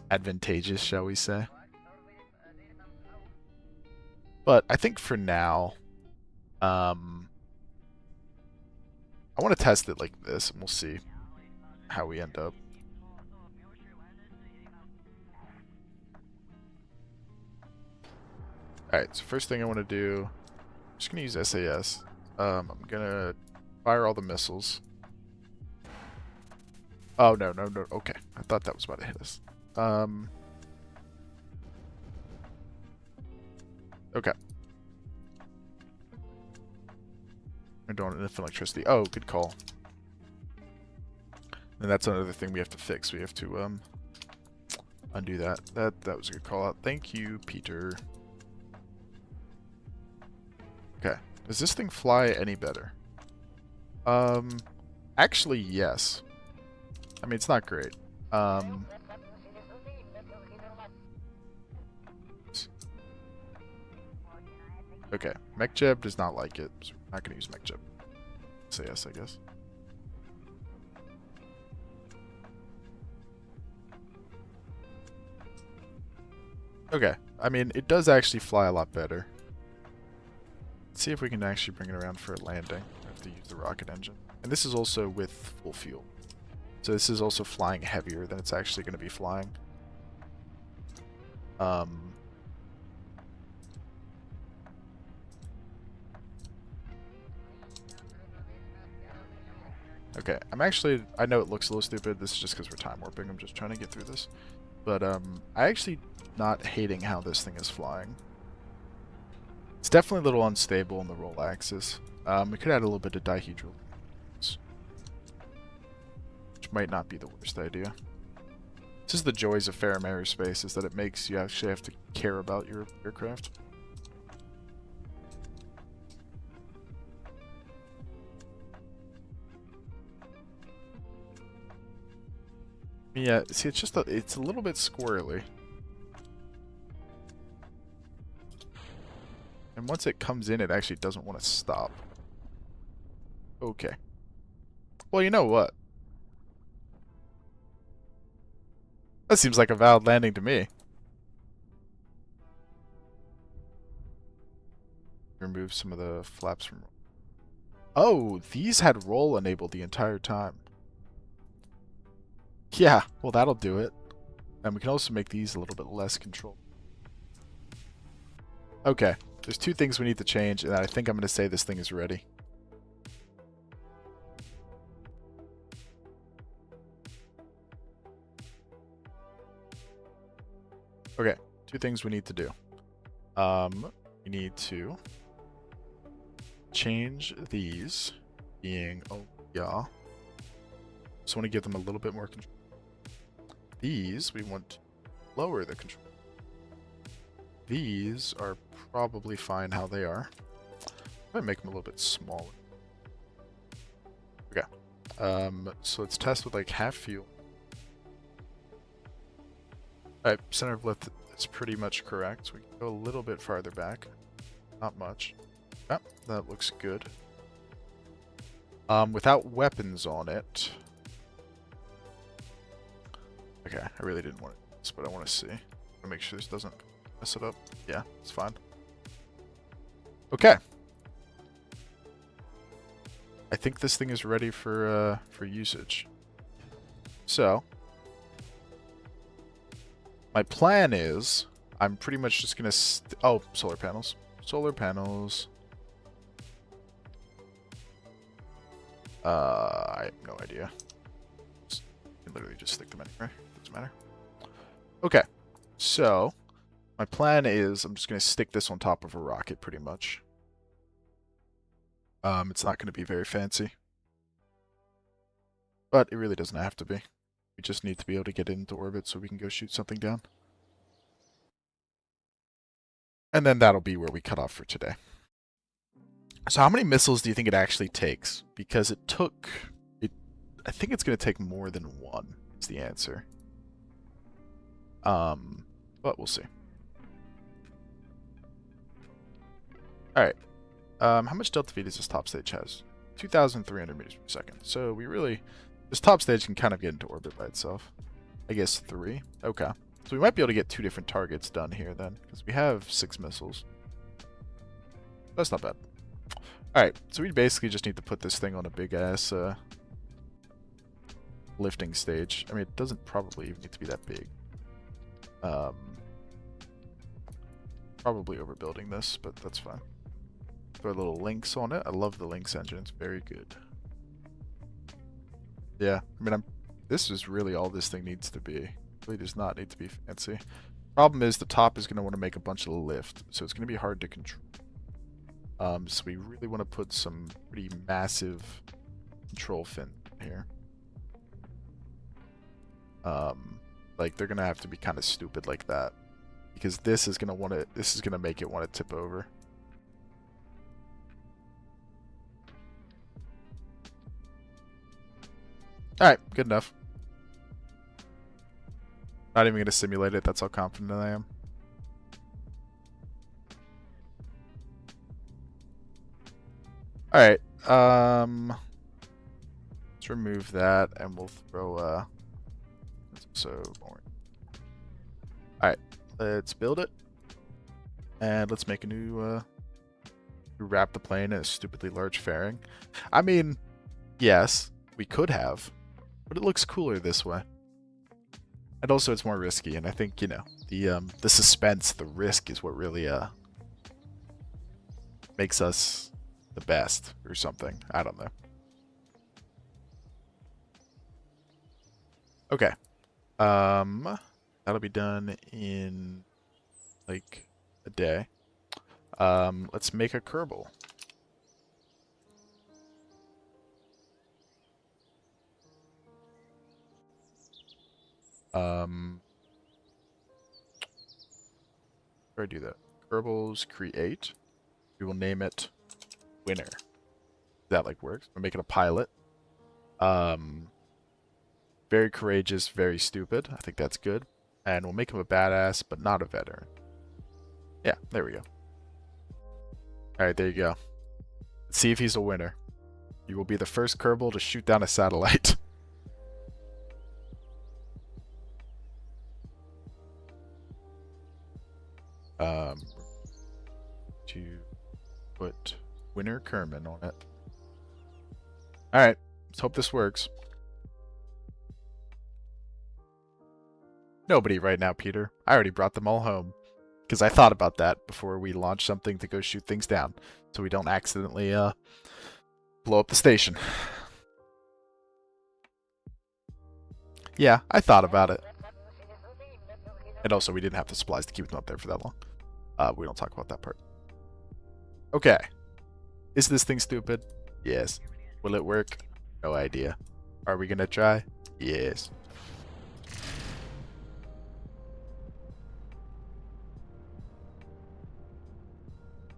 advantageous, shall we say? But I think for now, I want to test it like this, and we'll see how we end up. Alright, so first thing I want to do, I'm just going to use SAS. I'm going to fire all the missiles. Oh, no. Okay, I thought that was about to hit us. Okay. I don't have electricity. Oh, good call. And that's another thing we have to fix. We have to undo that. That was a good call out. Thank you, Peter. Okay. Does this thing fly any better? Actually, yes. I mean, it's not great. Okay. MechJeb does not like it, so we're not going to use MechJeb. Say yes, I guess. Okay. I mean, it does actually fly a lot better. Let's see if we can actually bring it around for a landing. I have to use the rocket engine. And this is also with full fuel. So this is also flying heavier than it's actually going to be flying. Okay, I know it looks a little stupid. This is just because we're time warping. I'm just trying to get through this. But I actually not hating how this thing is flying. It's definitely a little unstable on the roll axis. We could add a little bit of dihedral, which might not be the worst idea. This is the joys of Ferrum Aerospace, is that it makes you actually have to care about your aircraft. Yeah, see, it's a little bit squirrely. And once it comes in, it actually doesn't want to stop. Okay. Well, you know what? That seems like a valid landing to me. Remove some of the flaps from... Oh, these had roll enabled the entire time. Yeah, well, that'll do it. And we can also make these a little bit less controlled. Okay, there's two things we need to change, and I think I'm going to say this thing is ready. Okay, two things we need to do. We need to change these being, oh yeah. Just want to give them a little bit more control. These, we want to lower the control. These are probably fine how they are. I might make them a little bit smaller. Okay. So let's test with like half fuel. Alright, center of lift is pretty much correct. So we can go a little bit farther back. Not much. Yeah, that looks good. Without weapons on it. Okay, I really didn't want this, but I want to see. I want to make sure this doesn't mess it up. Yeah, it's fine. Okay. I think this thing is ready for usage. So, my plan is, I'm pretty much just gonna oh, solar panels. Solar panels. I have no idea. You can literally just stick them anywhere. Doesn't matter. Okay, so my plan is I'm just gonna stick this on top of a rocket, pretty much. It's not gonna be very fancy, but it really doesn't have to be. We just need to be able to get into orbit so we can go shoot something down. And then that'll be where we cut off for today. So how many missiles do you think it actually takes? Because it took... I think it's going to take more than one, is the answer. But we'll see. Alright. How much delta V does this top stage has? 2,300 meters per second. So we really... This top stage can kind of get into orbit by itself. I guess 3. Okay. So we might be able to get 2 different targets done here then. Because we have 6 missiles. That's not bad. Alright, so we basically just need to put this thing on a big-ass lifting stage. I mean, it doesn't probably even need to be that big. Probably overbuilding this, but that's fine. Throw little links on it. I love the links engine. It's very good. Yeah, I mean, this is really all this thing needs to be. It really does not need to be fancy. Problem is, the top is going to want to make a bunch of lift, so it's going to be hard to control. So we really want to put some pretty massive control fin here. Like they're gonna have to be kind of stupid like that, because this is gonna make it want to tip over. All right, good enough. Not even gonna simulate it. That's how confident I am. Alright, let's remove that and we'll throw, so boring. Alright, let's build it. And let's make a new, wrap the plane in a stupidly large fairing. I mean, yes, we could have, but it looks cooler this way. And also it's more risky, and I think, you know, the suspense, the risk is what really, makes us the best or something. I don't know. Okay. That'll be done in like a day. Let's make a Kerbal. Where do I do that? Kerbals create. We will name it Winner. That like works. We'll make it a pilot. Very courageous, very stupid. I think that's good. And we'll make him a badass, but not a veteran. Yeah, there we go. Alright, there you go. Let's see if he's a winner. You will be the first Kerbal to shoot down a satellite. To put Winner Kerman on it. Alright, let's hope this works. Nobody right now, Peter. I already brought them all home. Because I thought about that before we launch something to go shoot things down. So we don't accidentally blow up the station. Yeah, I thought about it. And also, we didn't have the supplies to keep them up there for that long. We don't talk about that part. Okay. Is this thing stupid? Yes. Will it work? No idea. Are we gonna try? Yes.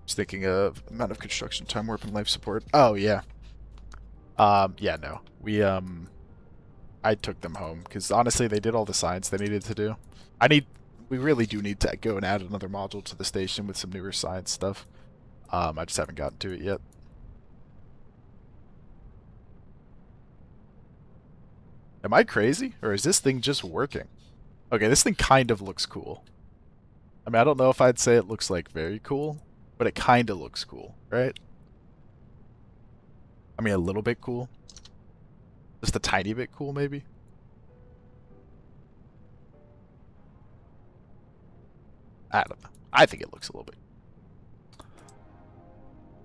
Just thinking of amount of construction time, warp, and life support. Oh yeah. Yeah, no. I took them home because honestly they did all the science they needed to do. We really do need to go and add another module to the station with some newer science stuff. I just haven't gotten to it yet. Am I crazy? Or is this thing just working? Okay, this thing kind of looks cool. I mean, I don't know if I'd say it looks like very cool, but it kind of looks cool, right? I mean, a little bit cool. Just a tiny bit cool, maybe? I don't know. I think it looks a little bit.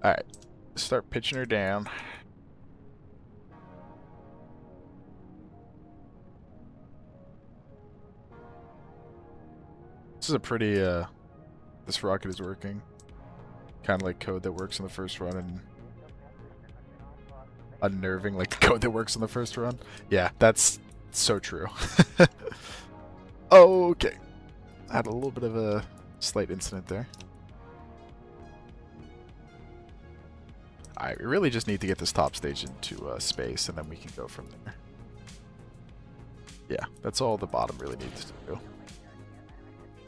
Alright. Start pitching her down. This is a pretty, this rocket is working. Kind of like code that works in the first run and unnerving like the code that works in the first run. Yeah, that's so true. Okay. I had a little bit of a slight incident there. Alright, we really just need to get this top stage into space, and then we can go from there. Yeah, that's all the bottom really needs to do.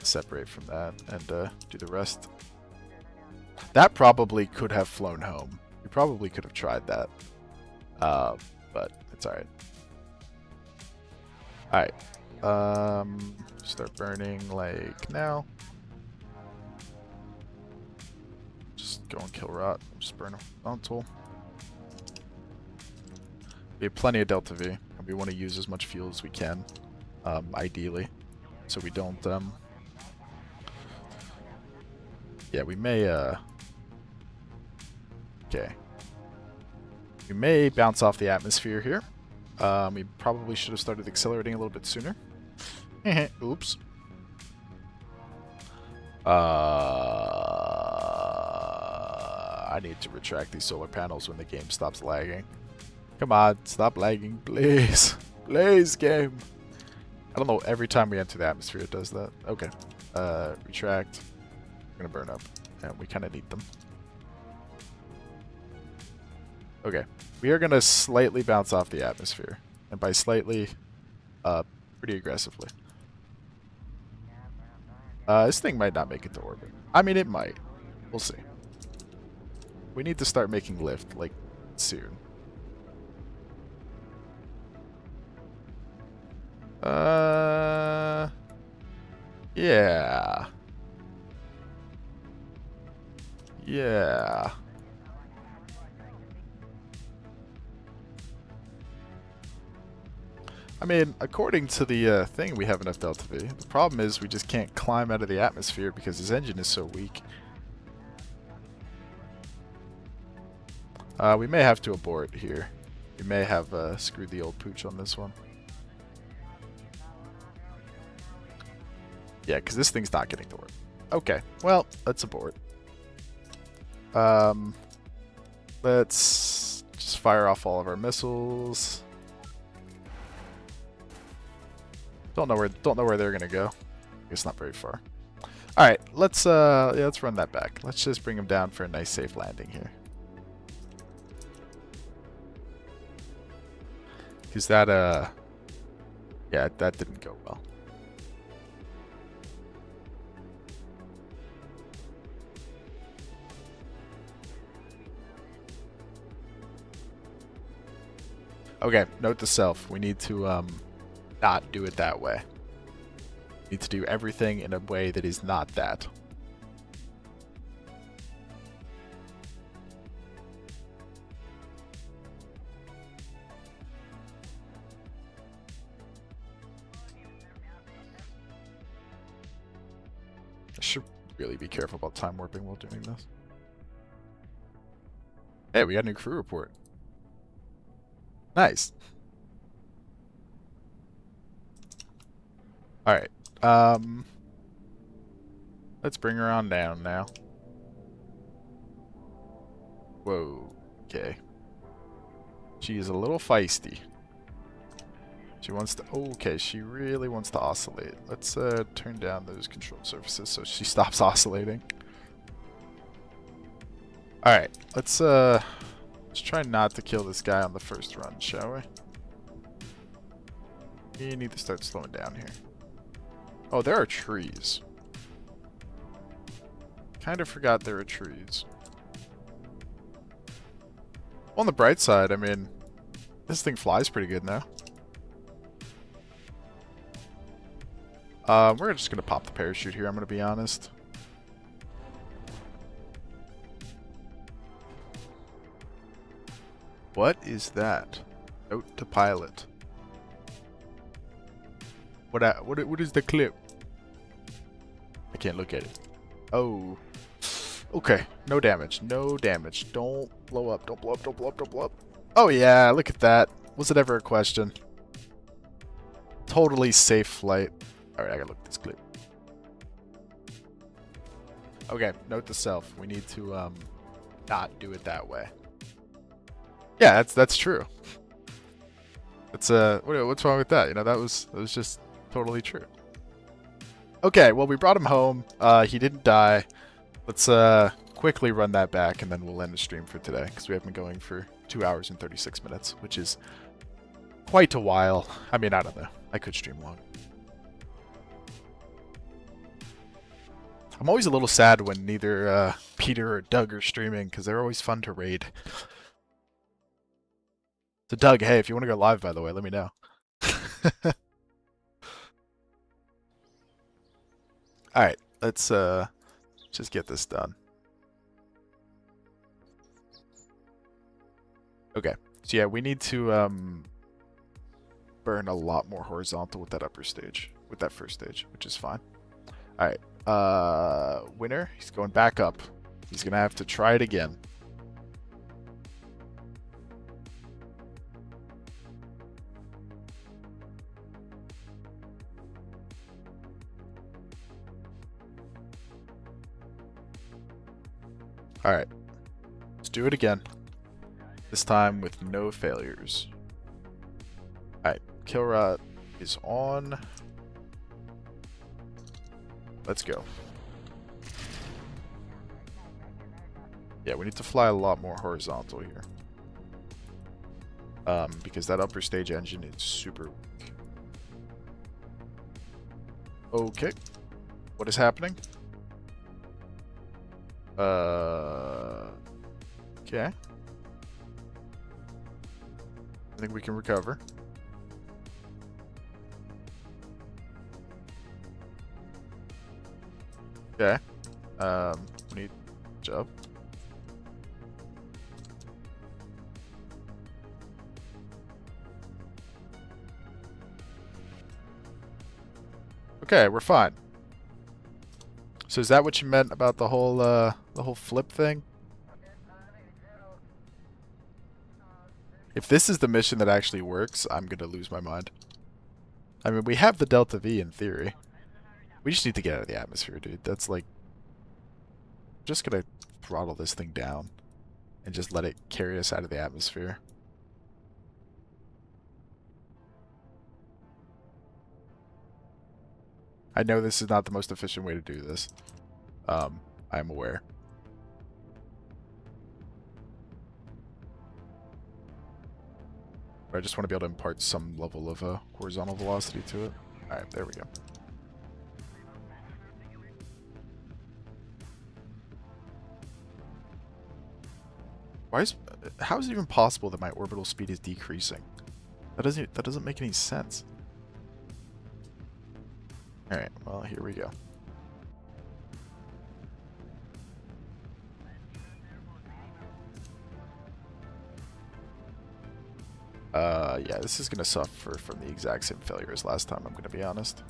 Separate from that and do the rest. That probably could have flown home. We probably could have tried that. But it's alright. Alright. Start burning like now. Just go and kill rot. Just burn a tool. We have plenty of Delta V, and we want to use as much fuel as we can, ideally, so we don't. Yeah, we may. Okay. We may bounce off the atmosphere here. We probably should have started accelerating a little bit sooner. Oops. I need to retract these solar panels when the game stops lagging. Come on, stop lagging, please. Please, game. I don't know, every time we enter the atmosphere it does that. Okay. Retract. We're gonna burn up. And we kind of need them. Okay. We are gonna slightly bounce off the atmosphere. And by slightly, pretty aggressively. This thing might not make it to orbit. I mean, it might. We'll see. We need to start making lift, like, soon. Yeah. Yeah. I mean, according to the thing, we have enough Delta V. The problem is we just can't climb out of the atmosphere because his engine is so weak. We may have to abort here. We may have screwed the old pooch on this one. Yeah, because this thing's not getting to work. Okay, well, let's abort. Let's just fire off all of our missiles. Don't know where they're gonna go. It's not very far. All right, let's yeah, let's run that back. Let's just bring them down for a nice safe landing here. Because that yeah, that didn't go well. Okay, note to self. We need to not do it that way. We need to do everything in a way that is not that. I should really be careful about time warping while doing this. Hey, we got a new crew report. Nice. Alright. Let's bring her on down now. Whoa. Okay. She is a little feisty. She wants to... Okay, she really wants to oscillate. Let's turn down those control surfaces so she stops oscillating. Alright, let's try not to kill this guy on the first run, shall we? You need to start slowing down here. Oh, there are trees. Kind of forgot there are trees. On the bright side, I mean, this thing flies pretty good now. We're just gonna pop the parachute here, I'm gonna be honest. What is that? Note to pilot. What is the clip? I can't look at it. Oh. Okay. No damage. No damage. Don't blow up. Don't blow up. Don't blow up. Don't blow up. Oh, yeah. Look at that. Was it ever a question? Totally safe flight. Alright, I gotta look at this clip. Okay. Note to self. We need to, not do it that way. Yeah, that's true. It's, what's wrong with that? You know, that was just totally true. Okay, well, we brought him home. He didn't die. Let's quickly run that back, and then we'll end the stream for today, because we have been going for 2 hours and 36 minutes, which is quite a while. I mean, I don't know. I could stream long. I'm always a little sad when neither Peter or Doug are streaming, because they're always fun to raid. So Doug, hey, if you want to go live, by the way, let me know. Alright, let's just get this done. Okay, so yeah, we need to burn a lot more horizontal with that upper stage, with that first stage, which is fine. Alright, winner, he's going back up. He's gonna have to try it again. Alright, let's do it again. This time with no failures. Alright, kill rot is on. Let's go. Yeah, we need to fly a lot more horizontal here. Because that upper stage engine is super weak. Okay. What is happening? Okay. I think we can recover. Okay. We need jump. Okay, we're fine. So is that what you meant about the whole flip thing? If this is the mission that actually works, I'm gonna lose my mind. I mean, we have the Delta V in theory. We just need to get out of the atmosphere, dude. That's like... I'm just gonna throttle this thing down and just let it carry us out of the atmosphere. I know this is not the most efficient way to do this. I'm aware. But I just want to be able to impart some level of horizontal velocity to it. Alright, there we go. How is it even possible that my orbital speed is decreasing? That doesn't make any sense. Alright, well, here we go. Yeah, this is gonna suffer from the exact same failure as last time, I'm gonna be honest.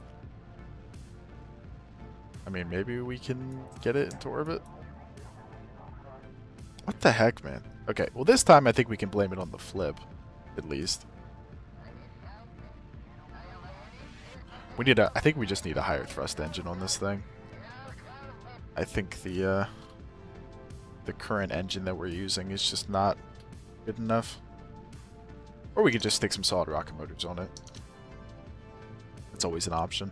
I mean, maybe we can get it into orbit? What the heck, man? Okay, well this time I think we can blame it on the flip, at least. I think we just need a higher thrust engine on this thing. I think the current engine that we're using is just not good enough. Or we could just stick some solid rocket motors on it. That's always an option.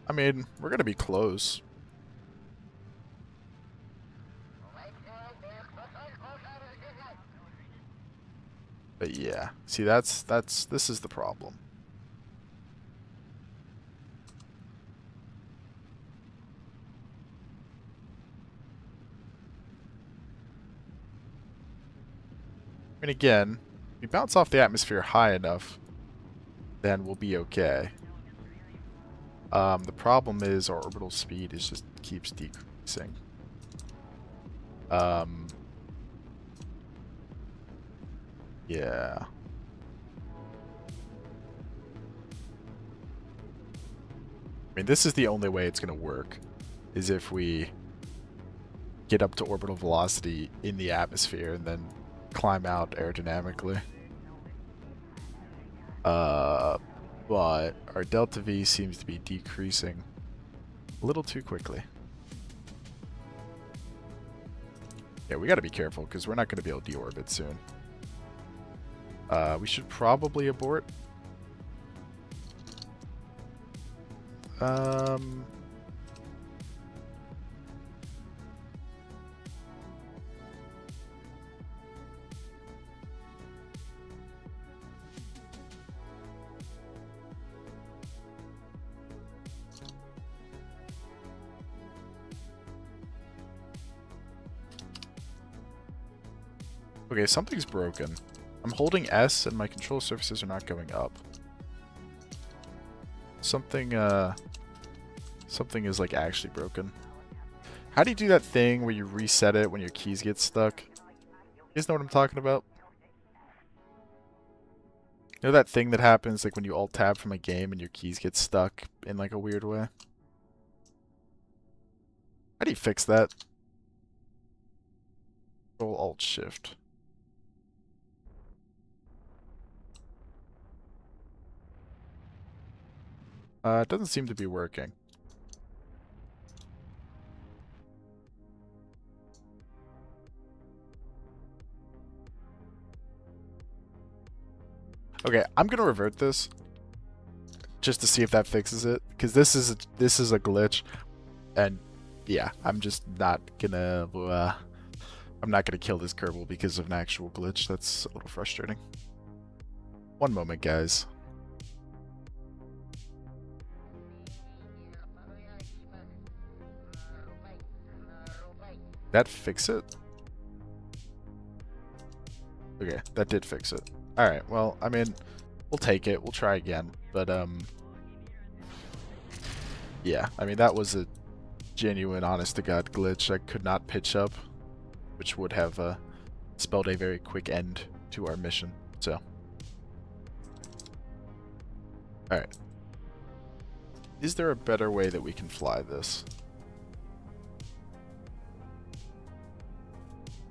I mean, we're gonna be close. But yeah, see, this is the problem. I mean, again, if we bounce off the atmosphere high enough, then we'll be okay. The problem is our orbital speed just keeps decreasing. Um, yeah. I mean, this is the only way it's going to work, is if we get up to orbital velocity in the atmosphere and then climb out aerodynamically. But our delta V seems to be decreasing a little too quickly. Yeah, we got to be careful because we're not going to be able to deorbit soon. We should probably abort. Okay, something's broken. I'm holding S and my control surfaces are not going up. Something is like actually broken. How do you do that thing where you reset it when your keys get stuck? You guys know what I'm talking about? You know that thing that happens like when you alt tab from a game and your keys get stuck in like a weird way? How do you fix that? Control Alt Shift. It doesn't seem to be working. Okay, I'm gonna revert this just to see if that fixes it, because this is a glitch, and yeah, I'm just not gonna I'm not gonna kill this Kerbal because of an actual glitch. That's a little frustrating. One moment, guys. That fix it? Okay, that did fix it. Alright, well, I mean, we'll take it. We'll try again. But, yeah, I mean, that was a genuine, honest-to-God glitch. I could not pitch up, which would have spelled a very quick end to our mission. So, alright. Is there a better way that we can fly this?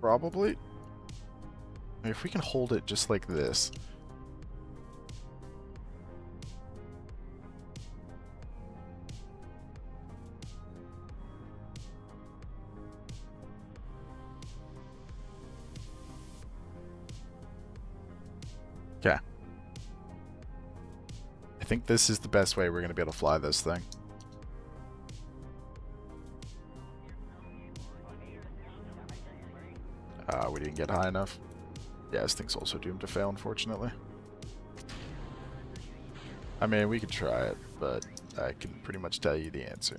Probably. I mean, if we can hold it just like this. Okay. I think this is the best way we're going to be able to fly this thing. We didn't get high enough. Yeah, this thing's also doomed to fail, unfortunately. I mean, we could try it, but I can pretty much tell you the answer.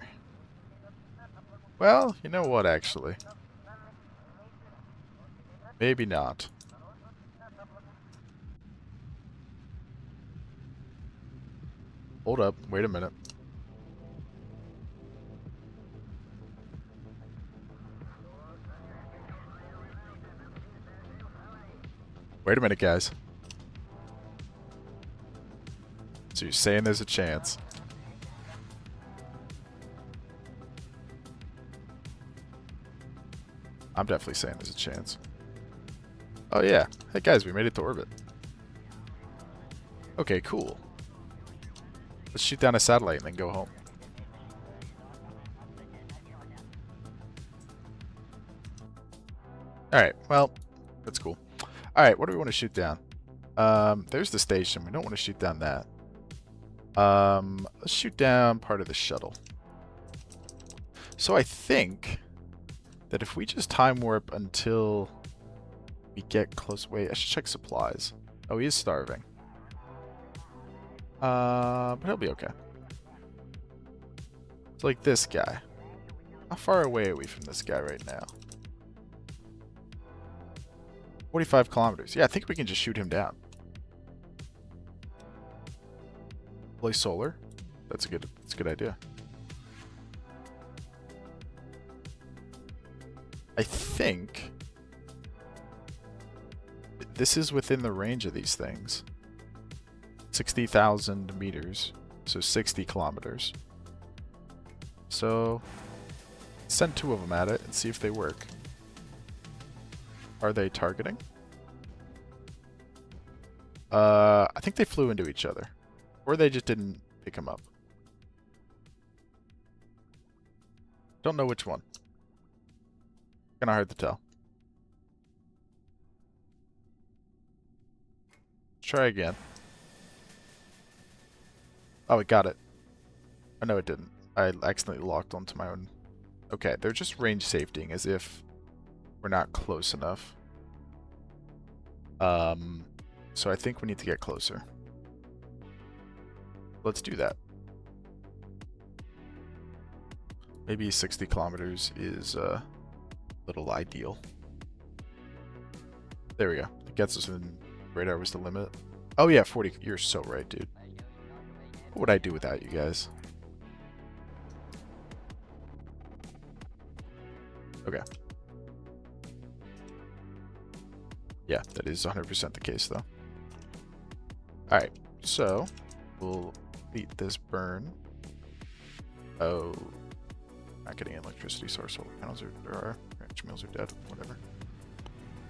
Well, you know what, actually. Maybe not. Hold up, wait a minute. Wait a minute, guys. So you're saying there's a chance? I'm definitely saying there's a chance. Oh yeah. Hey guys, we made it to orbit. Okay, cool. Let's shoot down a satellite and then go home. Alright, well, that's cool. Alright, what do we want to shoot down? There's the station. We don't want to shoot down that. Let's shoot down part of the shuttle. So I think that if we just time warp until we get close... Wait, I should check supplies. Oh, he is starving. But he'll be okay. It's like this guy. How far away are we from this guy right now? 45 kilometers. Yeah, I think we can just shoot him down. Play solar. That's a good idea. I think this is within the range of these things. 60,000 meters, so 60 kilometers. So send 2 of them at it and see if they work. Are they targeting? I think they flew into each other. Or they just didn't pick them up. Don't know which one. Kinda hard to tell. Try again. Oh, it got it. Oh, no, it didn't. I accidentally locked onto my own. Okay, they're just range safetying as if we're not close enough. So I think we need to get closer. Let's do that. Maybe 60 kilometers is a little ideal. There we go. It gets us in. Radar was the limit. Oh yeah, 40. You're so right, dude. What would I do without you guys? Okay. Yeah, that is 100% the case, though. Alright, so we'll beat this burn. Oh, not getting an electricity source. Solar panels are ranch mills are dead. Whatever.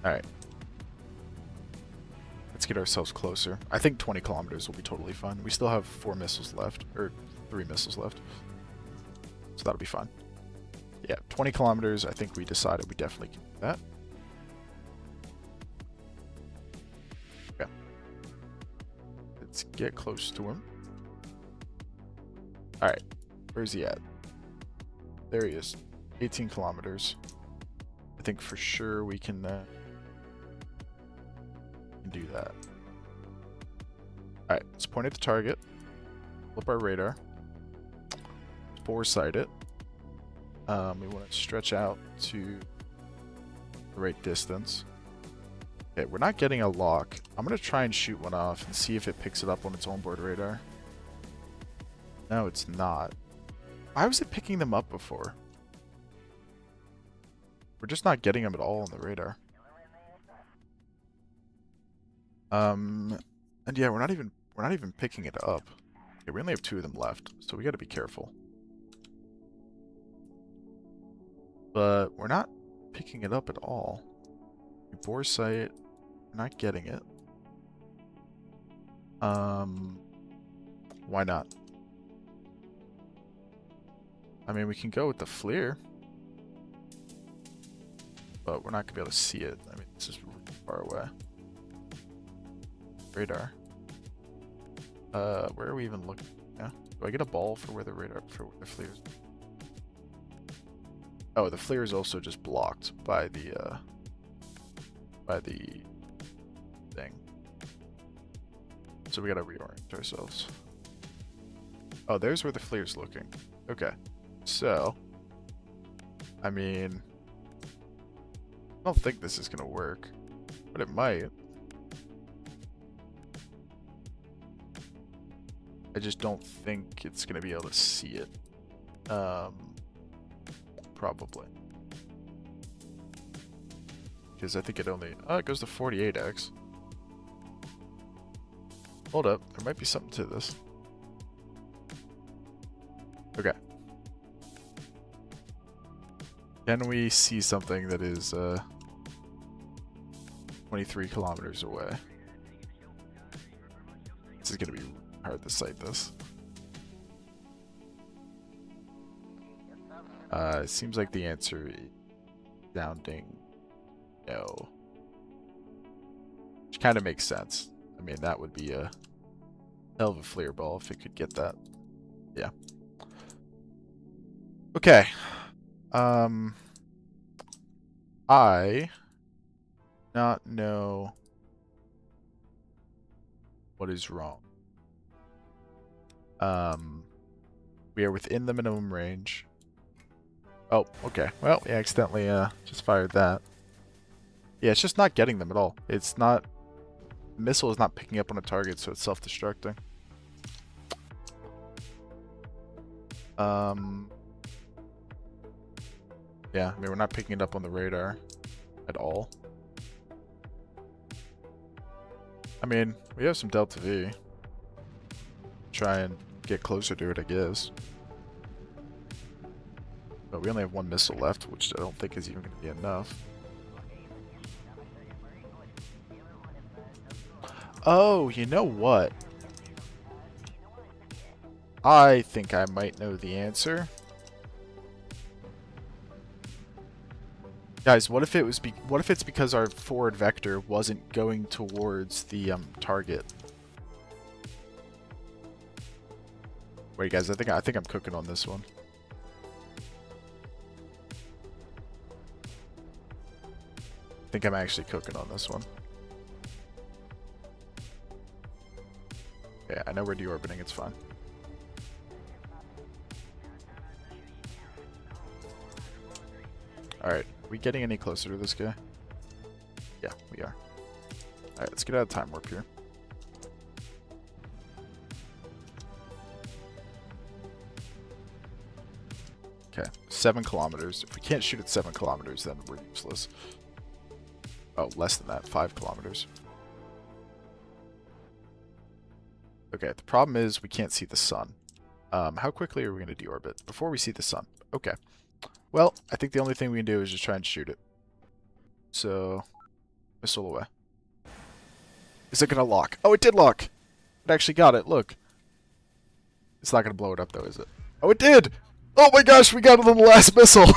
Alright. Let's get ourselves closer. I think 20 kilometers will be totally fine. We still have 4 missiles left, or 3 missiles left. So that'll be fine. Yeah, 20 kilometers, I think we decided we definitely can do that. Okay. Let's get close to him. Alright, where's he at? There he is. 18 kilometers. I think for sure we can do that. Alright, let's point at the target. Flip our radar. Foresight it. We want to stretch out to the right distance. Okay, we're not getting a lock. I'm going to try and shoot one off and see if it picks it up on its onboard radar. No, it's not. Why was it picking them up before? We're just not getting them at all on the radar. And yeah, we're not even picking it up. Okay, we only have 2 of them left, so we got to be careful. But we're not picking it up at all. We bore sight, we're not getting it. Why not? I mean, we can go with the FLIR, but we're not gonna be able to see it. I mean, this is really far away. Radar. Where are we even looking? Yeah. Do I get a ball for where the radar for where the FLIR is? Oh, the FLIR is also just blocked by the thing. So we gotta reorient ourselves. Oh, there's where the FLIR's looking. Okay. So, I mean, I don't think this is gonna work, but it might. I just don't think it's gonna be able to see it. Probably. Because I think it only... Oh, it goes to 48x. Hold up. There might be something to this. Okay. Can we see something that is 23 kilometers away? This is going to be hard to sight this. It seems like the answer is sounding no. Which kind of makes sense. I mean, that would be a hell of a FLIR ball if it could get that. Yeah. Okay. I not know what is wrong. We are within the minimum range. Oh, okay. Well, we accidentally just fired that. Yeah, it's just not getting them at all. It's not... The missile is not picking up on a target, so it's self-destructing. Yeah, I mean, we're not picking it up on the radar at all. I mean, we have some Delta V. Try and get closer to it, I guess. But we only have one missile left, which I don't think is even going to be enough. Oh, you know what? I think I might know the answer. Guys, what if it was what if it's because our forward vector wasn't going towards the target? Wait, guys, I think I'm cooking on this one. I think I'm actually cooking on this one. Yeah, I know we're deorbiting, it's fine. Alright, are we getting any closer to this guy? Yeah, we are. Alright, let's get out of time warp here. Okay, 7 kilometers. If we can't shoot at 7 kilometers, then we're useless. Oh, less than that, 5 kilometers. Okay, the problem is we can't see the sun. How quickly are we going to deorbit before we see the sun? Okay. Well, I think the only thing we can do is just try and shoot it. So, missile away. Is it going to lock? Oh, it did lock! It actually got it, look. It's not going to blow it up, though, is it? Oh, it did! Oh my gosh, we got it on the last missile!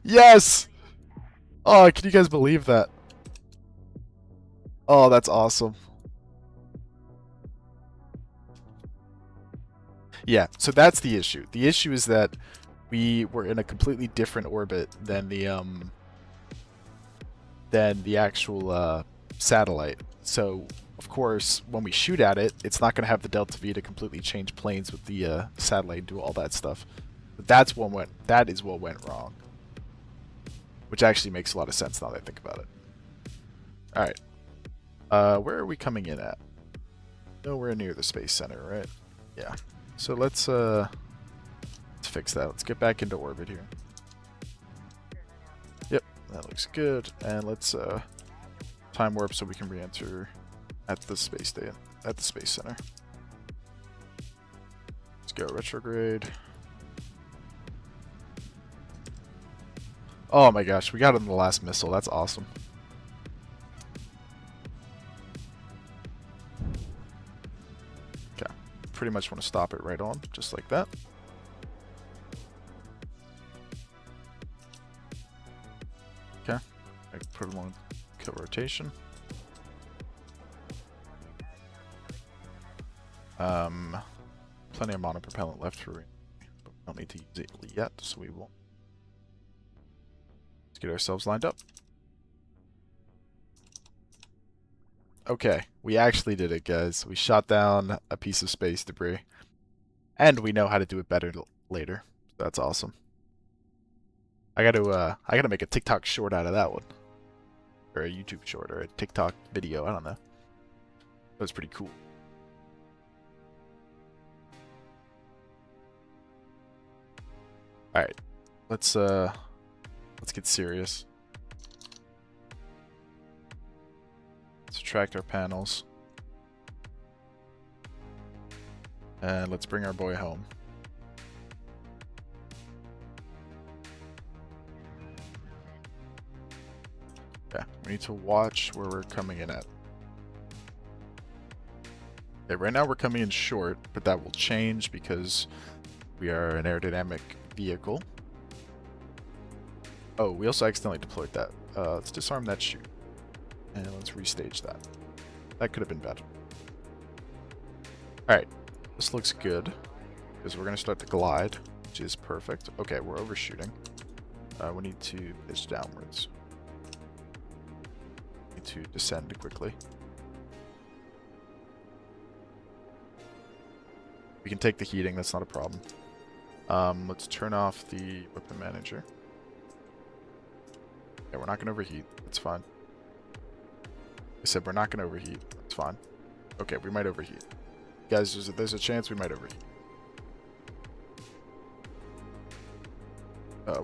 Yes! Oh, can you guys believe that? Oh, that's awesome. Yeah, so that's the issue. The issue is that we were in a completely different orbit than the actual satellite. So, of course, when we shoot at it, it's not going to have the Delta V to completely change planes with the satellite and do all that stuff. But that is what went wrong. Which actually makes a lot of sense now that I think about it. Alright. Where are we coming in at? Nowhere near the Space Center, right? Yeah. So let's fix that. Let's get back into orbit here. Yep, that looks good. And let's time warp so we can re-enter at the space center. Let's go retrograde. Oh my gosh, we got him the last missile. That's awesome. Okay, pretty much want to stop it right on, just like that. Okay, I can put him on kill rotation. Plenty of monopropellant left for, but we don't need to use it yet, so we won't. Let's get ourselves lined up. Okay, we actually did it, guys. We shot down a piece of space debris, and we know how to do it better later. That's awesome. I gotta make a TikTok short out of that one, or a YouTube short, or a TikTok video. I don't know. That was pretty cool. All right, let's get serious. Let's subtract our panels. And let's bring our boy home. Yeah, we need to watch where we're coming in at. Okay, right now we're coming in short, but that will change because we are an aerodynamic vehicle. Oh, we also accidentally deployed that. Let's disarm that chute. And let's restage that. That could have been better. Alright, this looks good. Because we're going to start to glide, which is perfect. Okay, we're overshooting. We need to pitch downwards. Need to descend quickly. We can take the heating, that's not a problem. Let's turn off the weapon manager. Yeah, we're not going to overheat. It's fine. I said we're not going to overheat. It's fine. Okay, we might overheat. Guys, there's a chance we might overheat.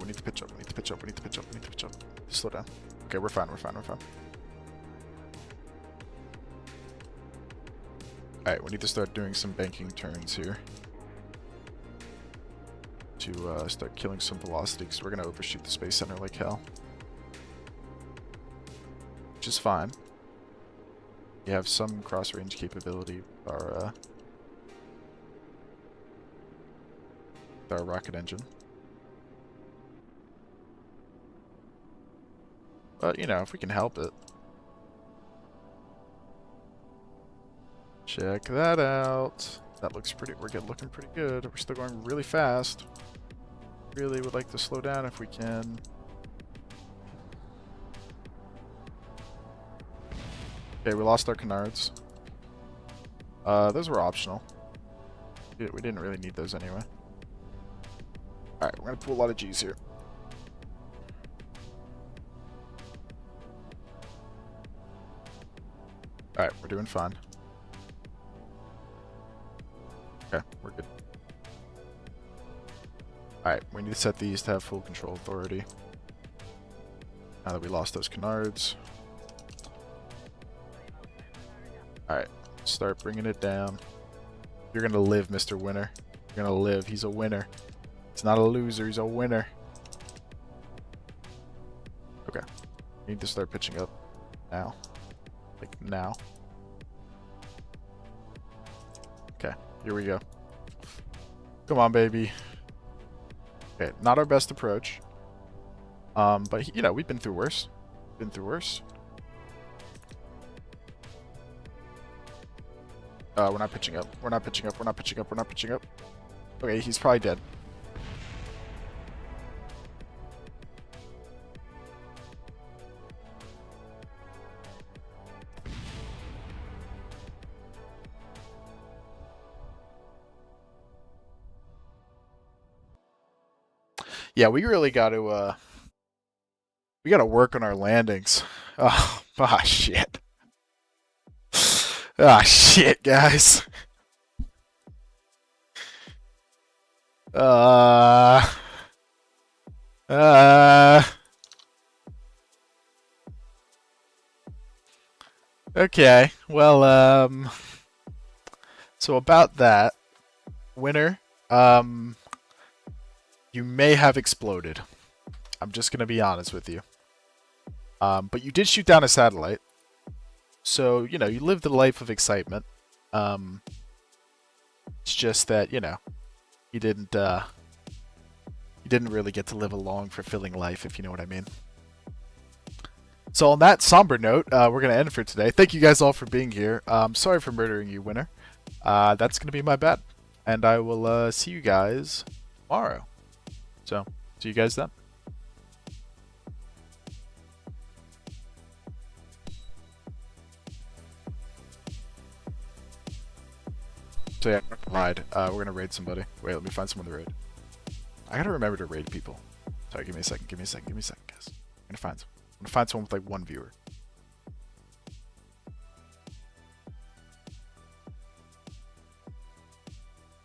We need to pitch up. We need to pitch up. We need to pitch up. We need to pitch up. Slow down. Okay, we're fine. We're fine. We're fine. Alright, we need to start doing some banking turns here. To start killing some velocity, because we're going to overshoot the Space Center like hell. Which is fine. We have some cross-range capability with our rocket engine. But, you know, if we can help it. Check that out. That looks pretty, looking pretty good. We're still going really fast. Really would like to slow down if we can. Okay, we lost our canards. Those were optional. We didn't really need those anyway. Alright, we're gonna pull a lot of G's here. Alright, we're doing fine. Okay, we're good. Alright, we need to set these to have full control authority. Now that we lost those canards. Alright, start bringing it down. You're gonna live, Mr. Winner. You're gonna live. He's a winner. He's not a loser, he's a winner. Okay. We need to start pitching up now. Like now. Okay, here we go. Come on, baby. Okay, not our best approach. But you know, we've been through worse. Been through worse. We're not pitching up. We're not pitching up. We're not pitching up. We're not pitching up. Okay, he's probably dead. Yeah, we really got to we got to work on our landings. Oh, shit. Ah, shit, guys. Okay, well, so about that, Winner, you may have exploded. I'm just gonna be honest with you. But you did shoot down a satellite. So, you know, you lived a life of excitement. It's just that, you know, you didn't really get to live a long, fulfilling life, if you know what I mean. So on that somber note, we're going to end for today. Thank you guys all for being here. Sorry for murdering you, Winner. That's going to be my bad. And I will see you guys tomorrow. So, see you guys then. So yeah, raid. We're gonna raid somebody. Wait, let me find someone to raid. I gotta remember to raid people. Sorry, give me a second. Give me a second. Give me a second, guys. I'm gonna find someone with like 1 viewer.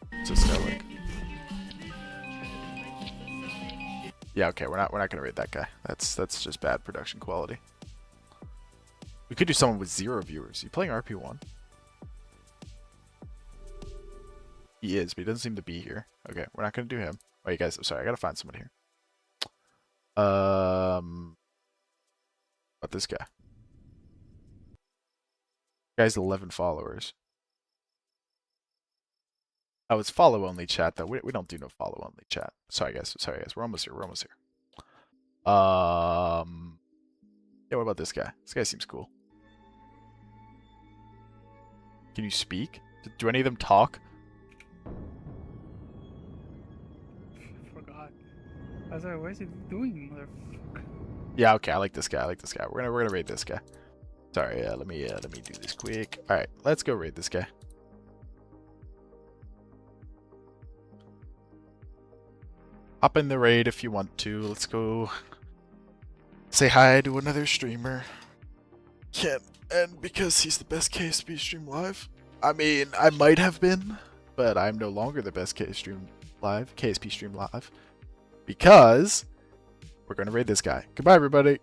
What's this guy like? Yeah, okay. We're not gonna raid that guy. That's just bad production quality. We could do someone with 0 viewers. You playing RP1? He is, but he doesn't seem to be here. Okay, we're not gonna do him. Wait, guys, I'm sorry, I gotta find somebody here. About this guy. Guy's 11 followers. Oh, it's follow only chat though. We don't do no follow only chat. Sorry guys. We're almost here. Yeah, what about this guy? This guy seems cool. Can you speak? Do any of them talk? Forgot. I was like, what is he doing, motherfucker? Yeah, okay, I like this guy. We're gonna raid this guy. Sorry, let me do this quick. Alright, let's go raid this guy. Hop in the raid if you want to. Let's go say hi to another streamer. Can't end because he's the best KSP stream live. I mean, I might have been, but I'm no longer the best KSP stream live. Because We're going to raid this guy. Goodbye, everybody.